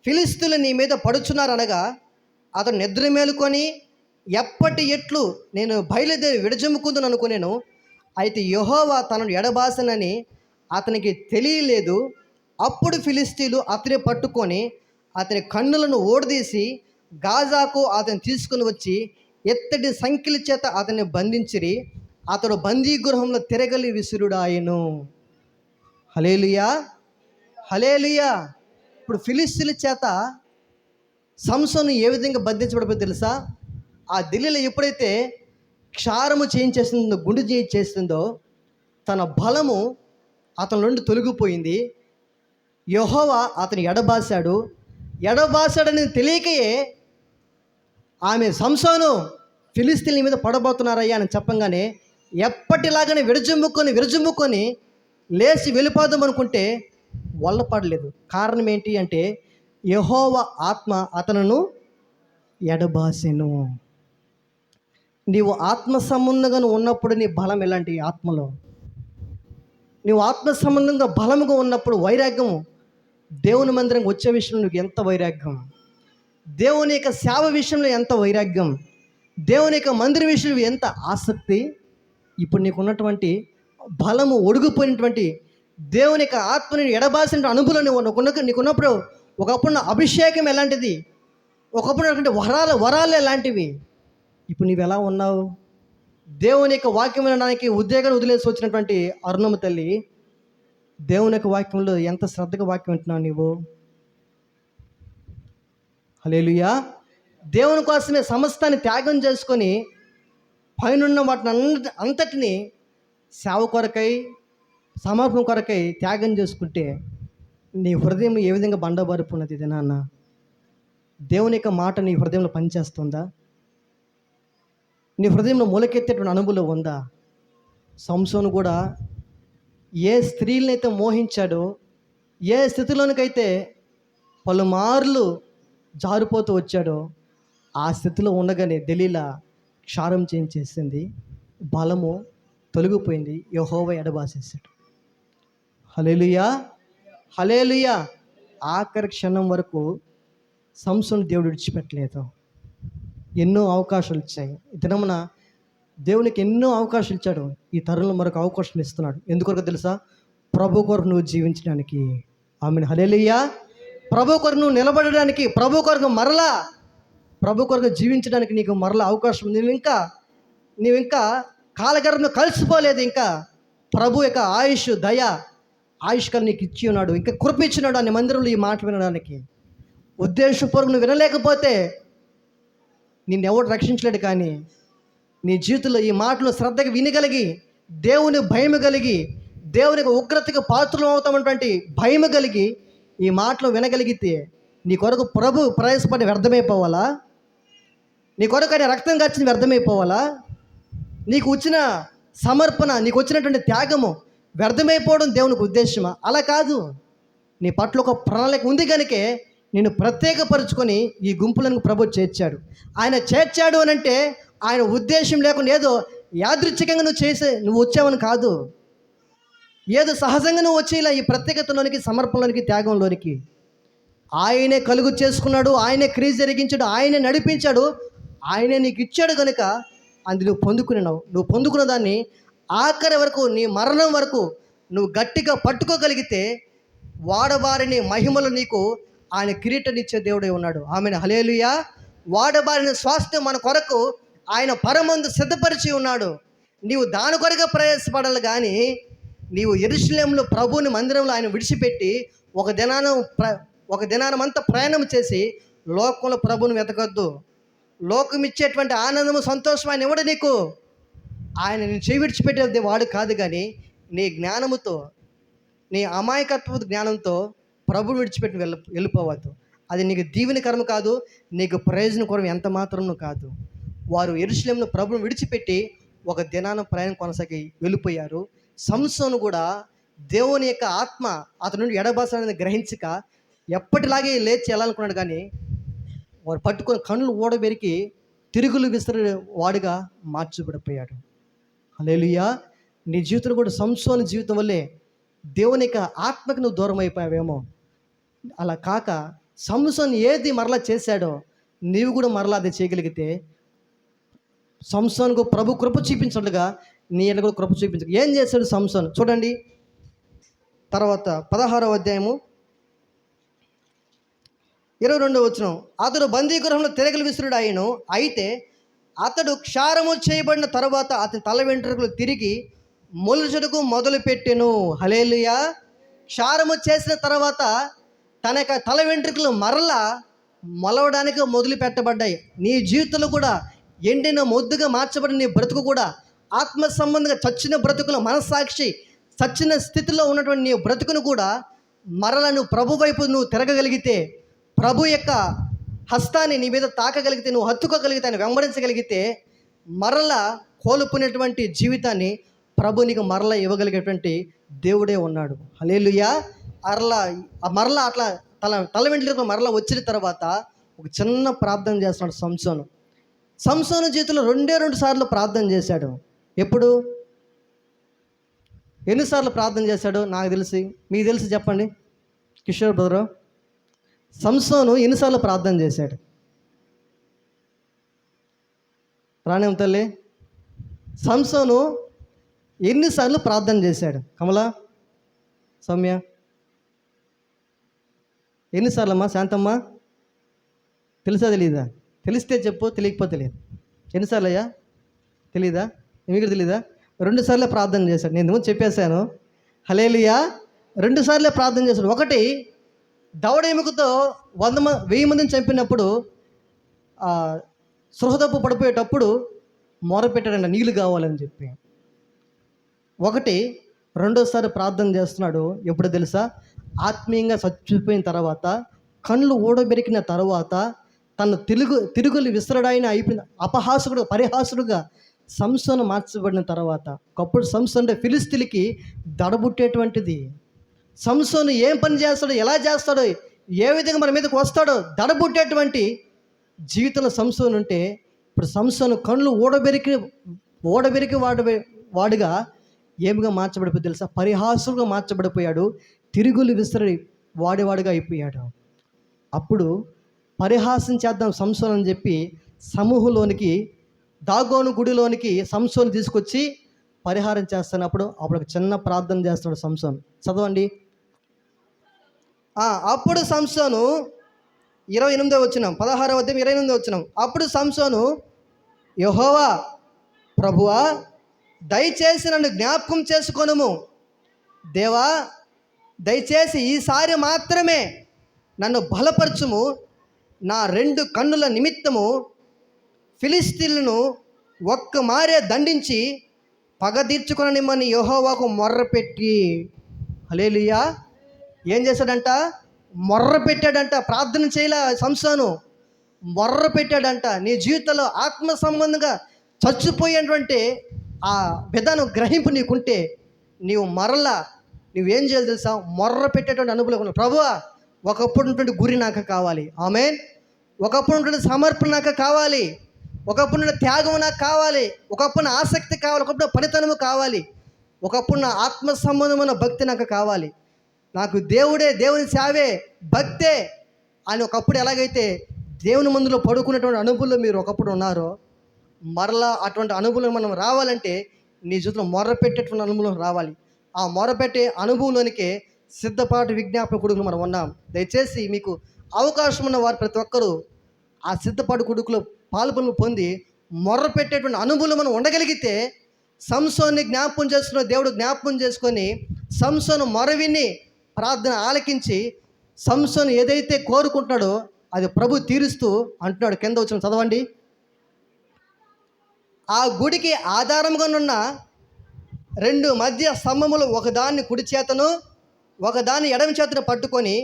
ఫిలిష్తీయులు నీ మీద పడుచున్నారనగా అతను నిద్ర మేలుకొని ఎప్పటి ఎట్లు నేను బయలుదేరి విడజమ్ముకుందును అనుకునేను. అయితే యెహోవా తనను ఎడబాసనని అతనికి తెలియలేదు. అప్పుడు ఫిలిష్తీయులు అతని పట్టుకొని అతని కన్నులను ఓడదీసి గాజాకు అతను తీసుకుని వచ్చి ఎత్తటి సంఖ్యల చేత అతన్ని బంధించిరి. అతడు బందీ గృహంలో తిరగలి విసురుడాయను. హల్లెలూయా, హల్లెలూయా. ఇప్పుడు ఫిలిష్తీయుల చేత సంసోను ఏ విధంగా బంధించబడిపోయిందో తెలుసా? ఆ దెలీలా ఎప్పుడైతే క్షారము చేయించేస్తుందో, గుండు చేస్తుందో, తన బలము అతని నుండి తొలగిపోయింది. యెహోవా అతను ఎడబాసాడని తెలియకయే ఆమె సంసోను ఫిలిష్తీయుల మీద పడబోతున్నారయ్యా అని చెప్పంగానే ఎప్పటిలాగానే విరజుమ్ముకొని లేచి వెళ్ళిపోదాం అనుకుంటే వల్లపడలేదు. కారణం ఏంటి అంటే యెహోవా ఆత్మ అతనును ఎడబాసెను. నీవు ఆత్మ సంబంధంగా ఉన్నప్పుడు నీ బలం ఎలాంటి? ఆత్మలో నీవు ఆత్మ సంబంధంగా బలముగా ఉన్నప్పుడు వైరాగ్యము, దేవుని మందిరం వచ్చే విషయంలో నీకు ఎంత వైరాగ్యం, దేవుని యొక్క సేవ విషయంలో ఎంత వైరాగ్యం, దేవుని యొక్క మందిర విషయంలో ఎంత ఆసక్తి. ఇప్పుడు నీకు ఉన్నటువంటి బలము ఒడిగిపోయినటువంటి దేవుని యొక్క ఆత్మని ఎడబాసిన అనుభవం నీకున్నప్పుడు ఒకప్పుడు నా అభిషేకం ఎలాంటిది, ఒకప్పుడు వరాలు ఎలాంటివి. ఇప్పుడు నీవు ఎలా ఉన్నావు? దేవుని యొక్క వాక్యం వినడానికి ఉద్యోగాన్ని వదిలేసి వచ్చినటువంటి అరుణమ్మ తల్లి, దేవుని యొక్క వాక్యంలో ఎంత శ్రద్ధగా వాక్యం వింటున్నావు నీవు? హల్లెలూయా. దేవుని కోసమే సమస్తాన్ని త్యాగం చేసుకొని పైనున్న వాటిని అంతటిని సేవ కొరకై, సమర్పణ కొరకై త్యాగం చేసుకుంటే నీ హృదయం ఏ విధంగా బండబారిపోయినది? ఇది నాన్న, దేవుని యొక్క మాట నీ హృదయంలో పనిచేస్తుందా? నీ హృదయంలో మొలకెత్తేటువంటి అనుభవం ఉందా? సంసోను కూడా ఏ స్త్రీలనైతే మోహించాడో, ఏ స్థితిలోనికైతే పలుమార్లు జారిపోతూ వచ్చాడో, ఆ స్థితిలో ఉండగానే దెలీలా క్షారం చేయించేసింది. బలము తొలగిపోయింది. యెహోవా ఎడబాసేసాడు. హల్లెలూయా, హల్లెలూయా. ఆఖరి క్షణం వరకు సంసోను దేవుడు విడిచిపెట్టలేదు. ఎన్నో అవకాశాలు ఇచ్చాయి. ఈ దినమున దేవునికి ఎన్నో అవకాశాలు ఇచ్చాడు. ఈ తరుణంలో మరొక అవకాశం ఇస్తున్నాడు. ఎందుకొరకు తెలుసా? ప్రభు కొరకు నువ్వు జీవించడానికి. ఆమెను హల్లెలూయా. ప్రభు కొరకు నువ్వు నిలబడడానికి, ప్రభు కొరకు జీవించడానికి నీకు మరలా అవకాశం ఉంది. నీవు ఇంకా కాలగర్భంలో కలిసిపోలేదు. ఇంకా ప్రభు యొక్క ఆయుష్కాలు నీకు ఇచ్చి ఉన్నాడు, ఇంకా కృపించినాడు అనే మందిరంలో ఈ మాట వినడానికి. ఉద్దేశపూర్వకం నువ్వు వినలేకపోతే నిన్నెవడు రక్షించలేడు. కానీ నీ జీవితంలో ఈ మాటలు శ్రద్ధగా వినగలిగి, దేవుని భయం కలిగి, దేవునికి ఉగ్రతకు పాత్రలు అవుతామన్నటువంటి భయం కలిగి ఈ మాటలు వినగలిగితే నీ కొరకు ప్రభు ప్రయాసపడి వ్యర్థమైపోవాలా? నీ కొరకు ఆయన రక్తం కాచిన వ్యర్థమైపోవాలా? నీకు వచ్చిన సమర్పణ, నీకు వచ్చినటువంటి త్యాగము వ్యర్థమైపోవడం దేవునికి ఉద్దేశమా? అలా కాదు. నీ పట్ల ఒక ప్రణాళిక ఉంది కనుకే నేను ప్రత్యేకపరుచుకొని ఈ గుంపులను ప్రభు చేర్చాడు. ఆయన చేర్చాడు అని అంటే ఆయన ఉద్దేశం లేకుండా ఏదో యాదృచ్ఛికంగా నువ్వు వచ్చావని కాదు. ఏదో సహజంగా నువ్వు వచ్చేలా ఈ ప్రత్యేకతలోనికి, సమర్పణలోనికి, త్యాగంలోనికి ఆయనే కలుగు చేసుకున్నాడు. ఆయనే క్రియ జరిగించాడు. ఆయనే నడిపించాడు. ఆయనే నీకు ఇచ్చాడు కనుక అది నువ్వు పొందుకున్నావు. నువ్వు పొందుకున్న దాన్ని ఆఖరి వరకు, నీ మరణం వరకు నువ్వు గట్టిగా పట్టుకోగలిగితే వాడబారిని మహిమలు నీకు ఆయన కిరీటనిచ్చే దేవుడే ఉన్నాడు. ఆమెను హల్లెలూయా. వాడబారిన స్వాస్థ్యం మన కొరకు ఆయన పరమందు సిద్ధపరిచి ఉన్నాడు. నీవు దాని కొరకు ప్రయాసపడాలి. కానీ నీవు యెరూషలేములో ప్రభువుని మందిరంలో ఆయన విడిచిపెట్టి ఒక దినానమంతా ప్రయాణం చేసి లోకంలో ప్రభువుని వెతకొద్దు. లోకం ఇచ్చేటువంటి ఆనందము, సంతోషం ఆయన ఇవ్వడు నీకు. ఆయన నేను చేయి విడిచిపెట్టేది వాడు కాదు. కానీ నీ జ్ఞానముతో, నీ అమాయకత్వ జ్ఞానంతో ప్రభువు విడిచిపెట్టి వెళ్ళిపోవద్దు. అది నీకు దీవెనకరం కాదు, నీకు ప్రయోజనకరం ఎంత మాత్రం కాదు. వారు యెరూషలేములో ప్రభువును విడిచిపెట్టి ఒక దినాన ప్రయాణం కొనసాగి వెళ్ళిపోయారు. సంసోను కూడా దేవుని యొక్క ఆత్మ అతని నుండి ఎడబాసాలని గ్రహించక ఎప్పటిలాగే లేచి వెళ్ళాలనుకున్నాడు. కానీ వారు పట్టుకొని కళ్ళు ఊడబెరికి తిరుగులు విసిరే వాడుగా మార్చబడిపోయాడు. హల్లెలూయా. నీ జీవితంలో కూడా సంసోను జీవితం వల్లే దేవుని యొక్క ఆత్మకు నువ్వు దూరం అయిపోయావేమో. అలా కాక సంసోను ఏది మరలా చేశాడో నీవు కూడా మరలా అది చేయగలిగితే సంసోనుకు ప్రభు కృప చూపించినట్లుగా నీ ఎడల కూడా కృప చూపించు. ఏం చేశాడు సంసోను చూడండి. తర్వాత 16వ అధ్యాయము 22వ వచనం. అతడు బందీగృహంలో తిరగలి విసురుడు అయ్యను. అయితే అతడు క్షారము చేయబడిన తర్వాత అతని తల వెంట్రుకలు తిరిగి మొలుచుటకు మొదలుపెట్టెను. హల్లెలూయా. క్షారము చేసిన తర్వాత తన యొక్క తల వెంట్రుకలు మరలా మొలవడానికి మొదలు పెట్టబడ్డాయి. నీ జీవితంలో కూడా ఎండిన మొద్దుగా మార్చబడిన నీ బ్రతుకు కూడా ఆత్మ సంబంధంగా చచ్చిన బ్రతుకులు, మనస్సాక్షి చచ్చిన స్థితిలో ఉన్నటువంటి నీ బ్రతుకును కూడా మరలా నువ్వు ప్రభు వైపు నువ్వు తిరగగలిగితే, ప్రభు యొక్క హస్తాన్ని నీ మీద తాకగలిగితే, నువ్వు హత్తుకోగలిగితే, ఆయన వెంబడించగలిగితే మరలా కోల్పోయినటువంటి జీవితాన్ని ప్రభు నీకు మరలా ఇవ్వగలిగేటువంటి దేవుడే ఉన్నాడు. హల్లెలూయా. మరలా అట్లా తల వెంట్రుకలు మరలా వచ్చిన తర్వాత ఒక చిన్న ప్రార్థన చేస్తున్నాడు సంసోను. సంసోను జీవితంలో 2 సార్లు ప్రార్థన చేశాడు. ఎప్పుడు, ఎన్నిసార్లు ప్రార్థన చేశాడు నాకు తెలిసి, మీకు తెలిసి చెప్పండి కిషోర్ బ్రదరు. సంసోను ఎన్నిసార్లు ప్రార్థన చేశాడు? రాణేం తల్లి, సంసోను ఎన్నిసార్లు ప్రార్థన చేశాడు? కమలా, సౌమ్య, ఎన్నిసార్లు అమ్మా? శాంతమ్మ, తెలుసా తెలీదా? తెలిస్తే చెప్పు, తెలియకపోతే తెలియదు. ఎన్నిసార్లు అయ్యా? తెలీదా? మీకు తెలీదా? 2 సార్లే ప్రార్థన చేశాడు. నేను చెప్పేశాను. హల్లెలూయా. 2 సార్లే ప్రార్థన చేశాడు. ఒకటి దవడ ఎముకతో 1000 మందిని చంపినప్పుడు సృహదప్పు పడిపోయేటప్పుడు మొరపెట్టాడంట నీళ్ళు కావాలని చెప్పి. ఒకటి. రెండోసారి ప్రార్థన చేస్తున్నాడు ఎప్పుడు తెలుసా? ఆత్మీయంగా చచ్చిపోయిన తర్వాత, కళ్ళు ఊడబెరికిన తర్వాత, తను తిరుగులు విసరడాయిన అయిపోయిన అపహాసుడు, పరిహాసుడుగా సంసోను మార్చబడిన తర్వాత, ఒకప్పుడు సంసోను అంటే ఫిలిస్తీన్లకి దడబుట్టేటువంటిది. సంసోను ఏం పని చేస్తాడో, ఎలా చేస్తాడో, ఏ విధంగా మన మీదకి వస్తాడో దడబుట్టేటువంటి జీవితంలో సంసోను ఉంటే, ఇప్పుడు సంసోను కళ్ళు ఊడబెరికి వాడుగా ఏమిగా మార్చబడిపోయి తెలుసా? పరిహాసుడుగా మార్చబడిపోయాడు. తిరుగులు విసరి వాడేవాడుగా అయిపోయాడు. అప్పుడు పరిహాసం చేద్దాం సంసోను అని చెప్పి సమూహంలోనికి, దాగోను గుడిలోనికి సంసోను తీసుకొచ్చి పరిహారం చేస్తున్నప్పుడు అప్పుడు ఒక చిన్న ప్రార్థన చేస్తాడు సంసోను. చదవండి. అప్పుడు సంసోను 28వ వచనం, 16వ అధ్యాయం 28వ వచనం. అప్పుడు సంసోను, యెహోవా ప్రభువా, దయచేసి నన్ను జ్ఞాపకం చేసుకొనుము. దేవా, దయచేసి ఈసారి మాత్రమే నన్ను బలపరచుము. నా 2 కన్నుల నిమిత్తము ఫిలిస్తీన్లను ఒక్క మారే దండించి పగ తీర్చుకొననిమ్మని యెహోవాకు మొర్రపెట్టి, హల్లెలూయా, ఏం చేశాడంట? మొర్ర పెట్టాడంట. ప్రార్థన చేయలే సంసోను, మొర్ర పెట్టాడంట. నీ జీవితంలో ఆత్మ సంబంధంగా చచ్చిపోయేటువంటి ఆ విధానం గ్రహింపు నీకుంటే నీవు మరలా నువ్వేం చేయాలి తెలుసా? మొర్ర పెట్టేటువంటి అనుభవం ఉన్నావు. ప్రభువా, ఒకప్పుడు ఉన్నటువంటి గురి నాకు కావాలి. ఆమేన్. ఒకప్పుడు ఉన్నటువంటి సమర్పణ నాకు కావాలి. ఒకప్పుడు నా త్యాగం నాకు కావాలి. ఒకప్పుడు నా ఆసక్తి కావాలి. ఒకప్పుడు నా పనితనము కావాలి. ఒకప్పుడు నా ఆత్మ సంబంధమైన భక్తి నాకు కావాలి. నాకు దేవుడే, దేవుని సేవే భక్తే అని ఒకప్పుడు ఎలాగైతే దేవుని మందులో పడుకున్నటువంటి అనుభవంలో మీరు ఒకప్పుడు ఉన్నారో, మరలా అటువంటి అనుభవం మనం రావాలంటే నీ జీవితంలో మొర్రపెట్టేటువంటి అనుభవం రావాలి. ఆ మొర్రపెట్టే అనుభవంలోనికే సిద్ధపాటు విజ్ఞాపన కొడుకులు మనం ఉన్నాం. దయచేసి మీకు అవకాశం ఉన్న వారు ప్రతి ఒక్కరూ ఆ సిద్ధపాటు కొడుకులో పాల్పొందు పొంది మొర్రపెట్టేటువంటి అనుభవం మనం ఉండగలిగితే, సంసోన్ని జ్ఞాపకం చేసుకున్న దేవుడు జ్ఞాపకం చేసుకొని సంసోను మొర విని ప్రార్థన ఆలకించి సంసోను ఏదైతే కోరుకుంటున్నాడో అది ప్రభు తీరుస్తూ అంటున్నాడు. కింద వచ్చిన చదవండి. ఆ గుడికి ఆధారంగా ఉన్న 2 మధ్య స్తంభములు, ఒకదాన్ని కుడి చేతను ఒకదాన్ని ఎడమ చేతను పట్టుకొని,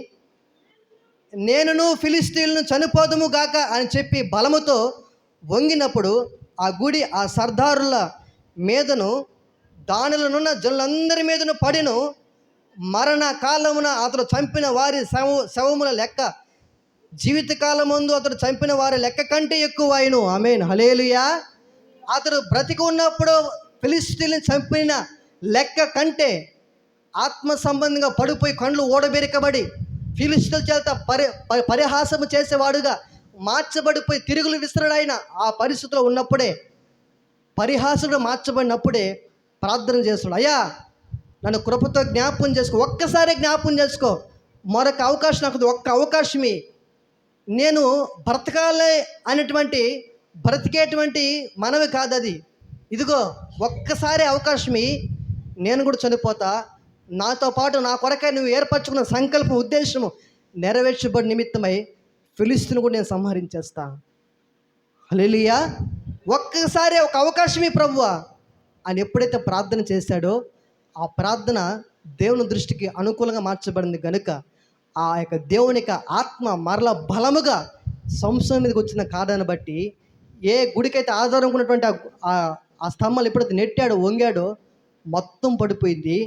నేనును ఫిలిస్తీన్లను చనిపోదుము గాక అని చెప్పి బలముతో వంగినప్పుడు ఆ గుడి ఆ సర్దారుల మీదను దానిలోనున్న జనులందరి మీదను పడిను. మరణ కాలమున అతడు చంపిన వారి శవముల లెక్క జీవితకాలం ముందు అతడు చంపిన వారి లెక్క కంటే ఎక్కువ అయిను. ఆమేన్, హల్లెలూయా. అతడు బ్రతికి ఉన్నప్పుడు ఫిలిస్తీన్లను చంపిన లెక్క కంటే ఆత్మ సంబంధంగా పడిపోయి కండ్లు ఓడబెరకబడి ఫిలిస్తీన్ల చేత పరిహాసము చేసేవాడుగా మార్చబడిపోయి తిరుగులు విసిరడైన ఆ పరిస్థితిలో ఉన్నప్పుడే, పరిహాసుడు మార్చబడినప్పుడే ప్రార్థన చేస్తున్నాడు. అయ్యా, నన్ను కృపతో జ్ఞాపకం చేసుకో, ఒక్కసారి జ్ఞాపకం చేసుకో, మరొక అవకాశం నాకు ఒక్క అవకాశమే. నేను బ్రతకాలి అనేటువంటి బ్రతికేటువంటి మనవి కాదు అది. ఇదిగో ఒక్కసారి అవకాశమే, నేను కూడా చనిపోతా, నాతో పాటు నా కొరకై నువ్వు ఏర్పరచుకున్న సంకల్పం ఉద్దేశము నెరవేర్చబడి నిమిత్తమై ఫిలిస్తీన్ను కూడా నేను సంహరించేస్తా. హల్లెలూయా. ఒక్కసారి ఒక అవకాశమే ప్రభువా అని ఎప్పుడైతే ప్రార్థన చేశాడో ఆ ప్రార్థన దేవుని దృష్టికి అనుకూలంగా మార్చబడింది కనుక ఆ యొక్క దేవుని యొక్క ఆత్మ మరల బలముగా సంసోను మీదకి వచ్చిన కారణాన్ని బట్టి ఏ గుడికైతే ఆధారం ఉన్నటువంటి ఆ స్తంభాలు ఎప్పుడైతే నెట్టాడో, వంగాడో, మొత్తం పడిపోయింది.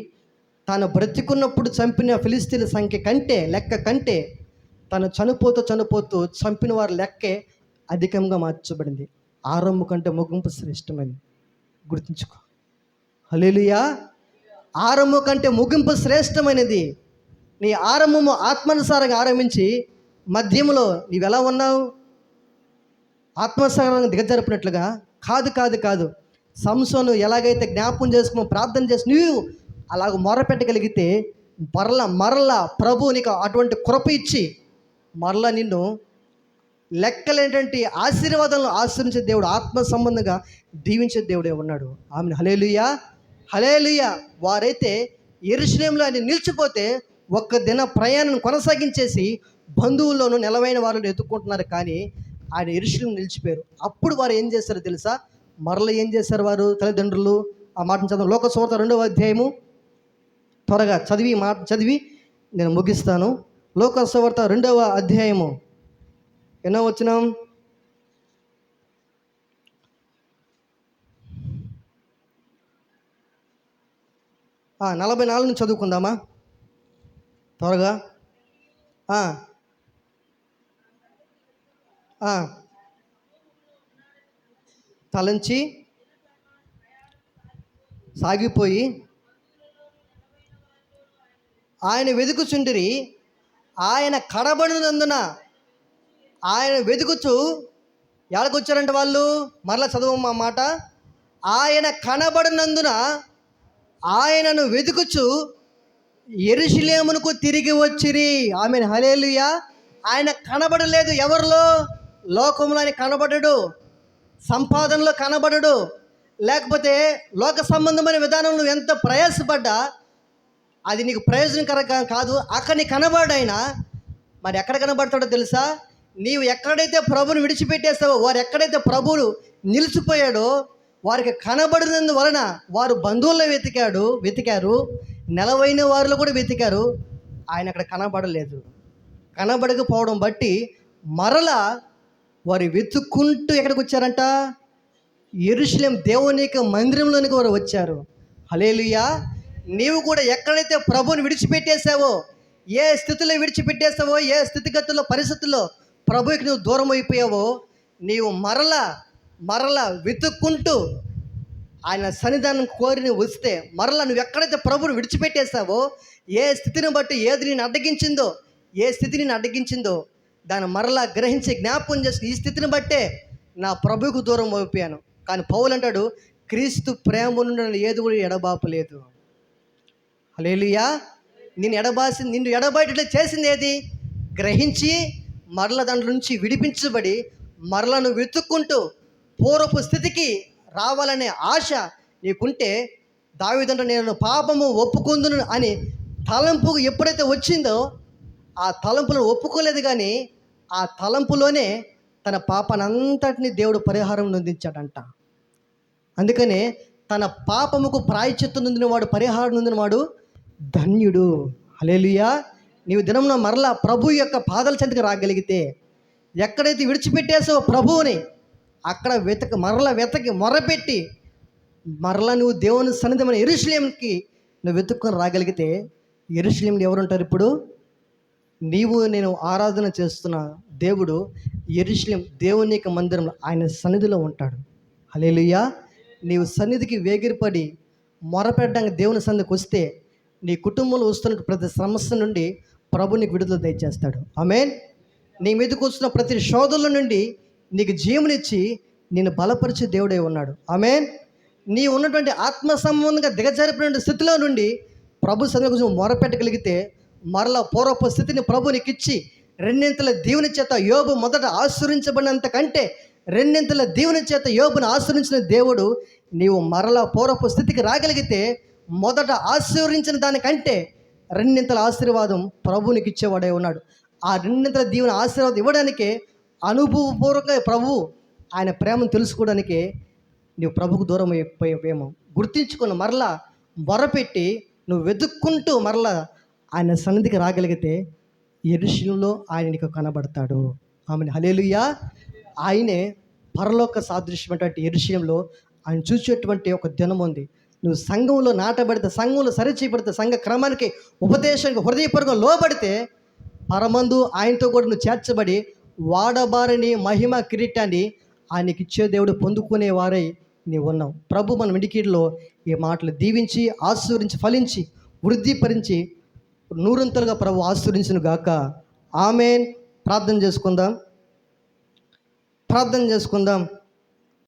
తాను బ్రతికున్నప్పుడు చంపిన ఫిలిస్తీన్ల సంఖ్య కంటే, లెక్క కంటే, తను చనిపోతూ చంపిన వారి లెక్కే అధికంగా మార్చబడింది. ఆరంభం కంటే ముగింపు శ్రేష్టమని గుర్తుంచుకో. హల్లెలూయా. ఆరంభం కంటే ముగింపు శ్రేష్టమైనది. నీ ఆరంభము ఆత్మానుసారంగా ఆరంభించి మధ్యములో నీవెలా ఉన్నావు? ఆత్మానుసారంగా దిగజరిపినట్లుగా కాదు. సంసోను ఎలాగైతే జ్ఞాపకం చేసుకుని ప్రార్థన చేసి నువ్వు అలాగ మొరపెట్టగలిగితే మరలా ప్రభు నీకు అటువంటి కృప ఇచ్చి మరలా నిన్ను లెక్కలేంటంటే ఆశీర్వాదాలను ఆశ్రయించే దేవుడు, ఆత్మ సంబంధంగా దీవించే దేవుడే ఉన్నాడు. ఆమె హల్లెలూయా, హల్లెలూయా. వారైతే యెరూషలేములో ఆయన నిలిచిపోతే ఒక్క దిన ప్రయాణం కొనసాగించేసి బంధువుల్లోనూ నెలవైన వారిని ఎత్తుక్కుంటున్నారు. కానీ ఆయన యెరూషలేము నిలిచిపోయారు. అప్పుడు వారు ఏం చేశారో తెలుసా? మరలా ఏం చేశారు వారు తల్లిదండ్రులు? ఆ మాటను చదువు. లోక సువార్త 2వ అధ్యాయము, త్వరగా చదివి నేను ముగిస్తాను. లోక సువార్త 2వ అధ్యాయము ఎన్నో వచనం? 44 నుంచి చదువుకుందామా త్వరగా? తలంచి సాగిపోయి ఆయన వెతుకుచుండిరి. ఆయన కడబడినందున ఆయన వెతుకుచు ఎక్కడికొచ్చారంటే వాళ్ళు, మరలా చదువు మాట. ఆయన కనబడినందున ఆయనను వెతుకుచు యెరూషలేమునకు తిరిగి వచ్చిరి. ఆమెన్, హల్లెలూయా. ఆయన కనబడలేదు ఎవరిలో? లోకంలో ఆయన కనబడడు, సంపాదనలో కనబడడు, లేకపోతే లోక సంబంధమైన విధానంలో ఎంత ప్రయాసపడ్డా అది నీకు ప్రయోజనకరంగా కాదు. అక్కడ నీ కనబడాయన మరి ఎక్కడ కనబడతాడో తెలుసా? నీవు ఎక్కడైతే ప్రభువుని విడిచిపెట్టేస్తావో, వారు ఎక్కడైతే ప్రభువులు నిలిచిపోయాడో వారికి కనబడినందు వలన వారు బంధువుల్లో వెతికారు, నెలవైన వారిలో కూడా వెతికారు, ఆయన అక్కడ కనబడలేదు. కనబడకపోవడం బట్టి మరలా వారు వెతుక్కుంటూ ఎక్కడికి వచ్చారంట? యెరూషలేం దేవుని యొక్క మందిరంలోనికి వారు వచ్చారు. హల్లెలూయా. నీవు కూడా ఎక్కడైతే ప్రభువుని విడిచిపెట్టేశావో, ఏ స్థితిలో విడిచిపెట్టేస్తావో, ఏ స్థితిగతుల్లో పరిస్థితుల్లో ప్రభువుకి నువ్వు దూరం అయిపోయావో, నీవు మరలా వెతుక్కుంటూ ఆయన సన్నిధానం కోరి నువ్వు వస్తే, మరలా నువ్వు ఎక్కడైతే ప్రభువుని విడిచిపెట్టేస్తావో, ఏ స్థితిని బట్టి ఏది నేను అడ్డగించిందో, ఏ స్థితి నేను అడ్డగించిందో దాన్ని మరలా గ్రహించి జ్ఞాపకం చేసి, ఈ స్థితిని బట్టే నా ప్రభువుకు దూరం అయిపోయాను. కానీ పౌలు అంటాడు, క్రీస్తు ప్రేమ నుండి నన్ను ఏది కూడా ఎడబాపలేదు. హల్లెలూయా. నిన్ను ఎడబాయటట్లు చేసింది ఏది? గ్రహించి మరల దాంట్లో నుంచి విడిపించబడి మరలా నువ్వు వెతుక్కుంటూ పూర్వపు స్థితికి రావాలనే ఆశ నీకుంటే, దావీదంటే నేను పాపము ఒప్పుకుందును అని తలంపు ఎప్పుడైతే వచ్చిందో, ఆ తలంపులను ఒప్పుకోలేదు, కానీ ఆ తలంపులోనే తన పాపానంతటిని దేవుడు పరిహారం నొందించాడంట. అందుకనే తన పాపముకు ప్రాయశ్చిత్తం నొందినవాడు, పరిహారం నొందినవాడు ధన్యుడు. హల్లెలూయా. నీవు దినమున మరలా ప్రభు యొక్క పాదాల చెంతకు రాగలిగితే, ఎక్కడైతే విడిచిపెట్టేసావో ప్రభువుని, అక్కడ మరలా వెతకి మొరపెట్టి మరలా నువ్వు దేవుని సన్నిధమైన యెరూషలేంకి నువ్వు వెతుక్కొని రాగలిగితే, యెరూషలేంలో ఎవరుంటారు? ఇప్పుడు నేను ఆరాధన చేస్తున్న దేవుడు యెరూషలేం దేవుని యొక్క మందిరంలో ఆయన సన్నిధిలో ఉంటాడు. హల్లెలూయా. నీవు సన్నిధికి వేగిరపడి మొరపెట్టడానికి దేవుని సన్నిధికి వస్తే, నీ కుటుంబంలో వస్తున్న ప్రతి సమస్య నుండి ప్రభు నీకు విడుదల దయచేస్తాడు. ఆమేన్. నీ మీదకు వస్తున్న ప్రతి శోధనల నుండి నీకు జీవనిచ్చి నిన్ను బలపరిచే దేవుడే ఉన్నాడు. ఆమేన్. నీ ఉన్నటువంటి ఆత్మ సంబంధంగా దిగజారిపోయిన స్థితిలో నుండి ప్రభు సన్నిధికి కొంచెం మొరపెట్టగలిగితే, మరలా పూర్వపు స్థితిని ప్రభు నీకు ఇచ్చి రెండింతల దీవెన చేత యోబు మొదట ఆశీర్వించబడినంత కంటే రెండింతల దీవెన చేత యోబును ఆశీర్వించిన దేవుడు, నీవు మరలా పూర్వపు స్థితికి రాగలిగితే మొదట ఆశీర్వించిన దానికంటే రెండింతల ఆశీర్వాదం ప్రభు నీకు ఇచ్చేవాడే ఉన్నాడు. ఆ రెండింతల దీవెన ఆశీర్వాదం ఇవ్వడానికే అనుభవపూర్వకంగా ప్రభు ఆయన ప్రేమను తెలుసుకోవడానికే నువ్వు ప్రభుకు దూరం అయిపోయావేమో గుర్తించుకుని మరలా మొరపెట్టి నువ్వు వెతుక్కుంటూ మరలా ఆయన సన్నిధికి రాగలిగితే, యెరూషలేంలో ఆయన నీకు కనబడతాడు. ఆమెను. హల్లెలూయా. ఆయనే పరలోక సాదృశ్యమైనటువంటి యెరూషలేంలో ఆయన చూసేటువంటి ఒక దినం ఉంది. నువ్వు సంఘంలో నాటబడితే, సంఘంలో సరిచేయబడితే, సంఘ క్రమానికి ఉపదేశానికి హృదయపూర్వకంగా లోబడితే, పరమందు ఆయనతో కూడా నువ్వు చేర్చబడి వాడబారని మహిమ కిరీటాన్ని ఆయనకి ఇచ్చే దేవుడు పొందుకునే వారై నీవు ఉన్నావు. ప్రభు మన వినికిడిలో ఈ మాటలు దీవించి ఆశీర్వదించి ఫలించి వృద్ధిపరించి నూరంతలుగా ప్రభు ఆశీర్వదించును గాక. ఆమేన్. ప్రార్థన చేసుకుందాం.